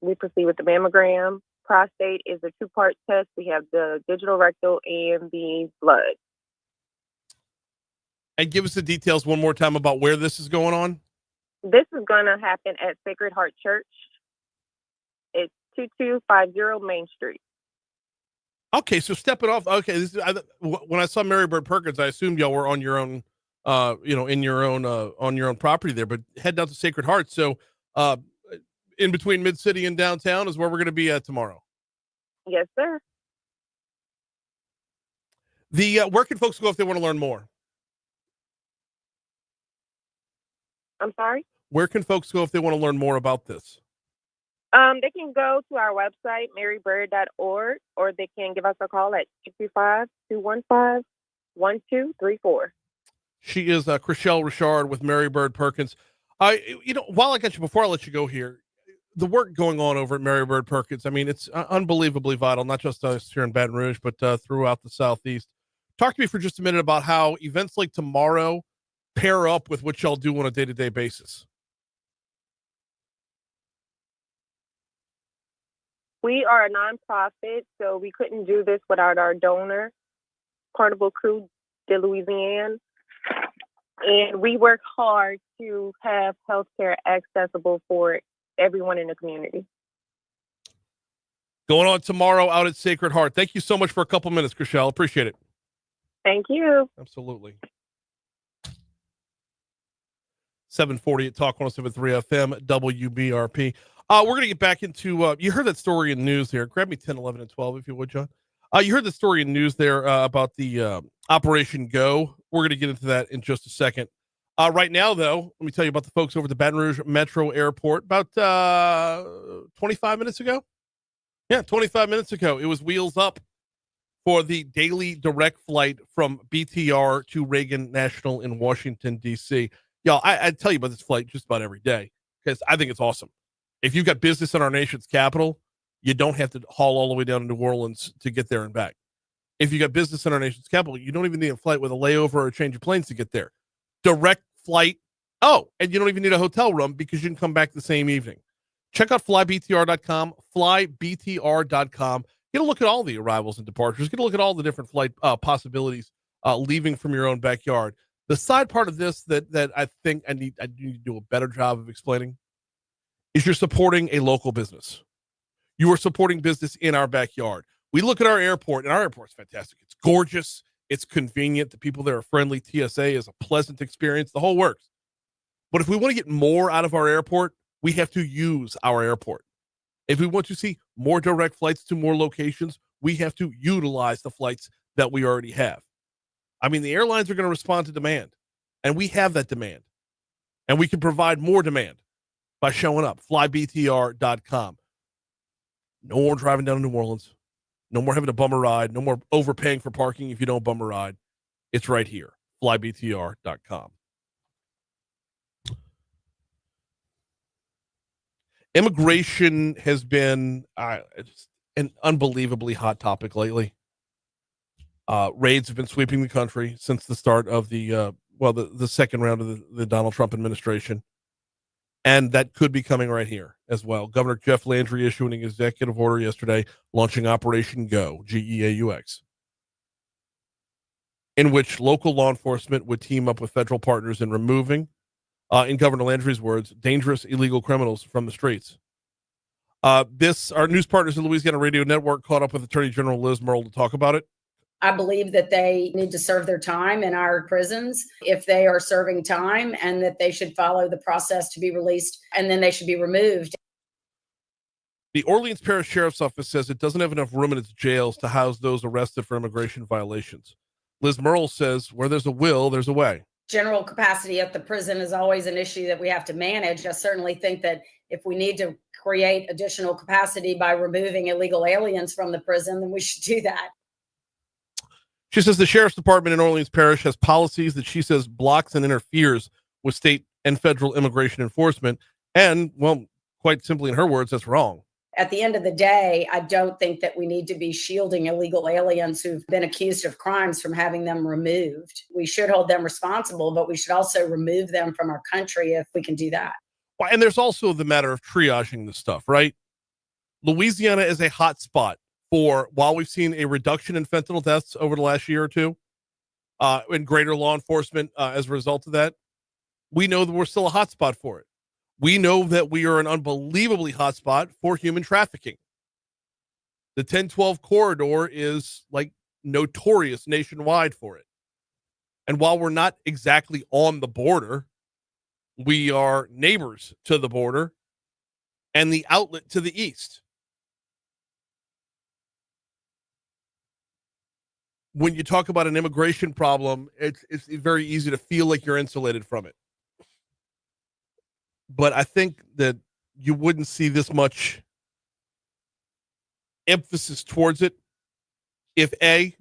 Speaker 8: we proceed with the mammogram. Prostate is a two-part test. We have the digital rectal and the blood. And give us the details one more time about where this is going on. This is going to happen at Sacred Heart Church. It's 2250 Main Street.
Speaker 1: Okay, so step it off. Okay, when I saw Mary Bird Perkins, I assumed y'all were on your own, in your own on your own property there. But head down to Sacred Heart. So, in between Mid City and downtown is where we're going to be at tomorrow.
Speaker 8: Yes, sir.
Speaker 1: Where can folks go if they want to learn more?
Speaker 8: I'm sorry.
Speaker 1: Where can folks go if they want to learn more about this?
Speaker 8: They can go to our website, marybird.org, or they can give us a call at 225-215-1234.
Speaker 1: She is Chriselle Richard with Mary Bird Perkins. While I got you, before I let you go here, the work going on over at Mary Bird Perkins, I mean, it's unbelievably vital, not just us here in Baton Rouge, but throughout the Southeast. Talk to me for just a minute about how events like tomorrow pair up with what y'all do on a day-to-day basis.
Speaker 8: We are a nonprofit, so we couldn't do this without our donor, Carnival Crew de Louisiane. And we work hard to have healthcare accessible for everyone in the community.
Speaker 1: Going on tomorrow out at Sacred Heart. Thank you so much for a couple minutes, Chriselle. Appreciate it.
Speaker 8: Thank you.
Speaker 1: Absolutely. 740 at Talk 107.3 FM, WBRP. We're going to get back into, you heard that story in news there. Grab me 10, 11, and 12, if you would, John. You heard the story in news there about the Operation Go. We're going to get into that in just a second. Right now, though, let me tell you about the folks over at the Baton Rouge Metro Airport. About 25 minutes ago? Yeah, 25 minutes ago. It was wheels up for the daily direct flight from BTR to Reagan National in Washington, D.C. Y'all, I tell you about this flight just about every day because I think it's awesome. If you've got business in our nation's capital, you don't have to haul all the way down to New Orleans to get there and back. If you got business in our nation's capital, you don't even need a flight with a layover or a change of planes to get there. Direct flight. Oh, and you don't even need a hotel room because you can come back the same evening. Check out flybtr.com, flybtr.com. Get a look at all the arrivals and departures. Get a look at all the different flight possibilities leaving from your own backyard. The side part of this that I think I need to do a better job of explaining is you're supporting a local business. You are supporting business in our backyard. We look at our airport, and our airport's fantastic. It's gorgeous. It's convenient. The people there are friendly. TSA is a pleasant experience. The whole works. But if we want to get more out of our airport, we have to use our airport. If we want to see more direct flights to more locations, we have to utilize the flights that we already have. I mean, the airlines are going to respond to demand, and we have that demand. And we can provide more demand by showing up. flybtr.com. No more driving down to New Orleans. No more having to bum a ride. No more overpaying for parking if you don't bum a ride. It's right here. flybtr.com. Immigration has been an unbelievably hot topic lately. Raids have been sweeping the country since the start of the second round of the Donald Trump administration. And that could be coming right here as well. Governor Jeff Landry issuing an executive order yesterday, launching Operation Go, G-E-A-U-X, in which local law enforcement would team up with federal partners in removing, in Governor Landry's words, dangerous illegal criminals from the streets. Our news partners in Louisiana Radio Network caught up with Attorney General Liz Murrill to talk about it.
Speaker 9: I believe that they need to serve their time in our prisons if they are serving time, and that they should follow the process to be released, and then they should be removed.
Speaker 1: The Orleans Parish Sheriff's Office says it doesn't have enough room in its jails to house those arrested for immigration violations. Liz Murrill says where there's a will, there's a way.
Speaker 9: General capacity at the prison is always an issue that we have to manage. I certainly think that if we need to create additional capacity by removing illegal aliens from the prison, then we should do that.
Speaker 1: She says the Sheriff's Department in Orleans Parish has policies that she says blocks and interferes with state and federal immigration enforcement. And, well, quite simply in her words, that's wrong.
Speaker 9: At the end of the day, I don't think that we need to be shielding illegal aliens who've been accused of crimes from having them removed. We should hold them responsible, but we should also remove them from our country if we can do that.
Speaker 1: Well, and there's also the matter of triaging this stuff, right? Louisiana is a hot spot while we've seen a reduction in fentanyl deaths over the last year or two, and greater law enforcement as a result of that, we know that we're still a hot spot for it. We know that we are an unbelievably hot spot for human trafficking. The 1012 corridor is like notorious nationwide for it. And while we're not exactly on the border, we are neighbors to the border and the outlet to the east. When you talk about an immigration problem, it's very easy to feel like you're insulated from it. but I think that you wouldn't see this much emphasis towards it if A,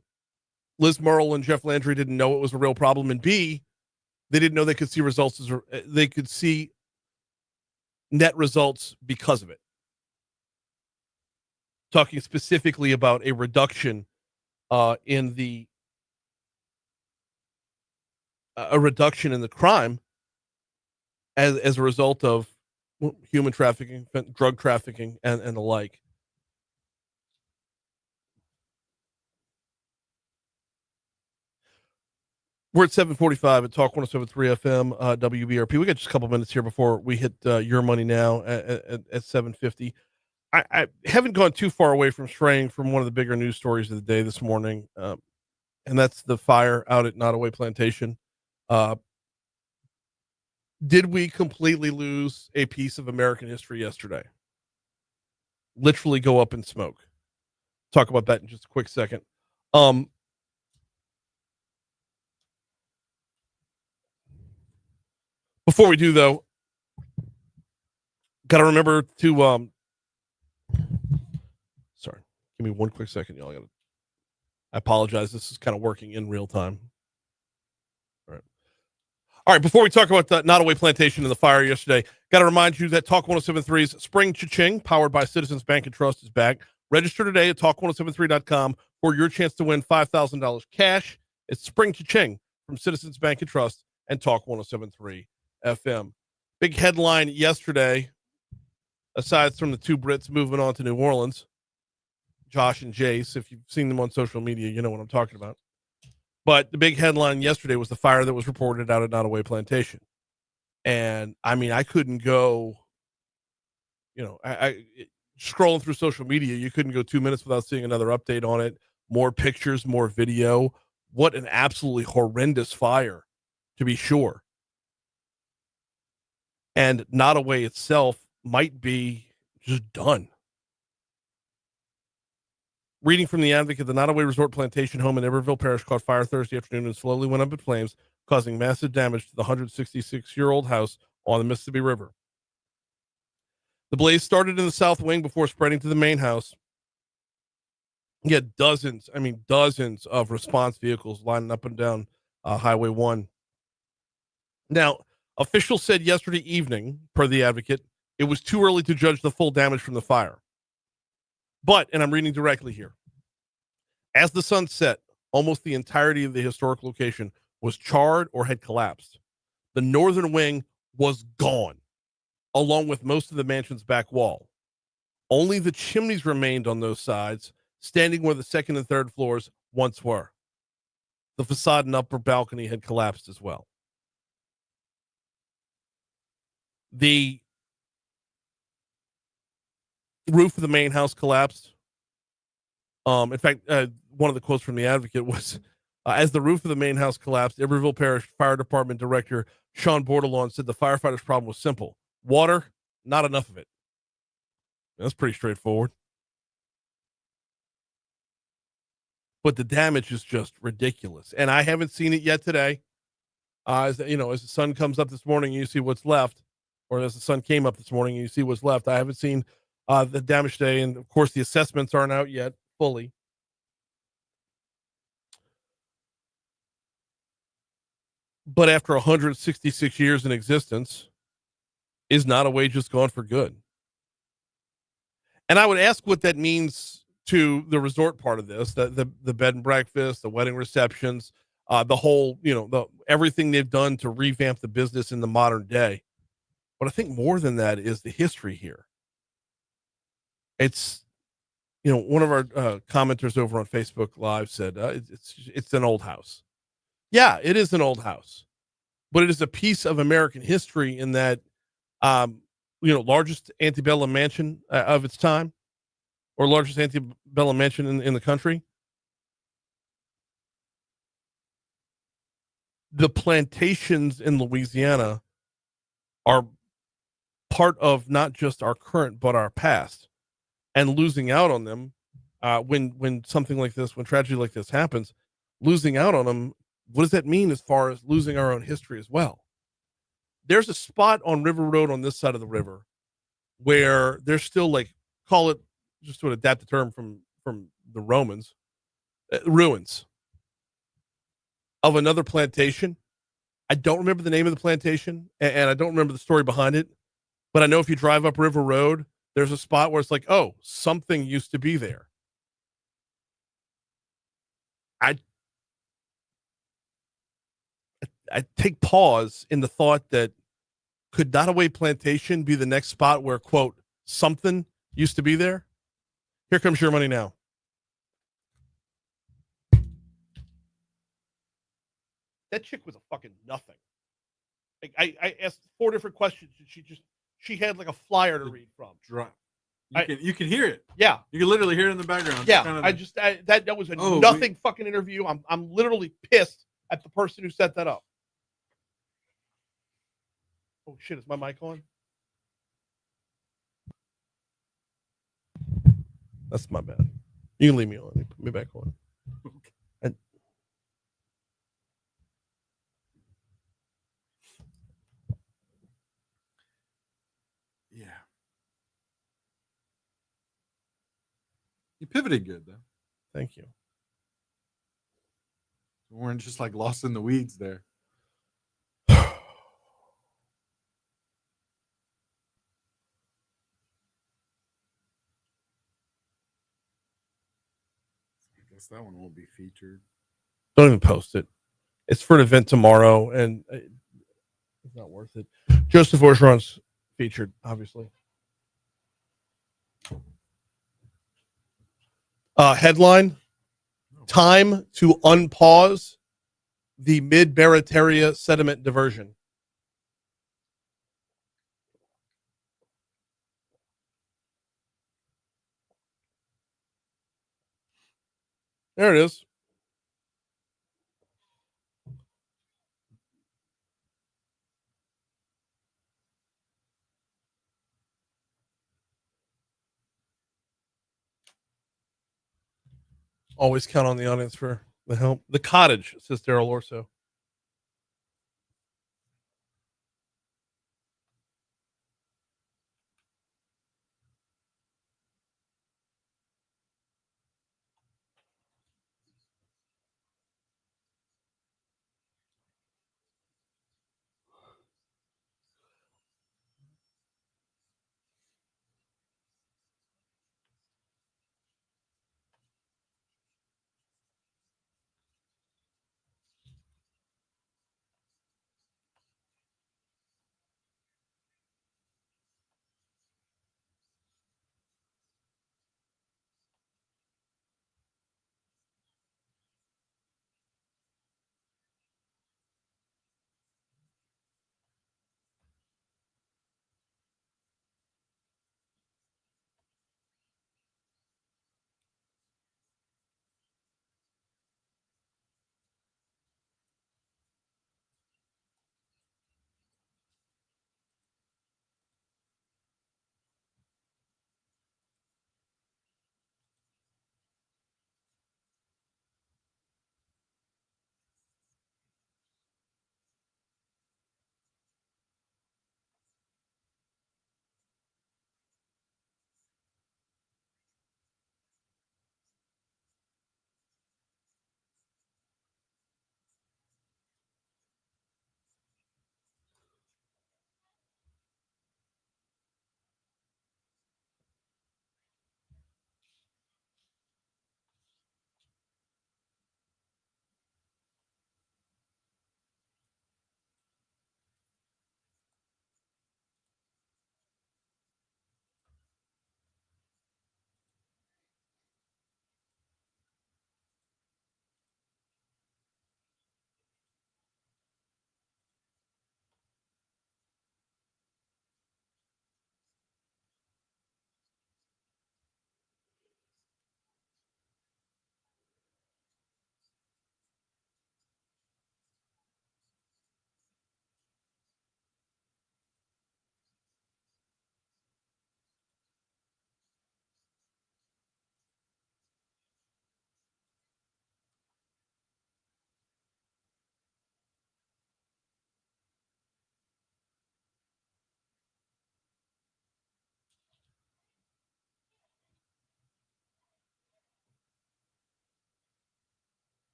Speaker 1: Liz Murrell and Jeff Landry didn't know it was a real problem, and B, they didn't know they could see results they could see net results because of it. Talking specifically about a reduction in the crime as a result of human trafficking, drug trafficking, and the like. We're at 7:45 at Talk 107.3 FM, WBRP. We got just a couple minutes here before we hit your money now at 7:50. I haven't gone too far away from straying from one of the bigger news stories of the day this morning, and that's the fire out at Nottoway Plantation. Did we completely lose a piece of American history yesterday? Literally go up in smoke. Talk about that in just a quick second. Before we do, though, got to remember to sorry, give me one quick second, y'all. I apologize. This is kind of working in real time. All right, before we talk about the Nottoway Plantation and the fire yesterday, got to remind you that Talk 107.3's Spring Cha-Ching, powered by Citizens Bank and Trust, is back. Register today at talk1073.com for your chance to win $5,000 cash. It's Spring Cha-Ching from Citizens Bank and Trust and Talk 107.3 FM. Big headline yesterday, aside from the two Brits moving on to New Orleans, Josh and Jace. If you've seen them on social media, you know what I'm talking about. But the big headline yesterday was the fire that was reported out at Nottoway Plantation. And I mean, I couldn't go, I scrolling through social media, you couldn't go 2 minutes without seeing another update on it. More pictures, more video. What an absolutely horrendous fire, to be sure. And Nottoway itself might be just done. Reading from the Advocate, the Nottoway Resort Plantation home in Iberville Parish caught fire Thursday afternoon and slowly went up in flames, causing massive damage to the 166-year-old house on the Mississippi River. The blaze started in the south wing before spreading to the main house. You had dozens of response vehicles lining up and down Highway 1. Now, officials said yesterday evening, per the Advocate, it was too early to judge the full damage from the fire. But, and I'm reading directly here, as the sun set, almost the entirety of the historic location was charred or had collapsed. The northern wing was gone, along with most of the mansion's back wall. Only the chimneys remained on those sides, standing where the second and third floors once were. The facade and upper balcony had collapsed as well. The roof of the main house collapsed. In fact, one of the quotes from the Advocate was, as the roof of the main house collapsed, Iberville Parish Fire Department Director Sean Bordelon said the firefighters' problem was simple. Water, not enough of it. That's pretty straightforward. But the damage is just ridiculous. And I haven't seen it yet today. As the sun comes up this morning, you see what's left. Or as the sun came up this morning, you see what's left. I haven't seen the damage today. And, of course, the assessments aren't out yet fully. But after 166 years in existence, is Nottoway just gone for good? And I would ask what that means to the resort part of this, the bed and breakfast, the wedding receptions, the whole, everything they've done to revamp the business in the modern day. But I think more than that is the history here. It's, one of our commenters over on Facebook Live said, it's an old house. Yeah, it is an old house, but it is a piece of American history in that, largest antebellum mansion of its time, or largest antebellum mansion in the country. The plantations in Louisiana are part of not just our current, but our past. And losing out on them, when something like this, when tragedy like this happens, losing out on them, what does that mean as far as losing our own history as well? there's a spot on River Road on this side of the river where there's still like, call it, just to adapt the term from the Romans, ruins of another plantation. I don't remember the name of the plantation, and I don't remember the story behind it, but I know if you drive up River Road, there's a spot where it's like, oh, something used to be there. I take pause in the thought that could Nottoway Plantation be the next spot where, quote, something used to be there? Here comes your money now. That chick was a fucking nothing. Like, I asked 4 different questions, and she had like a flyer to read from.
Speaker 3: You can hear it.
Speaker 1: Yeah,
Speaker 3: you can literally hear it in the background.
Speaker 1: Yeah, that was a
Speaker 3: nothing
Speaker 1: fucking interview. I'm literally pissed at the person who set that up. Oh shit, is my mic on? That's my bad. You can leave me on. Put me back on. And
Speaker 3: yeah. You pivoted good though.
Speaker 1: Thank you.
Speaker 3: We weren't just like lost in the weeds there. I guess that one won't be featured.
Speaker 1: Don't even post it. It's for an event tomorrow, and it's not worth it. Joseph Orgeron's featured, obviously. Headline: Time to unpause the mid-Barataria sediment diversion. There it is. Always count on the audience for the help. The cottage, says Daryl Orso.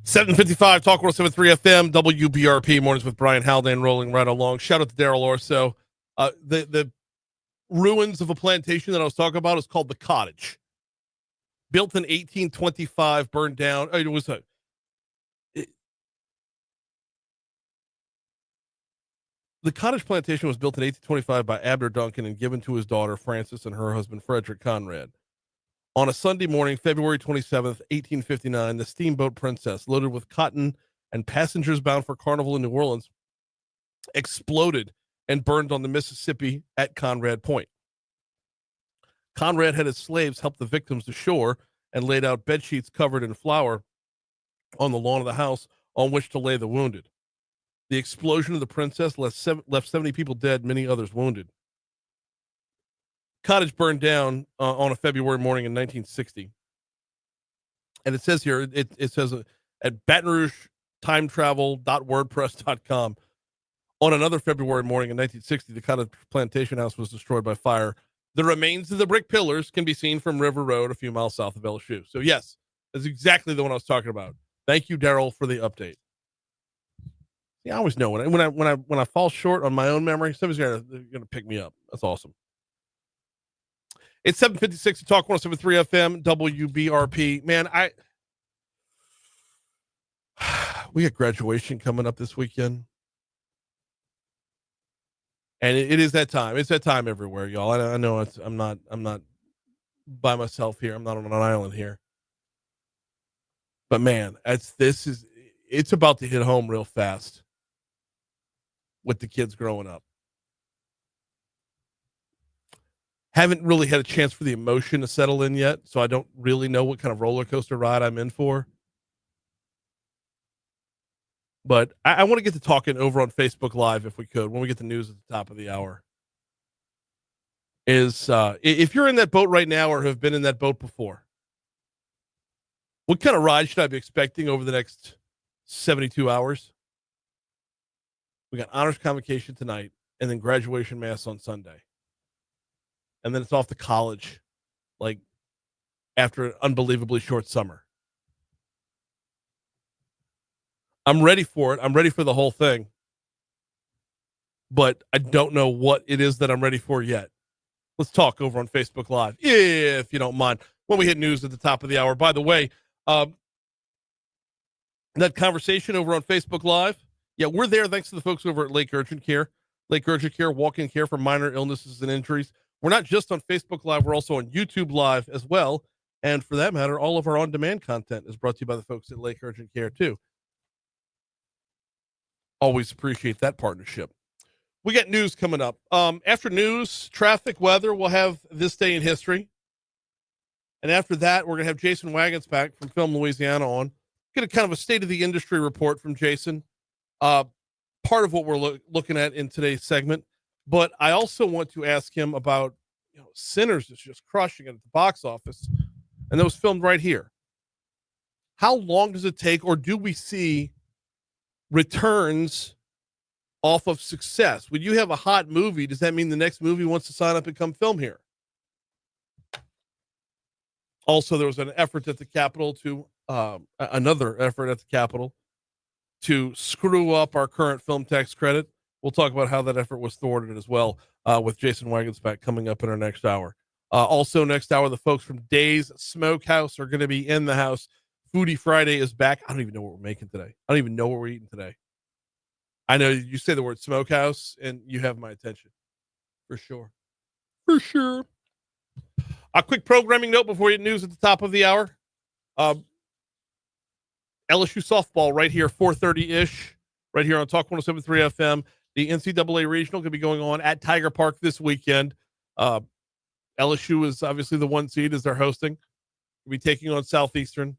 Speaker 1: 7:55 Talk 107.3 FM WBRP mornings with Brian Haldane rolling right along. Shout out to Daryl Orso. The ruins of a plantation that I was talking about is called the Cottage. Built in 1825, burned down. The cottage plantation was built in 1825 by Abner Duncan and given to his daughter Frances and her husband Frederick Conrad. On a Sunday morning, February 27th, 1859, the steamboat Princess, loaded with cotton and passengers bound for Carnival in New Orleans, exploded and burned on the Mississippi at Conrad Point. Conrad had his slaves help the victims to shore and laid out bed sheets covered in flour on the lawn of the house on which to lay the wounded. The explosion of the Princess left 70 people dead, many others wounded. Cottage burned down on a February morning in 1960. And it says here, it says at Baton Rouge timetravel.wordpress.com, on another February morning in 1960, the cottage plantation house was destroyed by fire. The remains of the brick pillars can be seen from River Road, a few miles south of LSU. So yes, that's exactly the one I was talking about. Thank you, Daryl, for the update. Yeah, I always know when I fall short on my own memory, somebody's gonna pick me up. That's awesome. It's 7:56 to Talk 107.3 FM WBRP. Man, we got graduation coming up this weekend, and it is that time. It's that time everywhere, y'all. I know I'm not by myself here. I'm not on an island here. But man, it's about to hit home real fast with the kids growing up. Haven't really had a chance for the emotion to settle in yet, so I don't really know what kind of roller coaster ride I'm in for. But I want to get to talking over on Facebook Live if we could, when we get the news at the top of the hour. If you're in that boat right now or have been in that boat before, what kind of ride should I be expecting over the next 72 hours? We got honors convocation tonight and then graduation mass on Sunday. And then it's off to college, like after an unbelievably short summer. I'm ready for it. I'm ready for the whole thing. But I don't know what it is that I'm ready for yet. Let's talk over on Facebook Live, if you don't mind, when we hit news at the top of the hour. By the way, that conversation over on Facebook Live, yeah, we're there thanks to the folks over at Lake Urgent Care. Lake Urgent Care, walk-in care for minor illnesses and injuries. We're not just on Facebook Live, we're also on YouTube Live as well. And for that matter, all of our on-demand content is brought to you by the folks at Lake Urgent Care too. Always appreciate that partnership. We got news coming up. After news, traffic, weather, we'll have This Day in History. And after that, we're going to have Jason Waggenspack from Film Louisiana on. Get a kind of a state of the industry report from Jason. Part of what we're looking at in today's segment. But I also want to ask him about, Sinners is just crushing it at the box office. And that was filmed right here. How long does it take, or do we see returns off of success? When you have a hot movie, does that mean the next movie wants to sign up and come film here? Also, there was an effort at the Capitol another effort at the Capitol to screw up our current film tax credit. We'll talk about how that effort was thwarted as well with Jason Waggenspack coming up in our next hour. Also, next hour, the folks from Days Smokehouse are going to be in the house. Foodie Friday is back. I don't even know what we're making today. I don't even know what we're eating today. I know you say the word Smokehouse, and you have my attention. For sure. For sure. A quick programming note before you get news at the top of the hour. LSU softball right here, 4:30-ish, right here on Talk 107.3 FM. The NCAA Regional could be going on at Tiger Park this weekend. LSU is obviously the 1 seed as they're hosting. We'll be taking on Southeastern.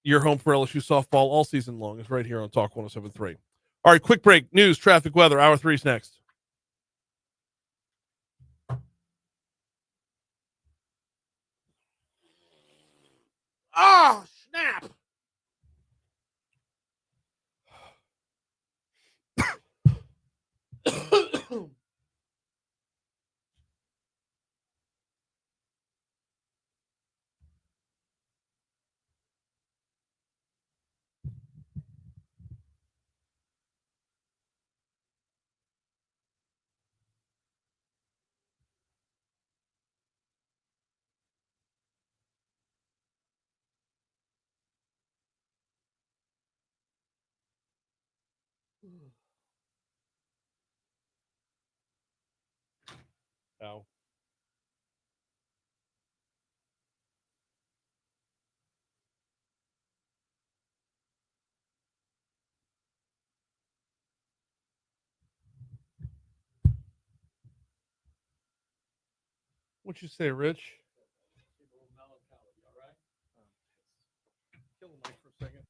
Speaker 1: Your home for LSU softball all season long is right here on Talk 107.3. All right, quick break. News, traffic, weather. Hour 3 is next. Oh, snap. Ow. What you say, Rich? Kill the mic for a second.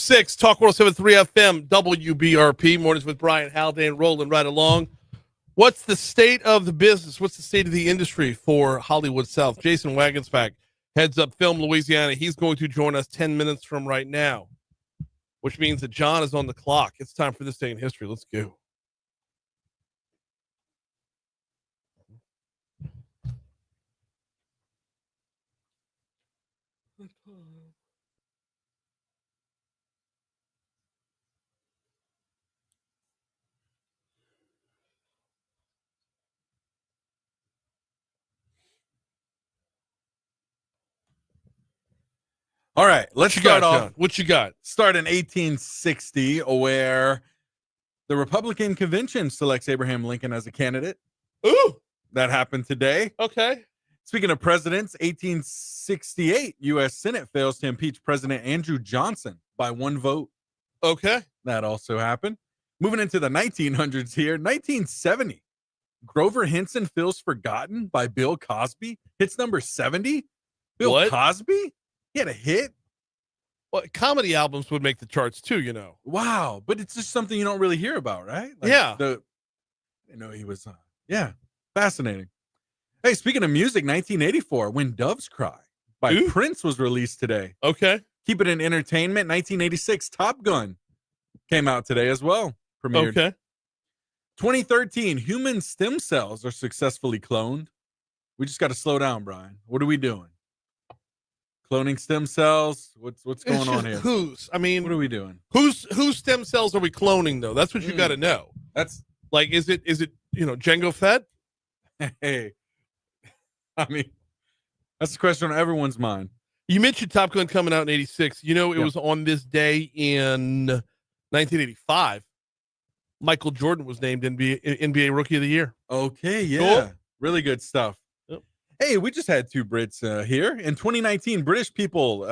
Speaker 1: 8:06, Talk 107.3 FM, WBRP, mornings with Brian Haldane, rolling right along. What's the state of the business? What's the state of the industry for Hollywood South? Jason Waggenspack heads up Film Louisiana. He's going to join us 10 minutes from right now, which means that John is on the clock. It's time for This Day in History. Let's go.
Speaker 3: All right, let's start off.
Speaker 1: John? What you got?
Speaker 3: Start in 1860, where the Republican convention selects Abraham Lincoln as a candidate.
Speaker 1: Ooh,
Speaker 3: that happened today.
Speaker 1: Okay.
Speaker 3: Speaking of presidents, 1868, U.S. Senate fails to impeach President Andrew Johnson by 1 vote.
Speaker 1: Okay.
Speaker 3: That also happened. Moving into the 1900s here, 1970, Grover Henson Feels Forgotten by Bill Cosby hits number 70. Bill
Speaker 1: What?
Speaker 3: Cosby? He had a hit.
Speaker 1: Well, comedy albums would make the charts too, you know.
Speaker 3: Wow, but it's just something you don't really hear about, right?
Speaker 1: Yeah.
Speaker 3: I know he was, fascinating. Hey, speaking of music, 1984, When Doves Cry by
Speaker 1: Ooh.
Speaker 3: Prince was released today.
Speaker 1: Okay.
Speaker 3: Keep it in entertainment. 1986, Top Gun came out today as well. Premiered.
Speaker 1: Okay.
Speaker 3: 2013, human stem cells are successfully cloned. We just got to slow down, Brian. What are we doing? Cloning stem cells? What's going on here?
Speaker 1: Whose? I mean,
Speaker 3: What are we doing?
Speaker 1: whose stem cells are we cloning though? That's what you got to know.
Speaker 3: That's
Speaker 1: Like, is it Django Fett?
Speaker 3: hey. I mean, that's the question on everyone's mind.
Speaker 1: You mentioned Top Gun coming out in 86. You know, it
Speaker 3: Yeah.
Speaker 1: was on this day in 1985. Michael Jordan was named NBA Rookie of the Year.
Speaker 3: Okay, yeah.
Speaker 1: Cool.
Speaker 3: Really good stuff.
Speaker 1: Yep.
Speaker 3: Hey, we just had 2 Brits here. In 2019, British people,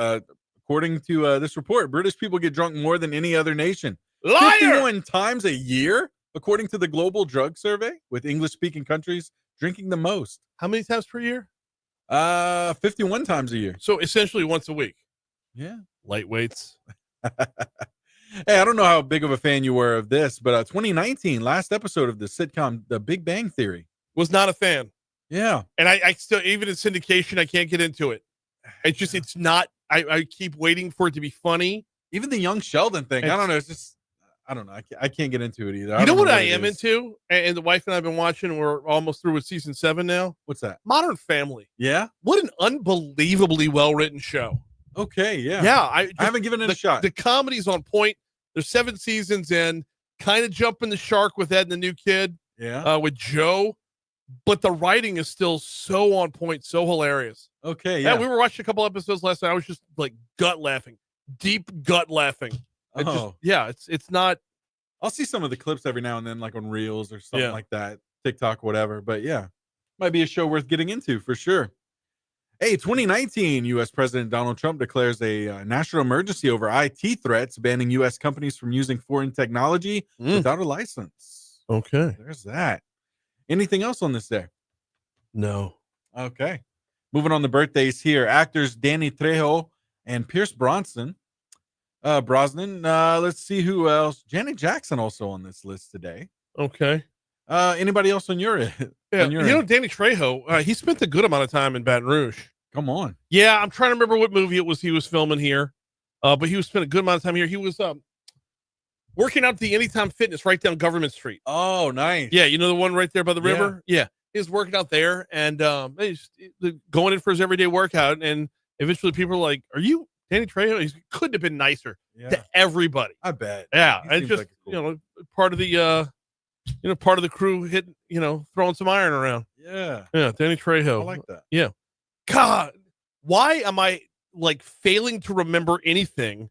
Speaker 3: according to this report, British people get drunk more than any other nation.
Speaker 1: Liar!
Speaker 3: 51 times a year, according to the Global Drug Survey, with English-speaking countries drinking the most.
Speaker 1: How many times per year?
Speaker 3: 51 times a year.
Speaker 1: So essentially once a week.
Speaker 3: Yeah.
Speaker 1: Lightweights.
Speaker 3: Hey, I don't know how big of a fan you were of this, but 2019, last episode of the sitcom The Big Bang Theory.
Speaker 1: Was not a fan.
Speaker 3: Yeah.
Speaker 1: And I still, even in syndication, I can't get into it. It's just, it's not, I keep waiting for it to be funny.
Speaker 3: Even the young Sheldon thing. I
Speaker 1: It's-
Speaker 3: don't know. It's just, I don't know. I can't get into it either.
Speaker 1: You know what I
Speaker 3: it
Speaker 1: am
Speaker 3: is.
Speaker 1: into? And the wife and I have been watching, we're almost through with season 7 now.
Speaker 3: What's that?
Speaker 1: Modern Family.
Speaker 3: Yeah.
Speaker 1: What an unbelievably well-written show.
Speaker 3: Okay. Yeah.
Speaker 1: Yeah.
Speaker 3: I haven't given it a shot.
Speaker 1: The comedy's on point. There's 7 seasons in, kind of jumping the shark with Ed and the new kid,
Speaker 3: Yeah.
Speaker 1: with Joe, but the writing is still so on point, so hilarious.
Speaker 3: Okay.
Speaker 1: Yeah,
Speaker 3: Yeah.
Speaker 1: we were watching a couple episodes last night. I was just like gut laughing, deep gut laughing. It just,
Speaker 3: Oh.
Speaker 1: yeah, it's not.
Speaker 3: I'll see some of the clips every now and then, like on Reels or something
Speaker 1: Yeah.
Speaker 3: like that, TikTok, whatever. But yeah, might be a show worth getting into for sure. Hey, 2019, U.S. President Donald Trump declares a national emergency over IT threats, banning U.S. companies from using foreign technology without a license.
Speaker 1: Okay.
Speaker 3: There's that. Anything else on this day?
Speaker 1: No.
Speaker 3: Okay. Moving on to birthdays here. Actors Danny Trejo and Pierce Brosnan. Let's see who else. Janet Jackson also on this list today.
Speaker 1: Okay.
Speaker 3: Anybody else on your
Speaker 1: Yeah.
Speaker 3: on your
Speaker 1: You know,
Speaker 3: end?
Speaker 1: Danny Trejo, he spent a good amount of time in Baton Rouge.
Speaker 3: Come on.
Speaker 1: Yeah, I'm trying to remember what movie it was he was filming here. But he was spent a good amount of time here. He was working out at the Anytime Fitness right down Government Street.
Speaker 3: Oh, nice.
Speaker 1: Yeah, you know the one right there by the
Speaker 3: Yeah.
Speaker 1: river? Yeah. He was working out there and he's going in for his everyday workout. And eventually people are like, "Are you Danny Trejo?" He couldn't have been nicer
Speaker 3: Yeah.
Speaker 1: to everybody.
Speaker 3: I bet.
Speaker 1: Yeah.
Speaker 3: He
Speaker 1: And
Speaker 3: seems
Speaker 1: just,
Speaker 3: like a cool-
Speaker 1: part of the part of the crew hitting, throwing some iron around.
Speaker 3: Yeah.
Speaker 1: Yeah, Danny Trejo.
Speaker 3: I like that.
Speaker 1: God, why am I like failing to remember anything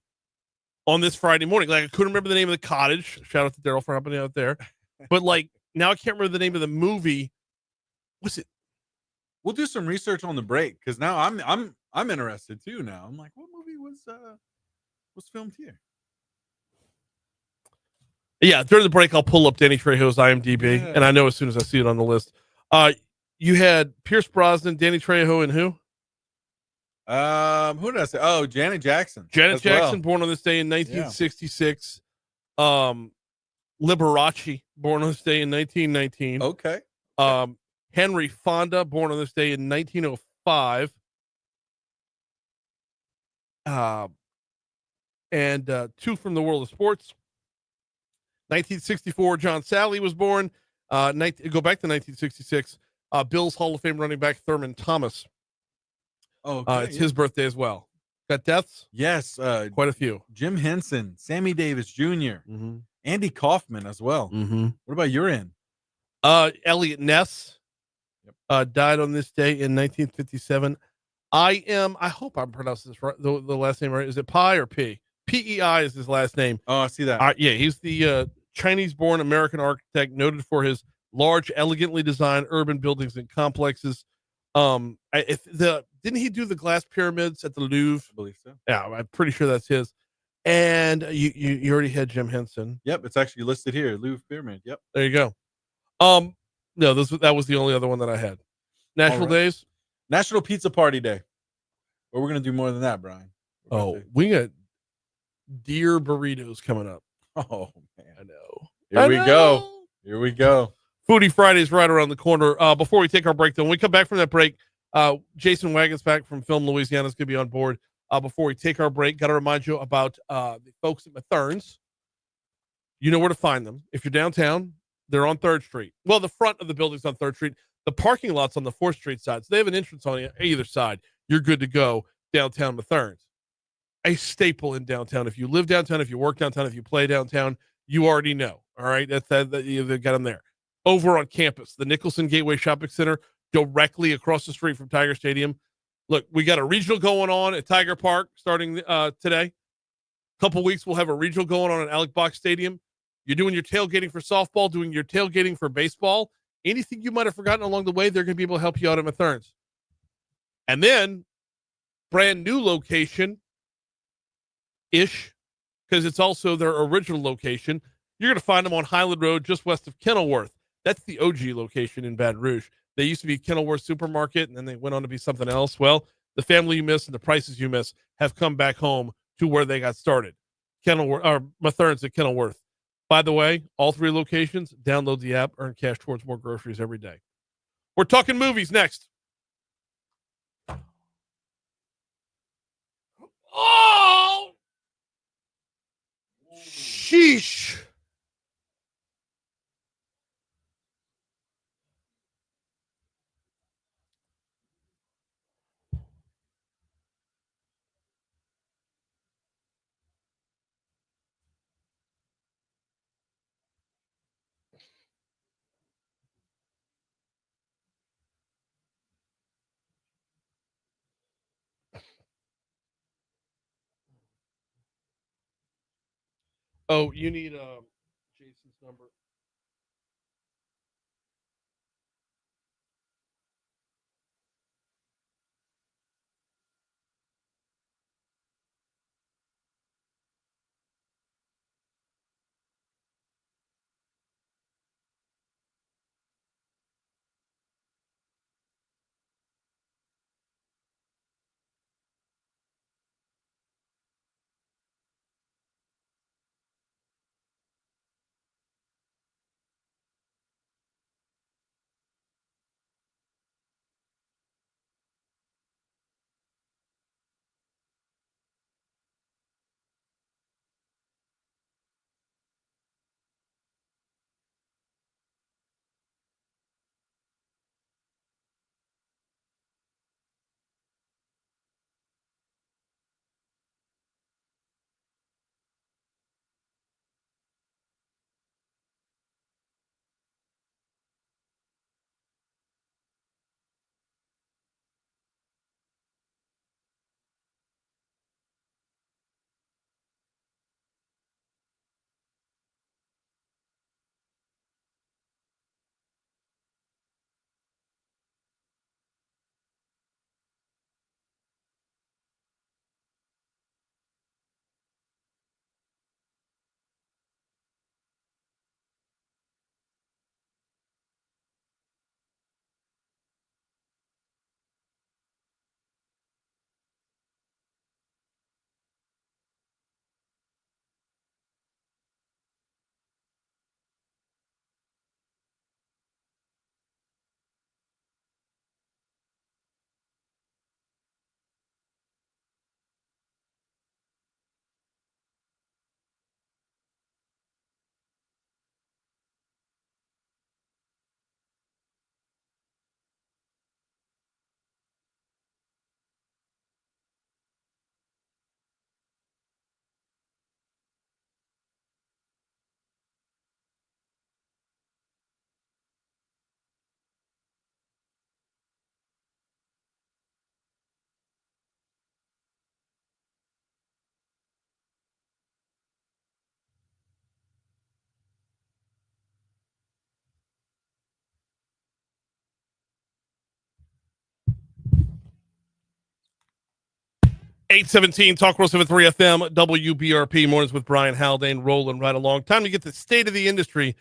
Speaker 1: on this Friday morning? Like I couldn't remember the name of the cottage. Shout out to Daryl for helping me out there. But like now I can't remember the name of the movie. What's it?
Speaker 3: We'll do some research on the break because now I'm interested too. Now I'm like, what movie was filmed here?
Speaker 1: Yeah, during the break I'll pull up Danny Trejo's IMDb,
Speaker 3: Yeah.
Speaker 1: and I know as soon as I see it on the list. You had Pierce Brosnan, Danny Trejo, and who?
Speaker 3: Who did I say? Oh, Janet Jackson.
Speaker 1: Janet
Speaker 3: as well.
Speaker 1: Jackson, born on this day in 1966. Liberace, born on this day in 1919.
Speaker 3: Okay.
Speaker 1: Henry Fonda, born on this day in 1905. And two from the world of sports. 1964, John Sally was born. Go back to 1966. Bills Hall of Fame running back Thurman Thomas. It's his birthday as well. Got deaths?
Speaker 3: Yes.
Speaker 1: Quite a few.
Speaker 3: Jim Henson, Sammy Davis Jr.,
Speaker 1: Mm-hmm.
Speaker 3: Andy Kaufman as well.
Speaker 1: Mm-hmm.
Speaker 3: What about your end?
Speaker 1: Elliot Ness died on this day in 1957. I hope I'm pronouncing this right. The last name right. Is it Pi or P? P-E-I is his last name.
Speaker 3: Oh, I see that.
Speaker 1: Yeah, he's the Chinese-born American architect noted for his large, elegantly designed urban buildings and complexes. Didn't he do the glass pyramids at the Louvre?
Speaker 3: I believe so.
Speaker 1: Yeah, I'm pretty sure that's his. And you already had Jim Henson.
Speaker 3: Yep, it's actually listed here. Louvre Pyramid. Yep.
Speaker 1: There you go. No, that was the only other one that I had. National days.
Speaker 3: National Pizza Party Day. But we're gonna do more than that, Brian.
Speaker 1: We got deer burritos coming up.
Speaker 3: Oh man,
Speaker 1: I know.
Speaker 3: Here we go. Here we go.
Speaker 1: Foodie Friday's right around the corner. Before we take our break, though, when we come back from that break, Jason Waggenspack from Film Louisiana is going to be on board. Before we take our break, got to remind you about the folks at Mathern's. You know where to find them. If you're downtown, they're on 3rd Street. Well, the front of the building's on 3rd Street. The parking lot's on the 4th Street side. So they have an entrance on either side. You're good to go downtown Mathern's. A staple in downtown. If you live downtown, if you work downtown, if you play downtown, you already know. All right. They've got them there. Over on campus, the Nicholson Gateway Shopping Center, directly across the street from Tiger Stadium. Look, we got a regional going on at Tiger Park starting today. Couple weeks, we'll have a regional going on at Alec Box Stadium. You're doing your tailgating for softball, doing your tailgating for baseball. Anything you might have forgotten along the way, they're going to be able to help you out at Mathern's. And then, brand new location-ish, because it's also their original location. You're going to find them on Highland Road, just west of Kenilworth. That's the OG location in Baton Rouge. They used to be Kenilworth Supermarket, and then they went on to be something else. Well, the family you miss and the prices you miss have come back home to where they got started. Mathern's at Kenilworth. By the way, all 3 locations, download the app, earn cash towards more groceries every day. We're talking movies next. Oh! Sheesh. Oh, you need Jason's number. 817 Talk 107.3 FM, WBRP, mornings with Brian Haldane, rolling right along. Time to get the state of the industry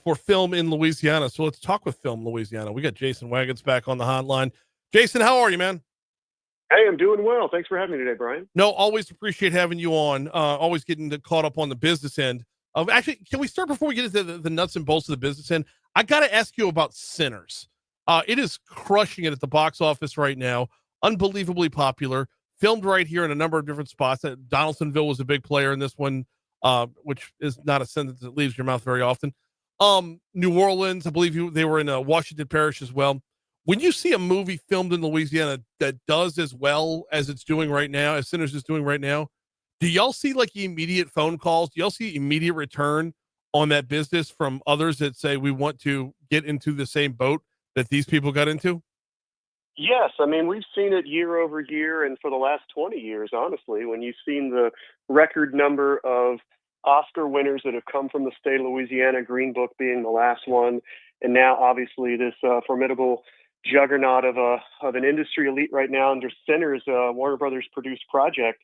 Speaker 1: for film in Louisiana. So let's talk with Film Louisiana. We got Jason Waggenspack on the hotline. Jason, how are you, man?
Speaker 10: Hey, I'm doing well. Thanks for having me today, Brian.
Speaker 1: No, always appreciate having you on. Always getting caught up on the business end. Actually, can we start before we get into the nuts and bolts of the business end? I got to ask you about Sinners. It is crushing it at the box office right now. Unbelievably popular. Filmed right here in a number of different spots. Donaldsonville was a big player in this one, which is not a sentence that leaves your mouth very often. New Orleans, I believe they were in Washington Parish as well. When you see a movie filmed in Louisiana that does as well as it's doing right now, as Sinners is doing right now, do y'all see like immediate phone calls? Do y'all see immediate return on that business from others that say we want to get into the same boat that these people got into?
Speaker 10: Yes, I mean, we've seen it year over year and for the last 20 years, honestly, when you've seen the record number of Oscar winners that have come from the state of Louisiana, Green Book being the last one, and now obviously this formidable juggernaut of an industry elite right now under Sinners, Warner Brothers produced project.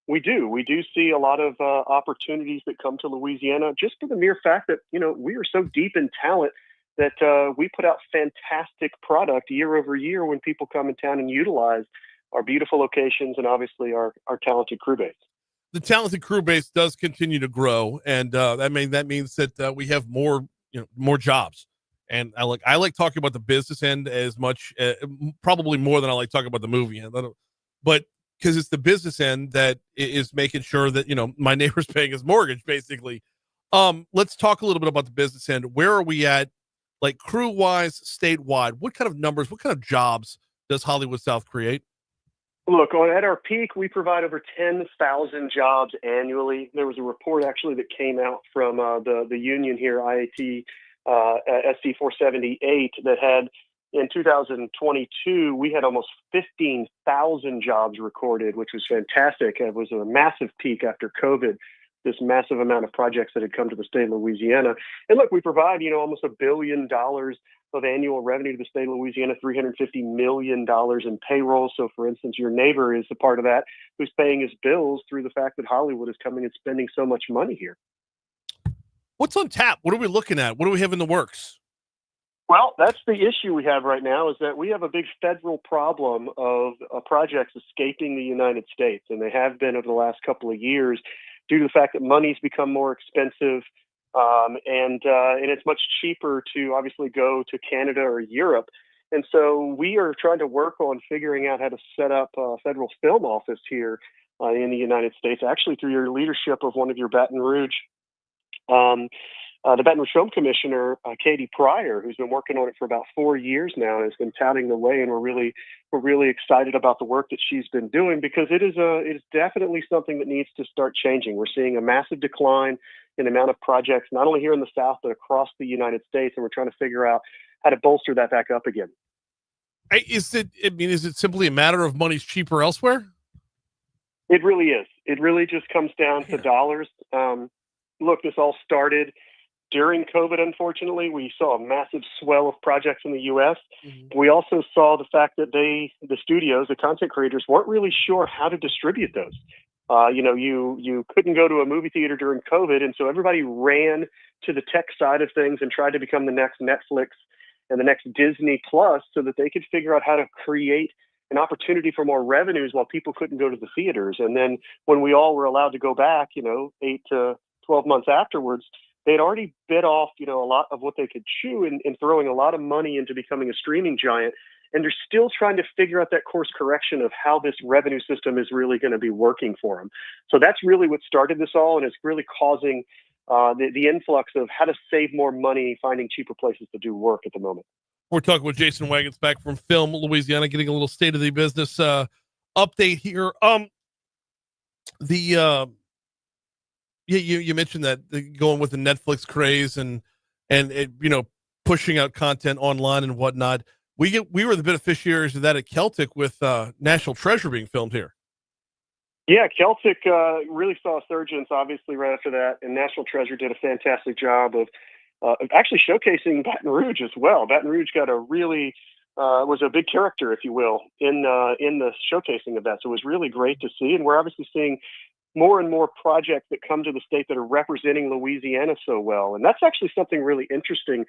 Speaker 10: We do see a lot of opportunities that come to Louisiana just for the mere fact that, you know, we are so deep in talent that we put out fantastic product year over year when people come in town and utilize our beautiful locations and obviously our talented crew base.
Speaker 1: The talented crew base does continue to grow, and that means that we have more jobs. And I like talking about the business end as much, probably more than I like talking about the movie end. But because it's the business end that is making sure that, you know, my neighbor's paying his mortgage, basically. Let's talk a little bit about the business end. Where are we at, like crew wise, statewide? What kind of numbers, what kind of jobs does Hollywood South create?
Speaker 10: Look, at our peak, we provide over 10,000 jobs annually. There was a report actually that came out from the union here, IAT SC 478, that had in 2022, we had almost 15,000 jobs recorded, which was fantastic. It was a massive peak after COVID, this massive amount of projects that had come to the state of Louisiana. And look, we provide, you know, almost $1 billion of annual revenue to the state of Louisiana, $350 million in payroll. So, for instance, your neighbor is a part of that who's paying his bills through the fact that Hollywood is coming and spending so much money here.
Speaker 1: What's on tap? What are we looking at? What do we have in the works?
Speaker 10: Well, that's the issue we have right now, is that we have a big federal problem of projects escaping the United States, and they have been over the last couple of years due to the fact that money's become more expensive, and it's much cheaper to obviously go to Canada or Europe. And so we are trying to work on figuring out how to set up a federal film office here in the United States, actually through your leadership of one of your Baton Rouge the Baton Rouge Film Commissioner, Katie Pryor, who's been working on it for about 4 years now, has been touting the way, and we're really excited about the work that she's been doing, because it is definitely something that needs to start changing. We're seeing a massive decline in the amount of projects, not only here in the South, but across the United States, and we're trying to figure out how to bolster that back up again.
Speaker 1: Is it simply a matter of money's cheaper elsewhere?
Speaker 10: It really is. It really just comes down to dollars. Look, this all started during COVID, unfortunately. We saw a massive swell of projects in the U.S. Mm-hmm. We also saw the fact that the studios, the content creators, weren't really sure how to distribute those. You couldn't go to a movie theater during COVID, and so everybody ran to the tech side of things and tried to become the next Netflix and the next Disney Plus, so that they could figure out how to create an opportunity for more revenues while people couldn't go to the theaters. And then when we all were allowed to go back, 8 to 12 months afterwards, they'd already bit off, a lot of what they could chew in throwing a lot of money into becoming a streaming giant. And they're still trying to figure out that course correction of how this revenue system is really going to be working for them. So that's really what started this all, and it's really causing the influx of how to save more money, finding cheaper places to do work at the moment.
Speaker 1: We're talking with Jason Waggenspack from Film Louisiana, getting a little state of the business update here. You mentioned that going with the Netflix craze and it, pushing out content online and whatnot. We were the beneficiaries of that at Celtic with National Treasure being filmed here.
Speaker 10: Yeah, Celtic really saw a surgence, obviously, right after that, and National Treasure did a fantastic job of actually showcasing Baton Rouge as well. Baton Rouge got a really was a big character, if you will, in the showcasing of that. So it was really great to see, and we're obviously seeing more and more projects that come to the state that are representing Louisiana so well. And that's actually something really interesting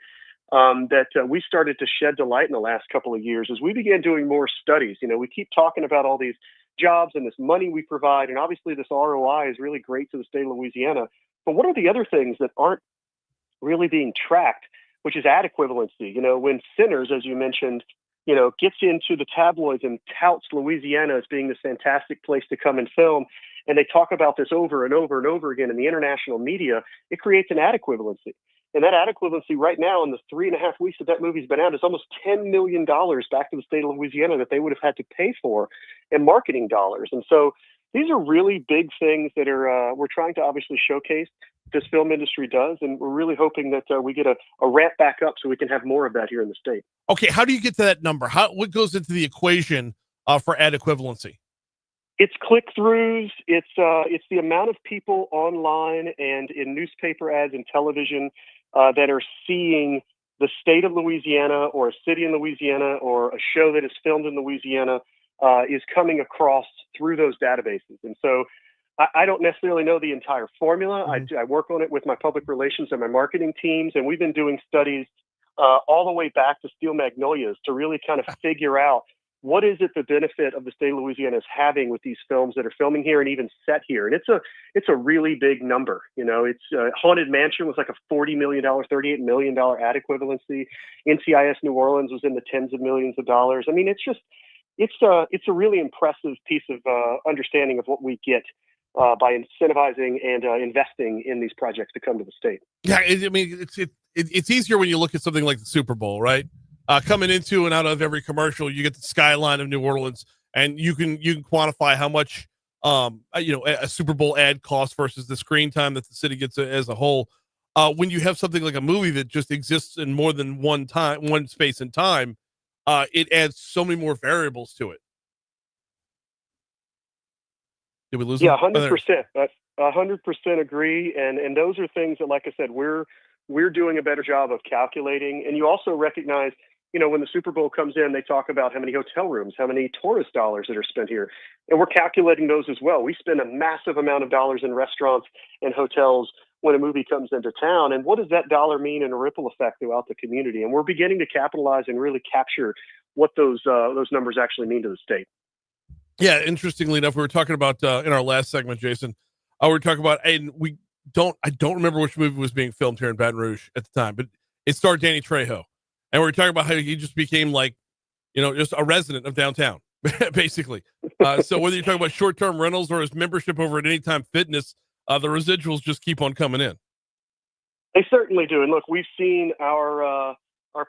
Speaker 10: that we started to shed light in the last couple of years as we began doing more studies. You know, we keep talking about all these jobs and this money we provide, and obviously this ROI is really great to the state of Louisiana. But what are the other things that aren't really being tracked, which is ad equivalency? You know, when Sinners, as you mentioned, you know, gets into the tabloids and touts Louisiana as being this fantastic place to come and film, and they talk about this over and over and over again in the international media, it creates an ad equivalency. And that ad equivalency right now in the 3.5 weeks that movie's been out is almost $10 million back to the state of Louisiana that they would have had to pay for in marketing dollars. And so these are really big things that are we're trying to obviously showcase this film industry does, and we're really hoping that we get a ramp back up so we can have more of that here in the state.
Speaker 1: Okay, how do you get to that number? What goes into the equation for ad equivalency?
Speaker 10: It's click-throughs. It's the amount of people online and in newspaper ads and television that are seeing the state of Louisiana or a city in Louisiana or a show that is filmed in Louisiana is coming across through those databases. And so I don't necessarily know the entire formula. I work on it with my public relations and my marketing teams, and we've been doing studies all the way back to Steel Magnolias to really kind of figure out what is it the benefit of the state of Louisiana is having with these films that are filming here and even set here. And it's a really big number. You know, it's Haunted Mansion was like a $40 million, $38 million ad equivalency. NCIS New Orleans was in the tens of millions of dollars. I mean, it's a really impressive piece of understanding of what we get by incentivizing and investing in these projects to come to the state.
Speaker 1: Yeah, I mean, it's easier when you look at something like the Super Bowl, right? Coming into and out of every commercial, you get the skyline of New Orleans, and you can quantify how much a Super Bowl ad costs versus the screen time that the city gets as a whole. When you have something like a movie that just exists in more than one space and time, it adds so many more variables to it. Did we lose?
Speaker 10: Yeah, 100%. 100% agree. And those are things that, like I said, we're doing a better job of calculating. And you also recognize, you know, when the Super Bowl comes in, they talk about how many hotel rooms, how many tourist dollars that are spent here. And we're calculating those as well. We spend a massive amount of dollars in restaurants and hotels when a movie comes into town. And what does that dollar mean in a ripple effect throughout the community? And we're beginning to capitalize and really capture what those numbers actually mean to the state.
Speaker 1: Yeah, interestingly enough, we were talking about in our last segment, Jason, we were talking about, and I don't remember which movie was being filmed here in Baton Rouge at the time, but it starred Danny Trejo. And we were talking about how he just became like, you know, just a resident of downtown, basically. So whether you're talking about short-term rentals or his membership over at Anytime Fitness, the residuals just keep on coming in.
Speaker 10: They certainly do. And look, we've seen our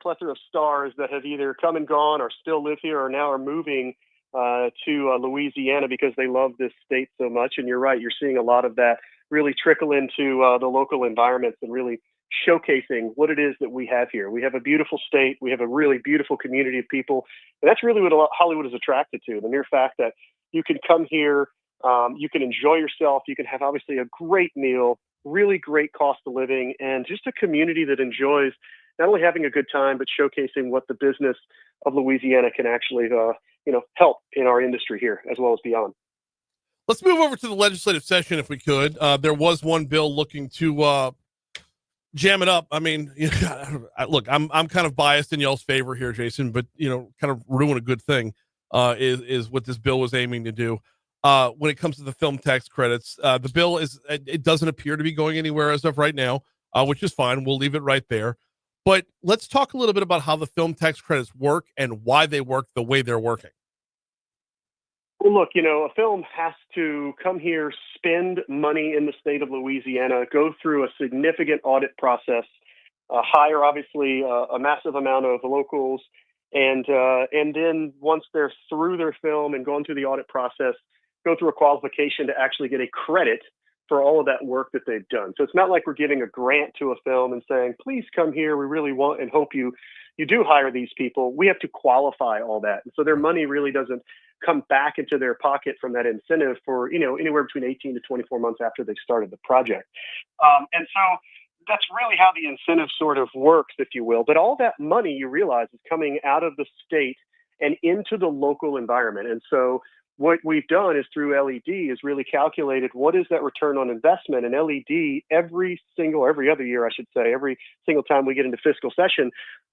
Speaker 10: plethora of stars that have either come and gone or still live here or now are moving to Louisiana because they love this state so much. And you're right, you're seeing a lot of that really trickle into the local environments and really showcasing what it is that we have here. We have a beautiful state. We have a really beautiful community of people. And that's really what Hollywood is attracted to. The mere fact that you can come here, you can enjoy yourself, you can have obviously a great meal, really great cost of living, and just a community that enjoys not only having a good time, but showcasing what the business of Louisiana can actually help in our industry here as well as beyond.
Speaker 1: Let's move over to the legislative session if we could. There was one bill looking to jam it up. I mean, look, I'm kind of biased in y'all's favor here, Jason, but kind of ruin a good thing is what this bill was aiming to do. When it comes to the film tax credits, the bill it doesn't appear to be going anywhere as of right now, which is fine. We'll leave it right there. But let's talk a little bit about how the film tax credits work and why they work the way they're working.
Speaker 10: Well, look, a film has to come here, spend money in the state of Louisiana, go through a significant audit process, hire obviously a massive amount of locals, and then once they're through their film and gone through the audit process, go through a qualification to actually get a credit for all of that work that they've done. So it's not like we're giving a grant to a film and saying, please come here. We really want and hope you do hire these people. We have to qualify all that. And so their money really doesn't come back into their pocket from that incentive for, anywhere between 18 to 24 months after they started the project. And so that's really how the incentive sort of works, if you will. But all that money, you realize, is coming out of the state and into the local environment. And so what we've done is through LED is really calculated what is that return on investment. And LED every other year, I should say, every single time we get into fiscal session,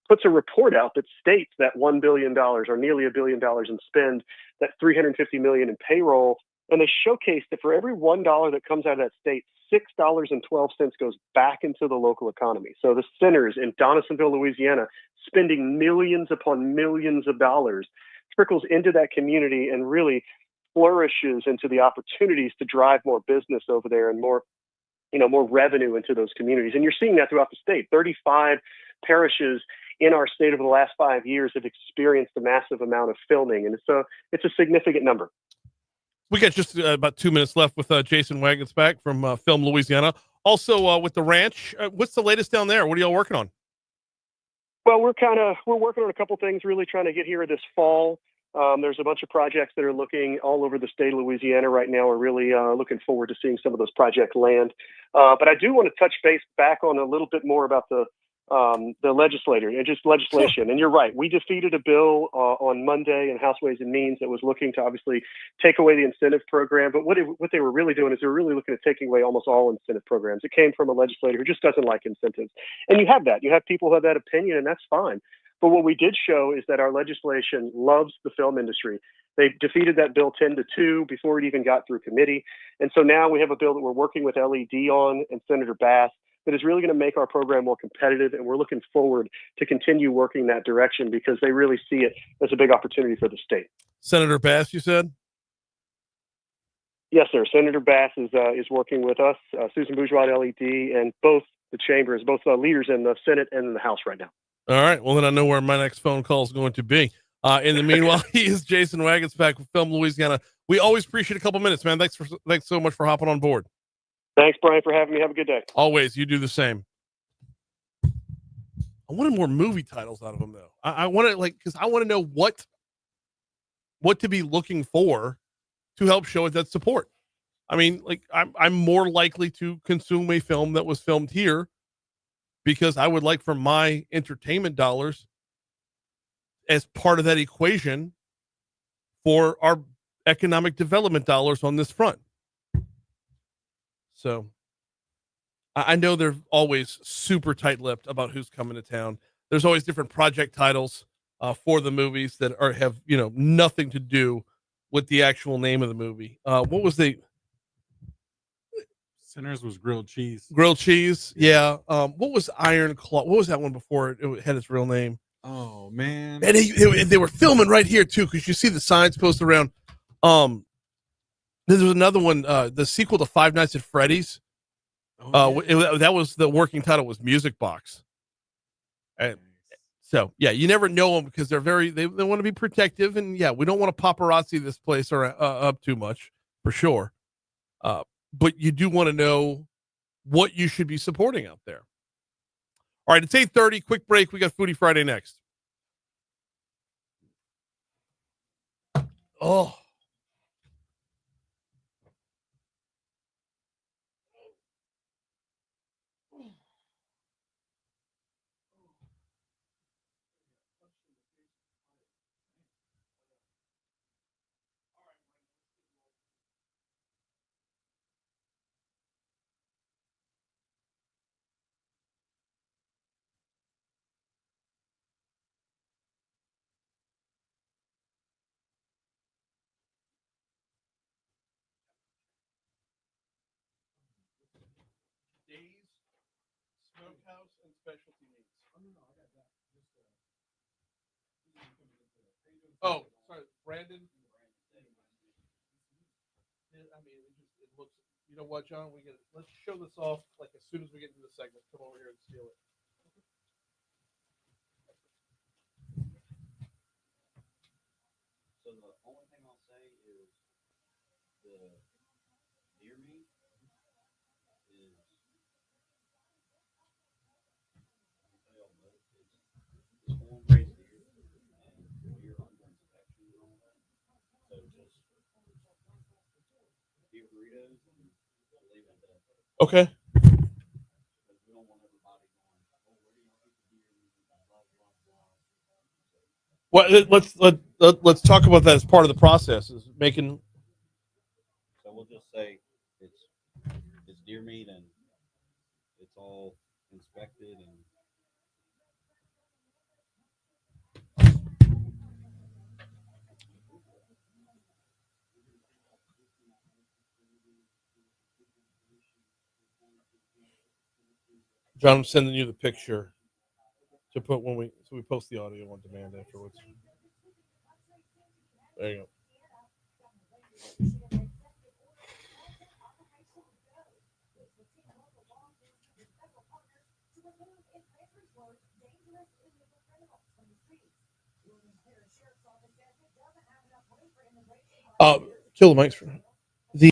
Speaker 10: puts a report out that states that $1 billion or nearly $1 billion in spend, that $350 million in payroll. And they showcase that for every $1 that comes out of that state, $6.12 goes back into the local economy. So the centers in Donaldsonville, Louisiana, spending millions upon millions of dollars, trickles into that community and really flourishes into the opportunities to drive more business over there and more revenue into those communities. And you're seeing that throughout the state. 35 parishes in our state over the last 5 years have experienced a massive amount of filming, and it's a significant number.
Speaker 1: We got just about 2 minutes left with Jason Waggenspack from Film Louisiana. Also with the ranch, what's the latest down there? What are y'all working on?
Speaker 10: Well, we're working on a couple things, really trying to get here this fall. There's a bunch of projects that are looking all over the state of Louisiana right now. We're really looking forward to seeing some of those projects land. But I do want to touch base back on a little bit more about the legislation.
Speaker 1: Sure.
Speaker 10: And you're right. We defeated a bill on Monday in House Ways and Means that was looking to obviously take away the incentive program. But what they were really doing is they were really looking at taking away almost all incentive programs. It came from a legislator who just doesn't like incentives. And you have that. You have people who have that opinion, and that's fine. But what we did show is that our legislation loves the film industry. They defeated that bill 10-2 before it even got through committee. And so now we have a bill that we're working with LED on and Senator Bass that is really going to make our program more competitive. And we're looking forward to continue working that direction because they really see it as a big opportunity for the state.
Speaker 1: Senator Bass, you said?
Speaker 10: Yes, sir. Senator Bass is working with us, Susan Bourgeois at LED, and both the chambers, both leaders in the Senate and in the House right now.
Speaker 1: All right. Well, then I know where my next phone call is going to be. In the meanwhile, he is Jason Waggenspack with Film Louisiana. We always appreciate a couple minutes, man. Thanks so much for hopping on board.
Speaker 10: Thanks, Brian, for having me. Have a good day.
Speaker 1: Always. You do the same. I wanted more movie titles out of them, though. I want to because I want to know what to be looking for to help show it that support. I mean, I'm more likely to consume a film that was filmed here because I would like for my entertainment dollars as part of that equation for our economic development dollars on this front. So I know they're always super tight-lipped about who's coming to town. There's always different project titles for the movies that have nothing to do with the actual name of the movie. What was
Speaker 3: Sinners was grilled cheese.
Speaker 1: Grilled cheese, yeah. What was Iron Claw? What was that one before it had its real name?
Speaker 3: Oh man!
Speaker 1: And they were filming right here too, because you see the signs posted around. There was another one, the sequel to Five Nights at Freddy's. That was the working title was Music Box. And so yeah, you never know them because they want to be protective, and yeah, we don't want to paparazzi this place up too much for sure. But you do want to know what you should be supporting out there. All right, it's 8:30. Quick break. We got Foodie Friday next. Oh. Days, Smokehouse, and specialty meats. Oh, sorry, Brandon. I mean, it looks. You know what, John? Let's show this off like as soon as we get into the segment. Come over here and steal it.
Speaker 11: So the only thing I'll say is the deer meat is it's horn raised deer and deer under inspection and all that. So just deer burritos and leave it at that.
Speaker 1: Okay.
Speaker 11: We don't want
Speaker 1: Well, let's talk about that as part of the process. Is making.
Speaker 11: So we'll just say it's deer meat and it's all inspected and
Speaker 1: John, I'm sending you the picture to put when we post the audio on demand afterwards. There you go. Kill the mics for the.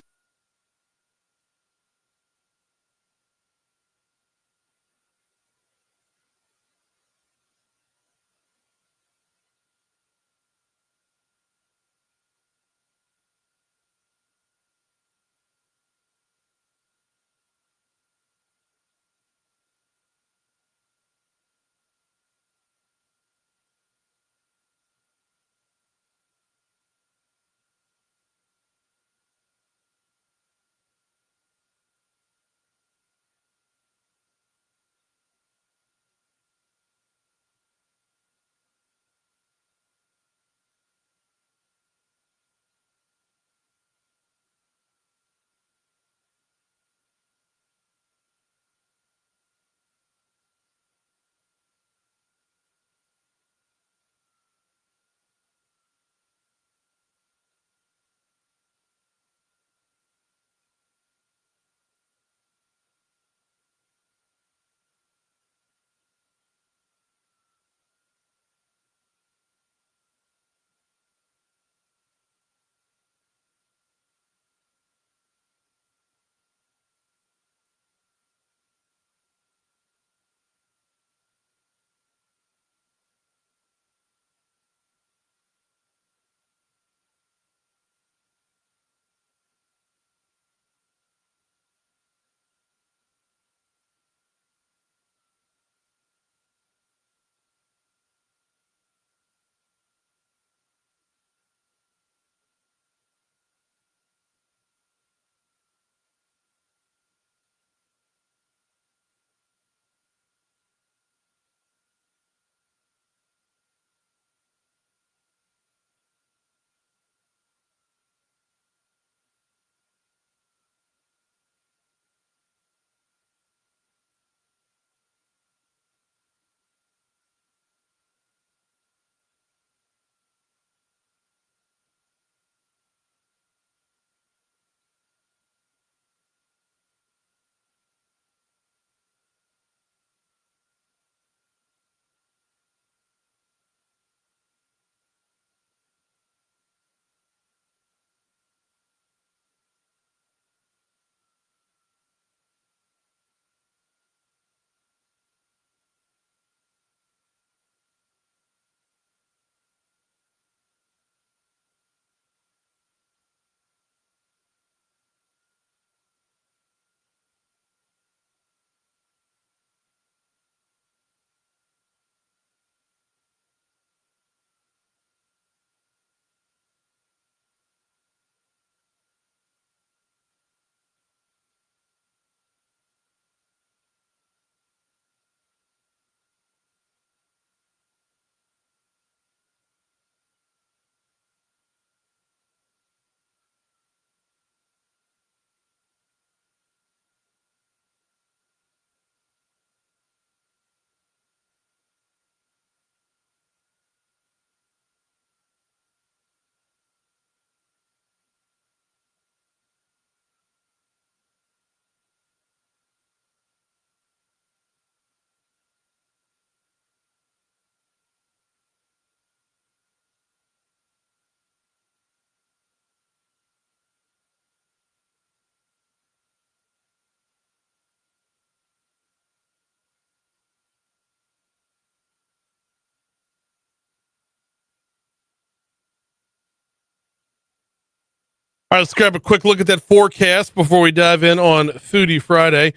Speaker 1: All right, let's grab a quick look at that forecast before we dive in on Foodie Friday.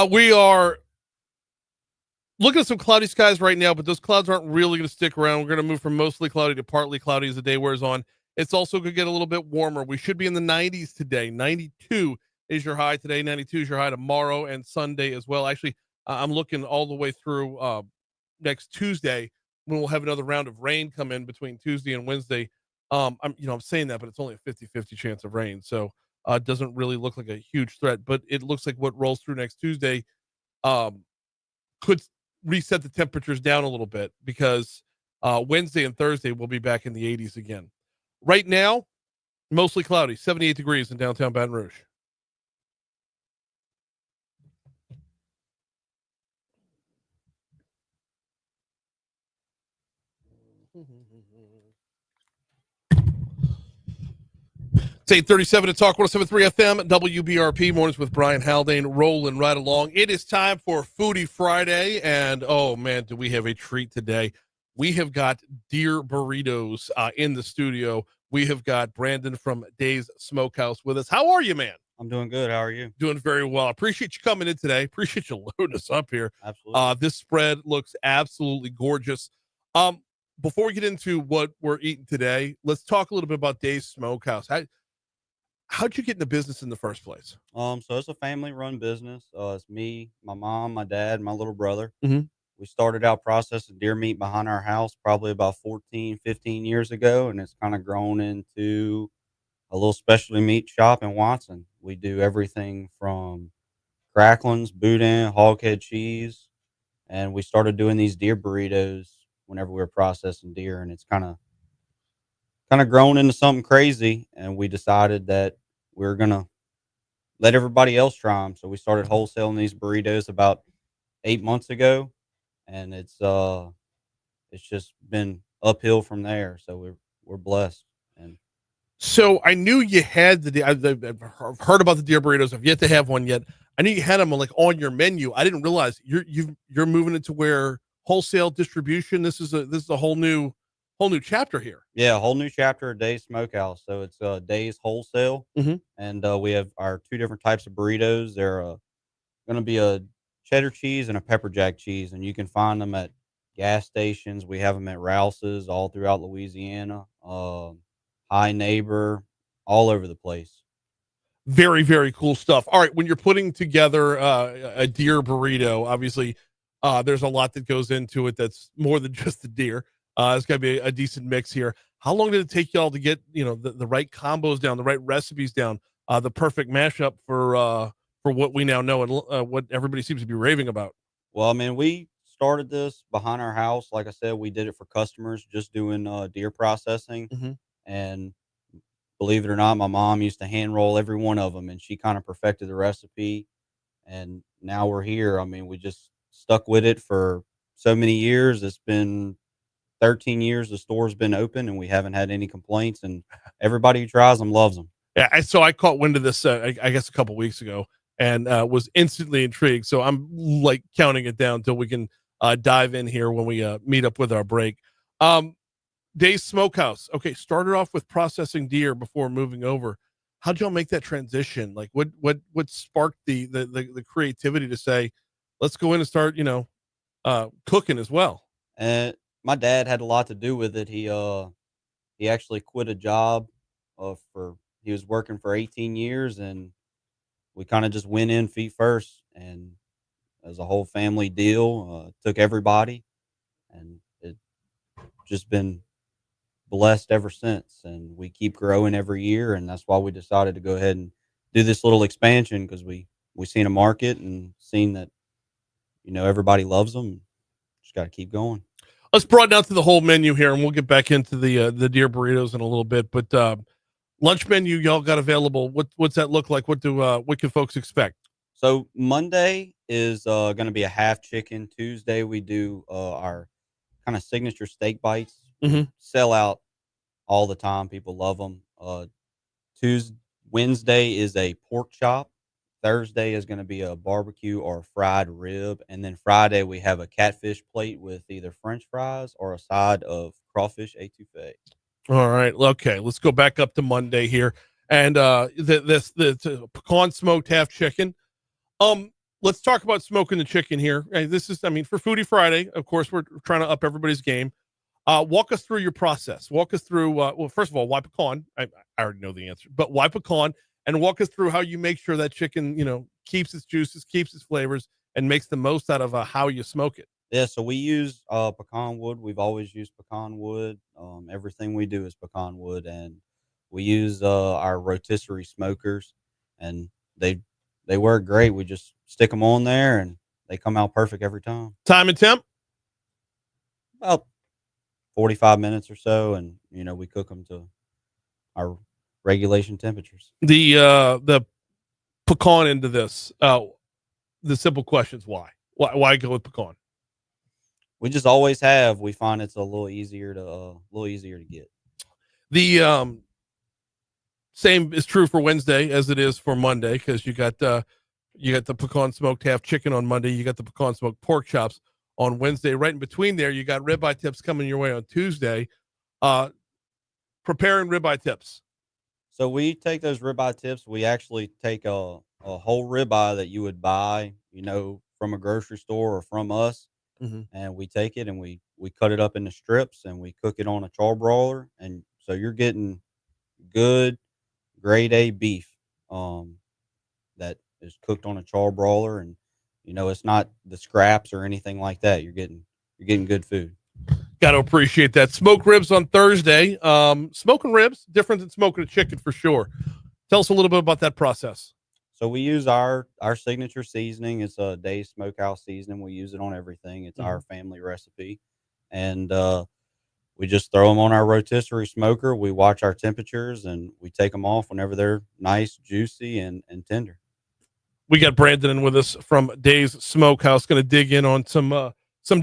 Speaker 1: We are Looking at some cloudy skies right now, but those clouds aren't really going to stick around. We're going to move from mostly cloudy to partly cloudy as the day wears on. It's also going to get a little bit warmer. We should be in the 90s today. 92 is your high today. 92 is your high tomorrow and Sunday as well. Actually, I'm looking all the way through next Tuesday when we'll have another round of rain come in between Tuesday and Wednesday. I'm saying that, but it's only a 50-50 chance of rain. So it doesn't really look like a huge threat, but it looks like what rolls through next Tuesday could reset the temperatures down a little bit because Wednesday and Thursday we'll be back in the 80s again. Right now, mostly cloudy, 78 degrees in downtown Baton Rouge. It's 8:37 to Talk 107.3 FM, WBRP, mornings with Brian Haldane, rolling right along. It is time for Foodie Friday, and oh man, do we have a treat today. We have got deer burritos in the studio. We have got Brandon from Dave's Smokehouse with us. How are you, man?
Speaker 11: I'm doing good. How are you?
Speaker 1: Doing very well. Appreciate you coming in today. Appreciate you loading us up here.
Speaker 11: Absolutely.
Speaker 1: This spread looks absolutely gorgeous. Before we get into what we're eating today, let's talk a little bit about Dave's Smokehouse. How'd you get in the business in the first place?
Speaker 11: So it's a family-run business. It's me, my mom, my dad, my little brother.
Speaker 1: Mhm.
Speaker 11: We started out processing deer meat behind our house probably about 14, 15 years ago, and it's kind of grown into a little specialty meat shop in Watson. We do everything from cracklings, boudin, hoghead cheese, and we started doing these deer burritos whenever we were processing deer, and it's kind of grown into something crazy, and we decided that we are gonna let everybody else try them. So we started wholesaling these burritos about 8 months ago, and it's just been uphill from there. So we're blessed. And
Speaker 1: So I knew you had I've heard about the deer burritos. I've yet to have one yet. I knew you had them like on your menu. I didn't realize you're moving into where wholesale distribution. This is a whole new chapter here.
Speaker 11: yeah, a whole new chapter of Dave's Smokehouse. So it's Dave's Wholesale,
Speaker 1: Mhm.
Speaker 11: and we have our two different types of burritos. They're going to be a cheddar cheese and a pepper jack cheese, and you can find them at gas stations. We have them at Rouse's all throughout Louisiana, High Neighbor, all over the place.
Speaker 1: Very, very cool stuff. All right, when you're putting together a deer burrito, obviously there's a lot that goes into it that's more than just the deer. It's got to be a decent mix here. How long did it take y'all to get the right combos down, the right recipes down, the perfect mashup for what we now know and what everybody seems to be raving about?
Speaker 11: Well, I mean, we started this behind our house. Like I said, we did it for customers, just doing deer processing.
Speaker 1: Mhm.
Speaker 11: And believe it or not, my mom used to hand roll every one of them, and she kind of perfected the recipe. And now we're here. I mean, we just stuck with it for so many years. It's been 13 years the store's been open, and we haven't had any complaints. And everybody who tries them loves them.
Speaker 1: Yeah, so I caught wind of this, I guess, a couple weeks ago, and was instantly intrigued. So I'm like counting it down till we can dive in here when we meet up with our break. Dave's Smokehouse. Okay, started off with processing deer before moving over. How'd y'all make that transition? Like, what sparked the creativity to say, let's go in and start, cooking as well?
Speaker 11: And my dad had a lot to do with it. He actually quit a job for he was working for 18 years, and we kind of just went in feet first, and as a whole family deal, took everybody, and it just been blessed ever since. And we keep growing every year, and that's why we decided to go ahead and do this little expansion, because we seen a market and seen that everybody loves them. Just got to keep going.
Speaker 1: Let's broaden out to the whole menu here, and we'll get back into the deer burritos in a little bit. But lunch menu y'all got available. What's that look like? What can folks expect?
Speaker 11: So Monday is going to be a half chicken. Tuesday we do our kind of signature steak bites.
Speaker 1: Mhm.
Speaker 11: Sell out all the time. People love them. Wednesday is a pork chop. Thursday is going to be a barbecue or a fried rib, and then Friday we have a catfish plate with either French fries or a side of crawfish étouffée.
Speaker 1: All right. Okay. Let's go back up to Monday here. And the pecan smoked half chicken. let's talk about smoking the chicken here. This is, I mean, for Foodie Friday, of course, we're trying to up everybody's game. Walk us through your process. Walk us through, well, first of all, why pecan? I already know the answer, but why pecan? And walk us through how you make sure that chicken, keeps its juices, keeps its flavors, and makes the most out of how you smoke it.
Speaker 11: Yeah, so we use pecan wood. We've always used pecan wood. Everything we do is pecan wood, and we use our rotisserie smokers, and they work great. We just stick them on there, and they come out perfect every time.
Speaker 1: Time and temp?
Speaker 11: About 45 minutes or so, and we cook them to our regulation temperatures.
Speaker 1: The pecan into this. The simple question is why? Why go with pecan?
Speaker 11: We just always have. We find it's a little easier to get.
Speaker 1: The same is true for Wednesday as it is for Monday, because you got the pecan smoked half chicken on Monday. You got the pecan smoked pork chops on Wednesday. Right in between there, you got ribeye tips coming your way on Tuesday. Preparing ribeye tips.
Speaker 11: So we take those ribeye tips. We actually take a whole ribeye that you would buy, from a grocery store or from us.
Speaker 1: Mm-hmm.
Speaker 11: And we take it and we cut it up into strips and we cook it on a char broiler. And so you're getting good grade A beef that is cooked on a char broiler, and it's not the scraps or anything like that. You're getting good food.
Speaker 1: Got to appreciate that. Smoked ribs on Thursday. Smoking ribs different than smoking a chicken for sure. Tell us a little bit about that process.
Speaker 11: So we use our signature seasoning. It's a Dave's Smokehouse seasoning. We use it on everything. It's our family recipe. And we just throw them on our rotisserie smoker. We watch our temperatures, and we take them off whenever they're nice, juicy, and tender.
Speaker 1: We got Brandon in with us from Dave's Smokehouse. Going to dig in on some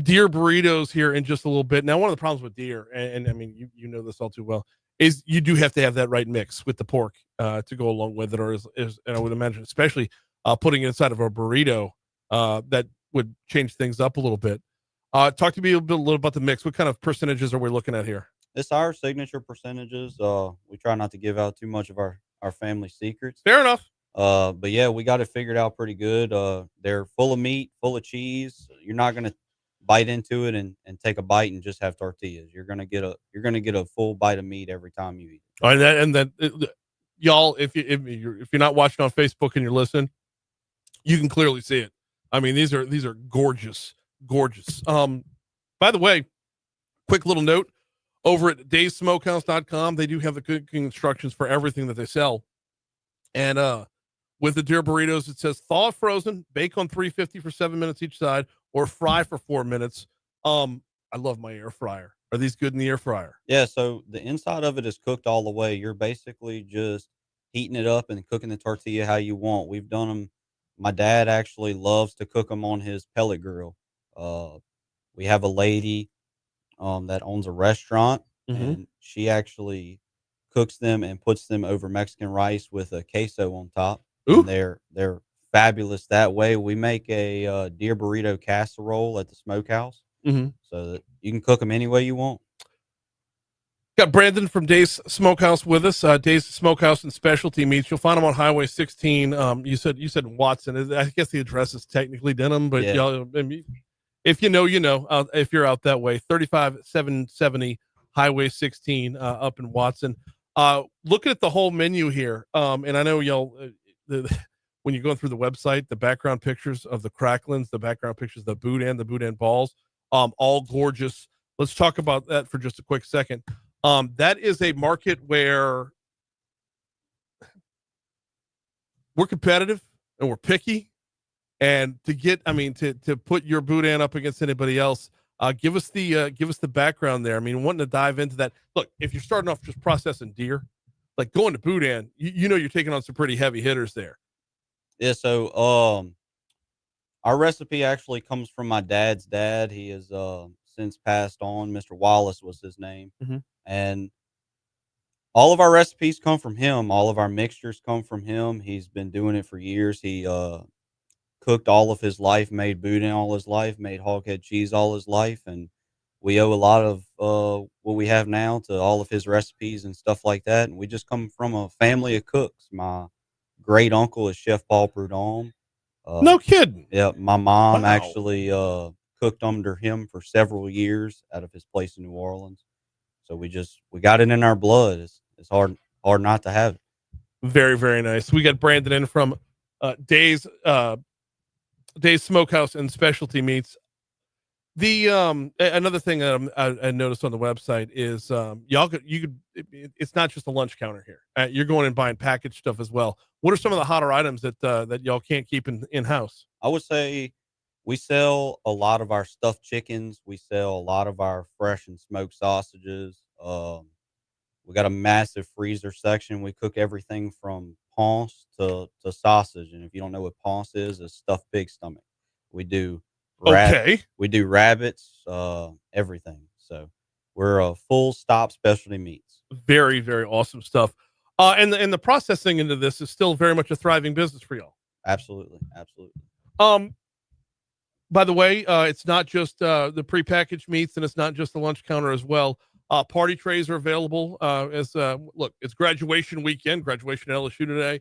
Speaker 1: deer burritos here in just a little bit. Now, one of the problems with deer, and I mean, you know this all too well, is you do have to have that right mix with the pork to go along with it, or and I would imagine, especially putting it inside of a burrito, that would change things up a little bit. Talk to me a little about the mix. What kind of percentages are we looking at here?
Speaker 11: It's our signature percentages. We try not to give out too much of our family secrets.
Speaker 1: Fair enough.
Speaker 11: But yeah, we got it figured out pretty good. They're full of meat, full of cheese. You're not going to bite into it and take a bite and just have tortillas. You're going to get a full bite of meat every time you eat.
Speaker 1: All right, and then y'all, if you're not watching on Facebook and you're listening, you can clearly see it. I mean, these are gorgeous. By the way, quick little note, over at davesmokehouse.com, they do have the cooking instructions for everything that they sell. And with the deer burritos, it says thaw frozen, bake on 350 for 7 minutes each side, or fry for 4 minutes. I love my air fryer. Are these good in the air fryer?
Speaker 11: Yeah, so the inside of it is cooked all the way. You're basically just heating it up and cooking the tortilla how you want. We've done them. My dad actually loves to cook them on his pellet grill. We have a lady that owns a restaurant, and she actually cooks them and puts them over Mexican rice with a queso on top.
Speaker 1: Ooh.
Speaker 11: And they're fabulous that way. We make a deer burrito casserole at the Smokehouse, so that you can cook them any way you want.
Speaker 1: Got Brandon from Dave's Smokehouse with us. Dave's Smokehouse and Specialty Meats. You'll find them on Highway 16. You said Watson. I guess the address is technically Denham, but
Speaker 11: Yeah.
Speaker 1: y'all, I mean, if you know, you know. If you're out that way, 35770 Highway 16 up in Watson. Looking at the whole menu here, and I know y'all, when you're going through the website, the background pictures of the cracklins, the background pictures of the boudin balls, all gorgeous. Let's talk about that for just a quick second. That is a market where we're competitive and we're picky, and to put your boudin up against anybody else, give us the background there. I mean, wanting to dive into that. Look, if you're starting off just processing deer, like going to boudin, you know you're taking on some pretty heavy hitters there.
Speaker 11: Yeah, so our recipe actually comes from my dad's dad. He is since passed on. Mr. Wallace was his name. And all of our recipes come from him. All of our mixtures come from him. He's been doing it for years. He cooked all of his life, made boudin all his life, made hoghead cheese all his life, and we owe a lot of what we have now to all of his recipes and stuff like that. And we just come from a family of cooks. My great uncle is Chef Paul Prudhomme.
Speaker 1: No kidding.
Speaker 11: Yeah, my mom
Speaker 1: Wow.
Speaker 11: actually cooked under him for several years out of his place in New Orleans. So we got it in our blood. It's hard not to have it.
Speaker 1: Very, very nice. We got Brandon in from Days Smokehouse and Specialty Meats. The another thing I noticed on the website is it's not just a lunch counter here. You're going and buying packaged stuff as well. What are some of the hotter items that y'all can't keep in house?
Speaker 11: I would say we sell a lot of our stuffed chickens. We sell a lot of our fresh and smoked sausages. We got a massive freezer section. We cook everything from paunce to sausage. And if you don't know what paunce is, it's stuffed pig stomach. We do we do rabbits, everything. So we're a full stop specialty meats.
Speaker 1: Very, very awesome stuff. And the processing into this is still very much a thriving business for y'all.
Speaker 11: Absolutely.
Speaker 1: By the way, it's not just the prepackaged meats, and it's not just the lunch counter as well. Party trays are available. Look, it's graduation weekend, graduation at LSU today.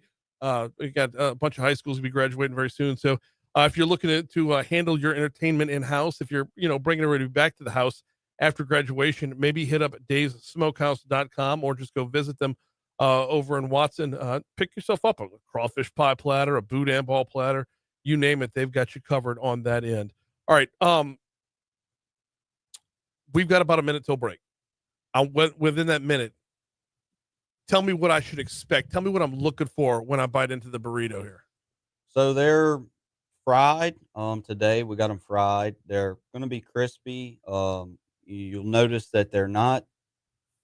Speaker 1: We got a bunch of high schools to be graduating very soon. So if you're looking to handle your entertainment in house, if you're bringing everybody back to the house after graduation, maybe hit up daysmokehouse.com or just go visit them over in Watson. Pick yourself up a crawfish pie platter, a boudin ball platter, you name it. They've got you covered on that end. All right. We've got about a minute till break. Within that minute, tell me what I should expect. Tell me what I'm looking for when I bite into the burrito here.
Speaker 11: So they're fried. Today we got them fried. They're going to be crispy. You'll notice that they're not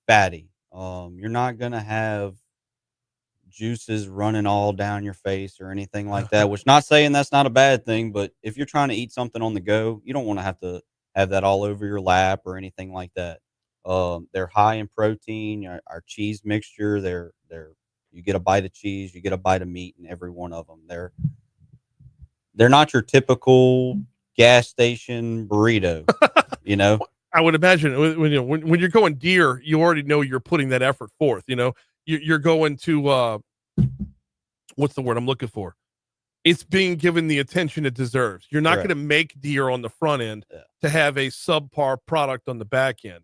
Speaker 11: fatty. You're not going to have juices running all down your face or anything like that, which not saying that's not a bad thing, but if you're trying to eat something on the go, you don't want to have that all over your lap or anything like that. They're high in protein. Our cheese mixture, you get a bite of cheese, you get a bite of meat in every one of them. They're not your typical gas station burrito,
Speaker 1: I would imagine when you're going deer, you already know you're putting that effort forth. You're going to what's the word I'm looking for? It's being given the attention it deserves. You're not going to make deer on the front end to have a subpar product on the back end.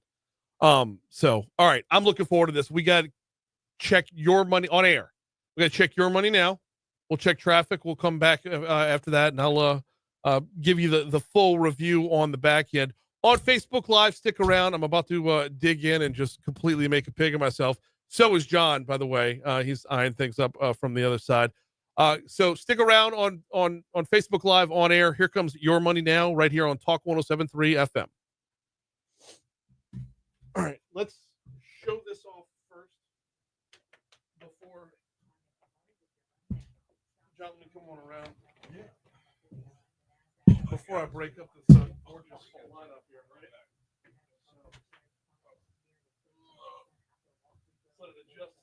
Speaker 1: So all right, I'm looking forward to this. We got to check your money on air. We got to check your money now. We'll check traffic. We'll come back after that, and I'll give you the full review on the back end. On Facebook Live, stick around. I'm about to dig in and just completely make a pig of myself. So is John, by the way. He's eyeing things up from the other side. So stick around on Facebook Live on air. Here comes Your Money Now right here on Talk 107.3 FM. All right, let's show this off first before John, let me come on around. Before I break up this gorgeous lineup here, right? Let it adjust.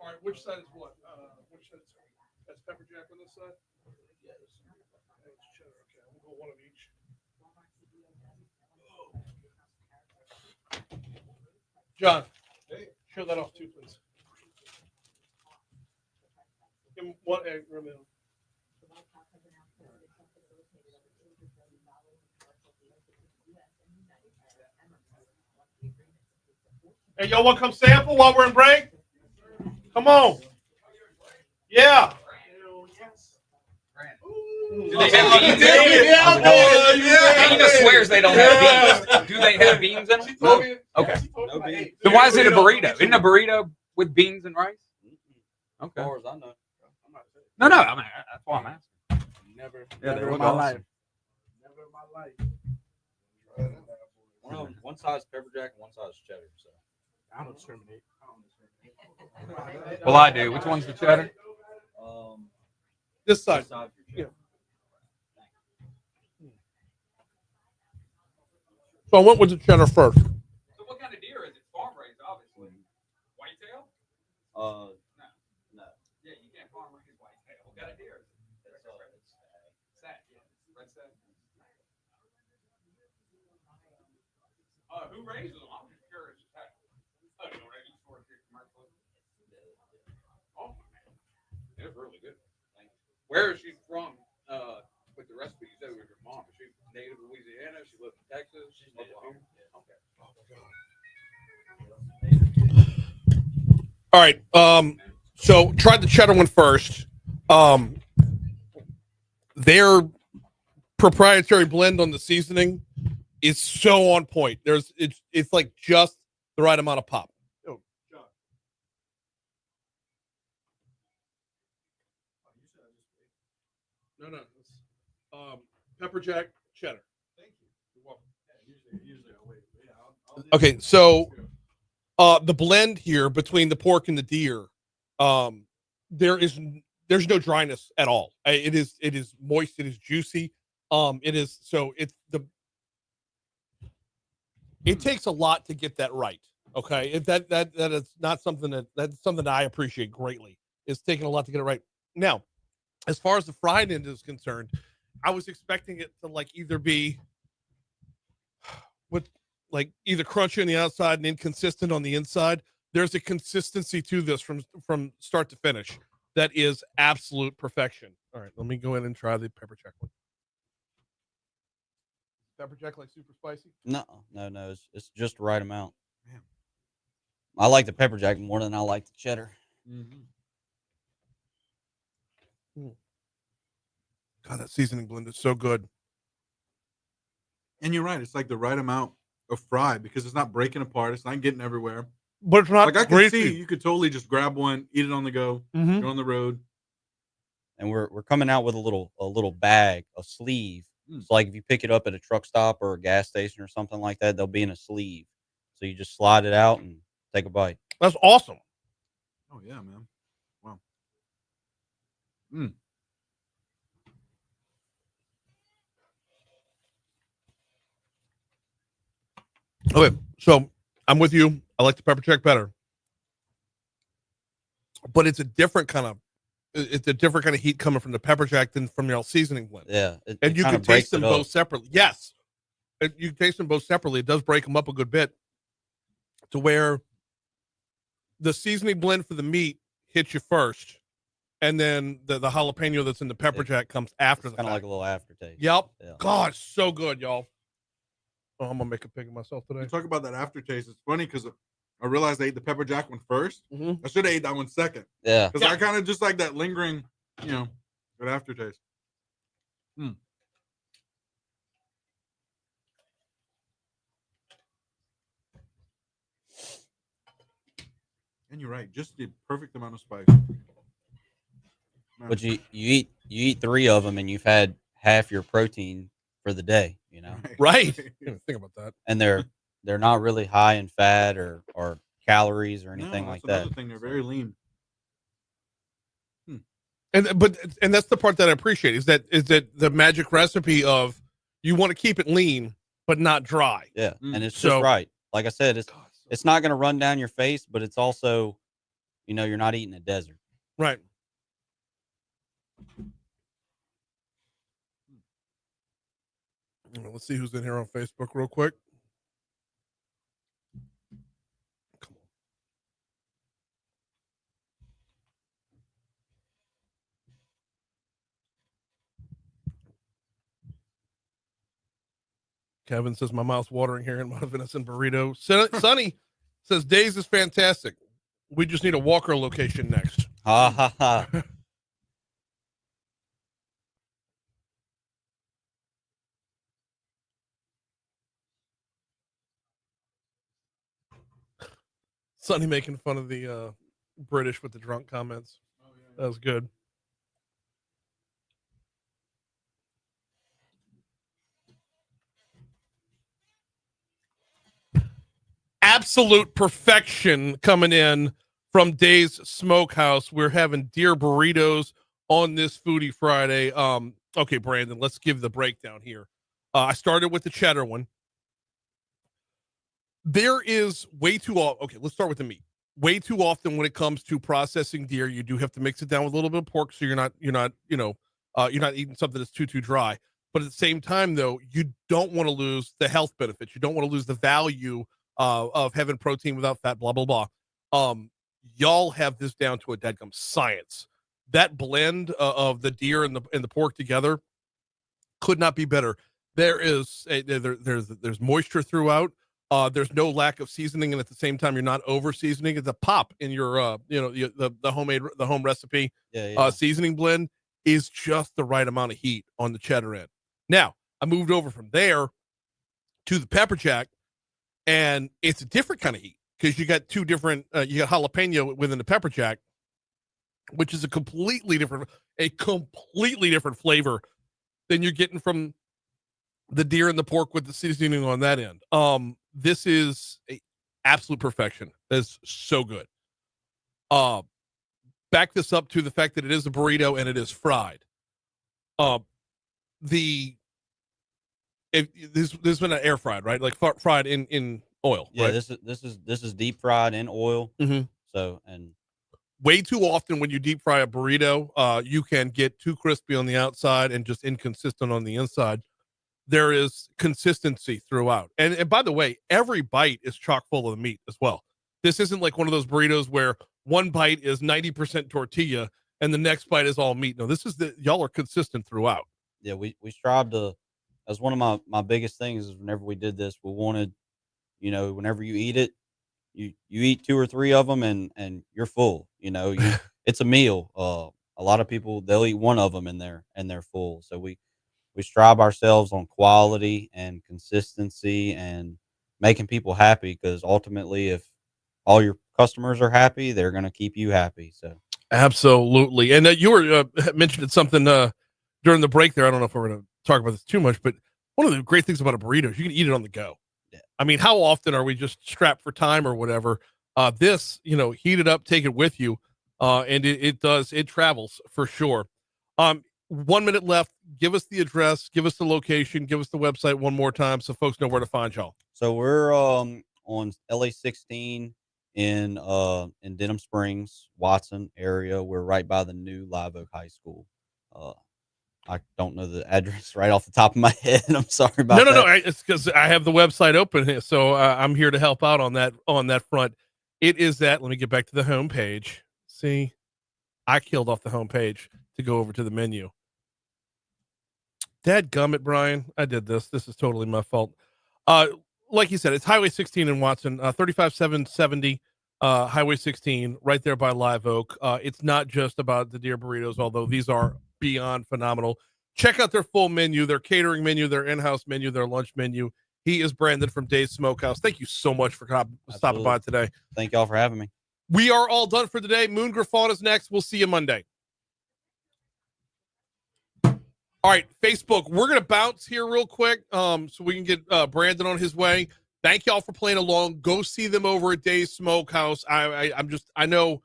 Speaker 1: All right, which side is what? Which side is that's pepper jack on this side? Yes. That's cheddar. Okay, we'll go one of each. John, show that off too, please. Give him one egg. Hey, y'all want to come sample while we're in break? Come on. Yeah.
Speaker 12: Do they have beans in them? Dana swears they don't have beans. Do they have beans in them? No. Okay.
Speaker 11: No beans.
Speaker 12: Then why is it a burrito? Isn't a burrito with beans and rice? Okay.
Speaker 11: As far as I know.
Speaker 12: No. I mean, that's why I'm asking.
Speaker 3: Never
Speaker 11: Never
Speaker 3: in my life.
Speaker 7: Never in my life.
Speaker 11: One side's pepper jack and one side's cheddar. So
Speaker 3: I don't discriminate.
Speaker 12: Well, I do. Which one's the cheddar?
Speaker 1: This side. Yeah. So I went with the cheddar first.
Speaker 12: So what kind of deer is it? Farm raised, obviously. Whitetail?
Speaker 11: no.
Speaker 12: Yeah, you can't farm raise whitetail. What kind of deer is it? Stag. Yeah. Red stag. Who raises them? I'm just curious. Oh, you don't raise them for commercial? is really good. Where is she from? With the recipe, you said it was your mom. Is she native Louisiana? She lived in Texas. She's native here. Okay.
Speaker 1: All right. So tried the cheddar one first. Their proprietary blend on the seasoning is so on point. It's like just the right amount of pop. Oh, John. No. Pepper jack cheddar. Thank you. You're welcome. Usually I'll wait. Okay, so the blend here between the pork and the deer, there's no dryness at all. It is moist. It is juicy. It takes a lot to get that right. Okay, that is not something that's something that I appreciate greatly. It's taking a lot to get it right. Now, as far as the fried end is concerned, I was expecting it to either be either crunchy on the outside and inconsistent on the inside. There's a consistency to this from start to finish that is absolute perfection. All right, let me go in and try the pepper jack one. Pepper jack super spicy?
Speaker 11: No. It's just the right amount. Man. I like the pepper jack more than I like the cheddar.
Speaker 1: Mm-hmm. God, that seasoning blend is so good.
Speaker 3: And you're right. It's like the right amount of fry because it's not breaking apart. It's not getting everywhere.
Speaker 1: But it's not
Speaker 3: I can see you could totally just grab one, eat it on the go,
Speaker 1: mm-hmm.
Speaker 3: go on the road.
Speaker 11: And we're coming out with a little bag, a sleeve. It's like if you pick it up at a truck stop or a gas station or something like that, they'll be in a sleeve. So you just slide it out and take a bite.
Speaker 1: That's awesome.
Speaker 3: Oh yeah, man. Wow.
Speaker 1: Okay, so I'm with you. I like the pepper jack better, but it's a different kind of heat coming from the pepper jack than from your seasoning blend.
Speaker 11: Yeah,
Speaker 1: and you can taste them both separately. Yes, you taste them both separately. It does break them up a good bit, to where the seasoning blend for the meat hits you first, and then the jalapeno that's in the pepper jack comes after.
Speaker 11: Kind of like a little aftertaste.
Speaker 1: Yep.
Speaker 11: Yeah.
Speaker 1: God, so good, y'all. Oh, I'm gonna make a pig of myself today.
Speaker 3: You talk about that aftertaste. It's funny because I realized I ate the pepper jack one first.
Speaker 1: Mm-hmm.
Speaker 3: I should have ate that one second.
Speaker 11: Yeah.
Speaker 3: Because I kind of just like that lingering, good aftertaste. And you're right, just the perfect amount of spice.
Speaker 11: But you eat 3 of them and you've had half your protein for the day,
Speaker 1: Right. Think about that.
Speaker 11: And they're not really high in fat or calories or anything like that.
Speaker 3: Another thing, they're very lean.
Speaker 1: And that's the part that I appreciate is that the magic recipe of you want to keep it lean but not dry.
Speaker 11: Yeah, and it's just right. Like I said, it's not going to run down your face, but it's also, you're not eating a desert.
Speaker 1: Right. Let's see who's in here on Facebook real quick. Come on. Kevin says my mouth's watering here in my venison burrito. Sonny says Days is fantastic. We just need a Walker location next.
Speaker 11: Ha ha ha.
Speaker 1: Sonny making fun of the British with the drunk comments. Oh, yeah. That was good. Absolute perfection coming in from Days Smokehouse. We're having deer burritos on this Foodie Friday. Okay, Brandon, let's give the breakdown here. I started with the cheddar one. There is way too often. Okay, let's start with the meat. Way too often when it comes to processing deer, you do have to mix it down with a little bit of pork, so you're not eating something that's too dry. But at the same time, though, you don't want to lose the health benefits. You don't want to lose the value of having protein without fat. Blah blah blah. Y'all have this down to a dadgum science. that blend of the deer and the pork together could not be better. There's moisture throughout. There's no lack of seasoning, and at the same time, you're not over seasoning. It's a pop in your, the home recipe. Seasoning blend is just the right amount of heat on the cheddar end. Now, I moved over from there to the pepper jack, and it's a different kind of heat because you got two different. You got jalapeno within the pepper jack, which is a completely different flavor than you're getting from the deer and the pork with the seasoning on that end. This is a absolute perfection. That's so good. Back this up to the fact that it is a burrito and it is fried. This has been an air fried, right? Like fried in oil.
Speaker 11: Yeah,
Speaker 1: right?
Speaker 11: this is deep fried in oil.
Speaker 1: Mhm.
Speaker 11: So, and
Speaker 1: Way too often when you deep fry a burrito, you can get too crispy on the outside and just inconsistent on the inside. There is consistency throughout. And by the way, every bite is chock full of the meat as well. This isn't like one of those burritos where one bite is 90% tortilla and the next bite is all meat. No, y'all are consistent throughout.
Speaker 11: yeah, we strive to. That's one of my biggest things is whenever we did this, we wanted, whenever you eat it, you eat 2 or 3 of them and you're full. It's a meal. A lot of people, they'll eat one of them and they're full. So we strive ourselves on quality and consistency and making people happy, because ultimately, if all your customers are happy, they're going to keep you happy. So
Speaker 1: Absolutely. And you were mentioning something during the break there. I don't know if we're going to talk about this too much, but one of the great things about a burrito is you can eat it on the go.
Speaker 11: Yeah.
Speaker 1: I mean, how often are we just strapped for time or whatever? This, heat it up, take it with you. And it travels for sure. 1 minute left. Give us the address, give us the location, give us the website one more time so folks know where to find y'all.
Speaker 11: So we're on LA 16 in Denham Springs, Watson area. We're right by the new Live Oak High School. I don't know the address right off the top of my head. I'm sorry about that.
Speaker 1: No. It's because I have the website open here, so I'm here to help out on that front. It is that. Let me get back to the home page. See, I killed off the home page to go over to the menu. Dadgummit, Brian. I did this. This is totally my fault. Like you said, it's Highway 16 in Watson, 35770 Highway 16, right there by Live Oak. It's not just about the deer burritos, although these are beyond phenomenal. Check out their full menu, their catering menu, their in-house menu, their lunch menu. He is Brandon from Dave's Smokehouse. Thank you so much for stopping by today.
Speaker 11: Thank y'all for having me.
Speaker 1: We are all done for today. Moon Griffon is next. We'll see you Monday. All right, Facebook. We're going to bounce here real quick so we can get Brandon on his way. Thank y'all for playing along. Go see them over at Dave's Smokehouse. I know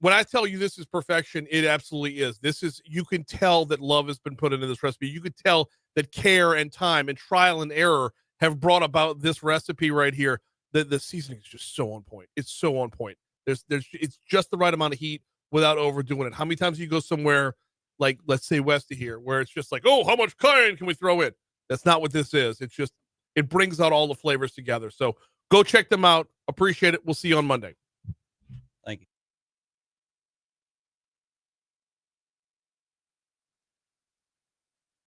Speaker 1: when I tell you this is perfection, it absolutely is. You can tell that love has been put into this recipe. You can tell that care and time and trial and error have brought about this recipe right here. The seasoning is just so on point. It's so on point. It's just the right amount of heat without overdoing it. How many times do you go somewhere like, let's say west of here, where it's just like, oh, how much cayenne can we throw in? That's not what this is. It brings out all the flavors together. So go check them out. Appreciate it. We'll see you on Monday.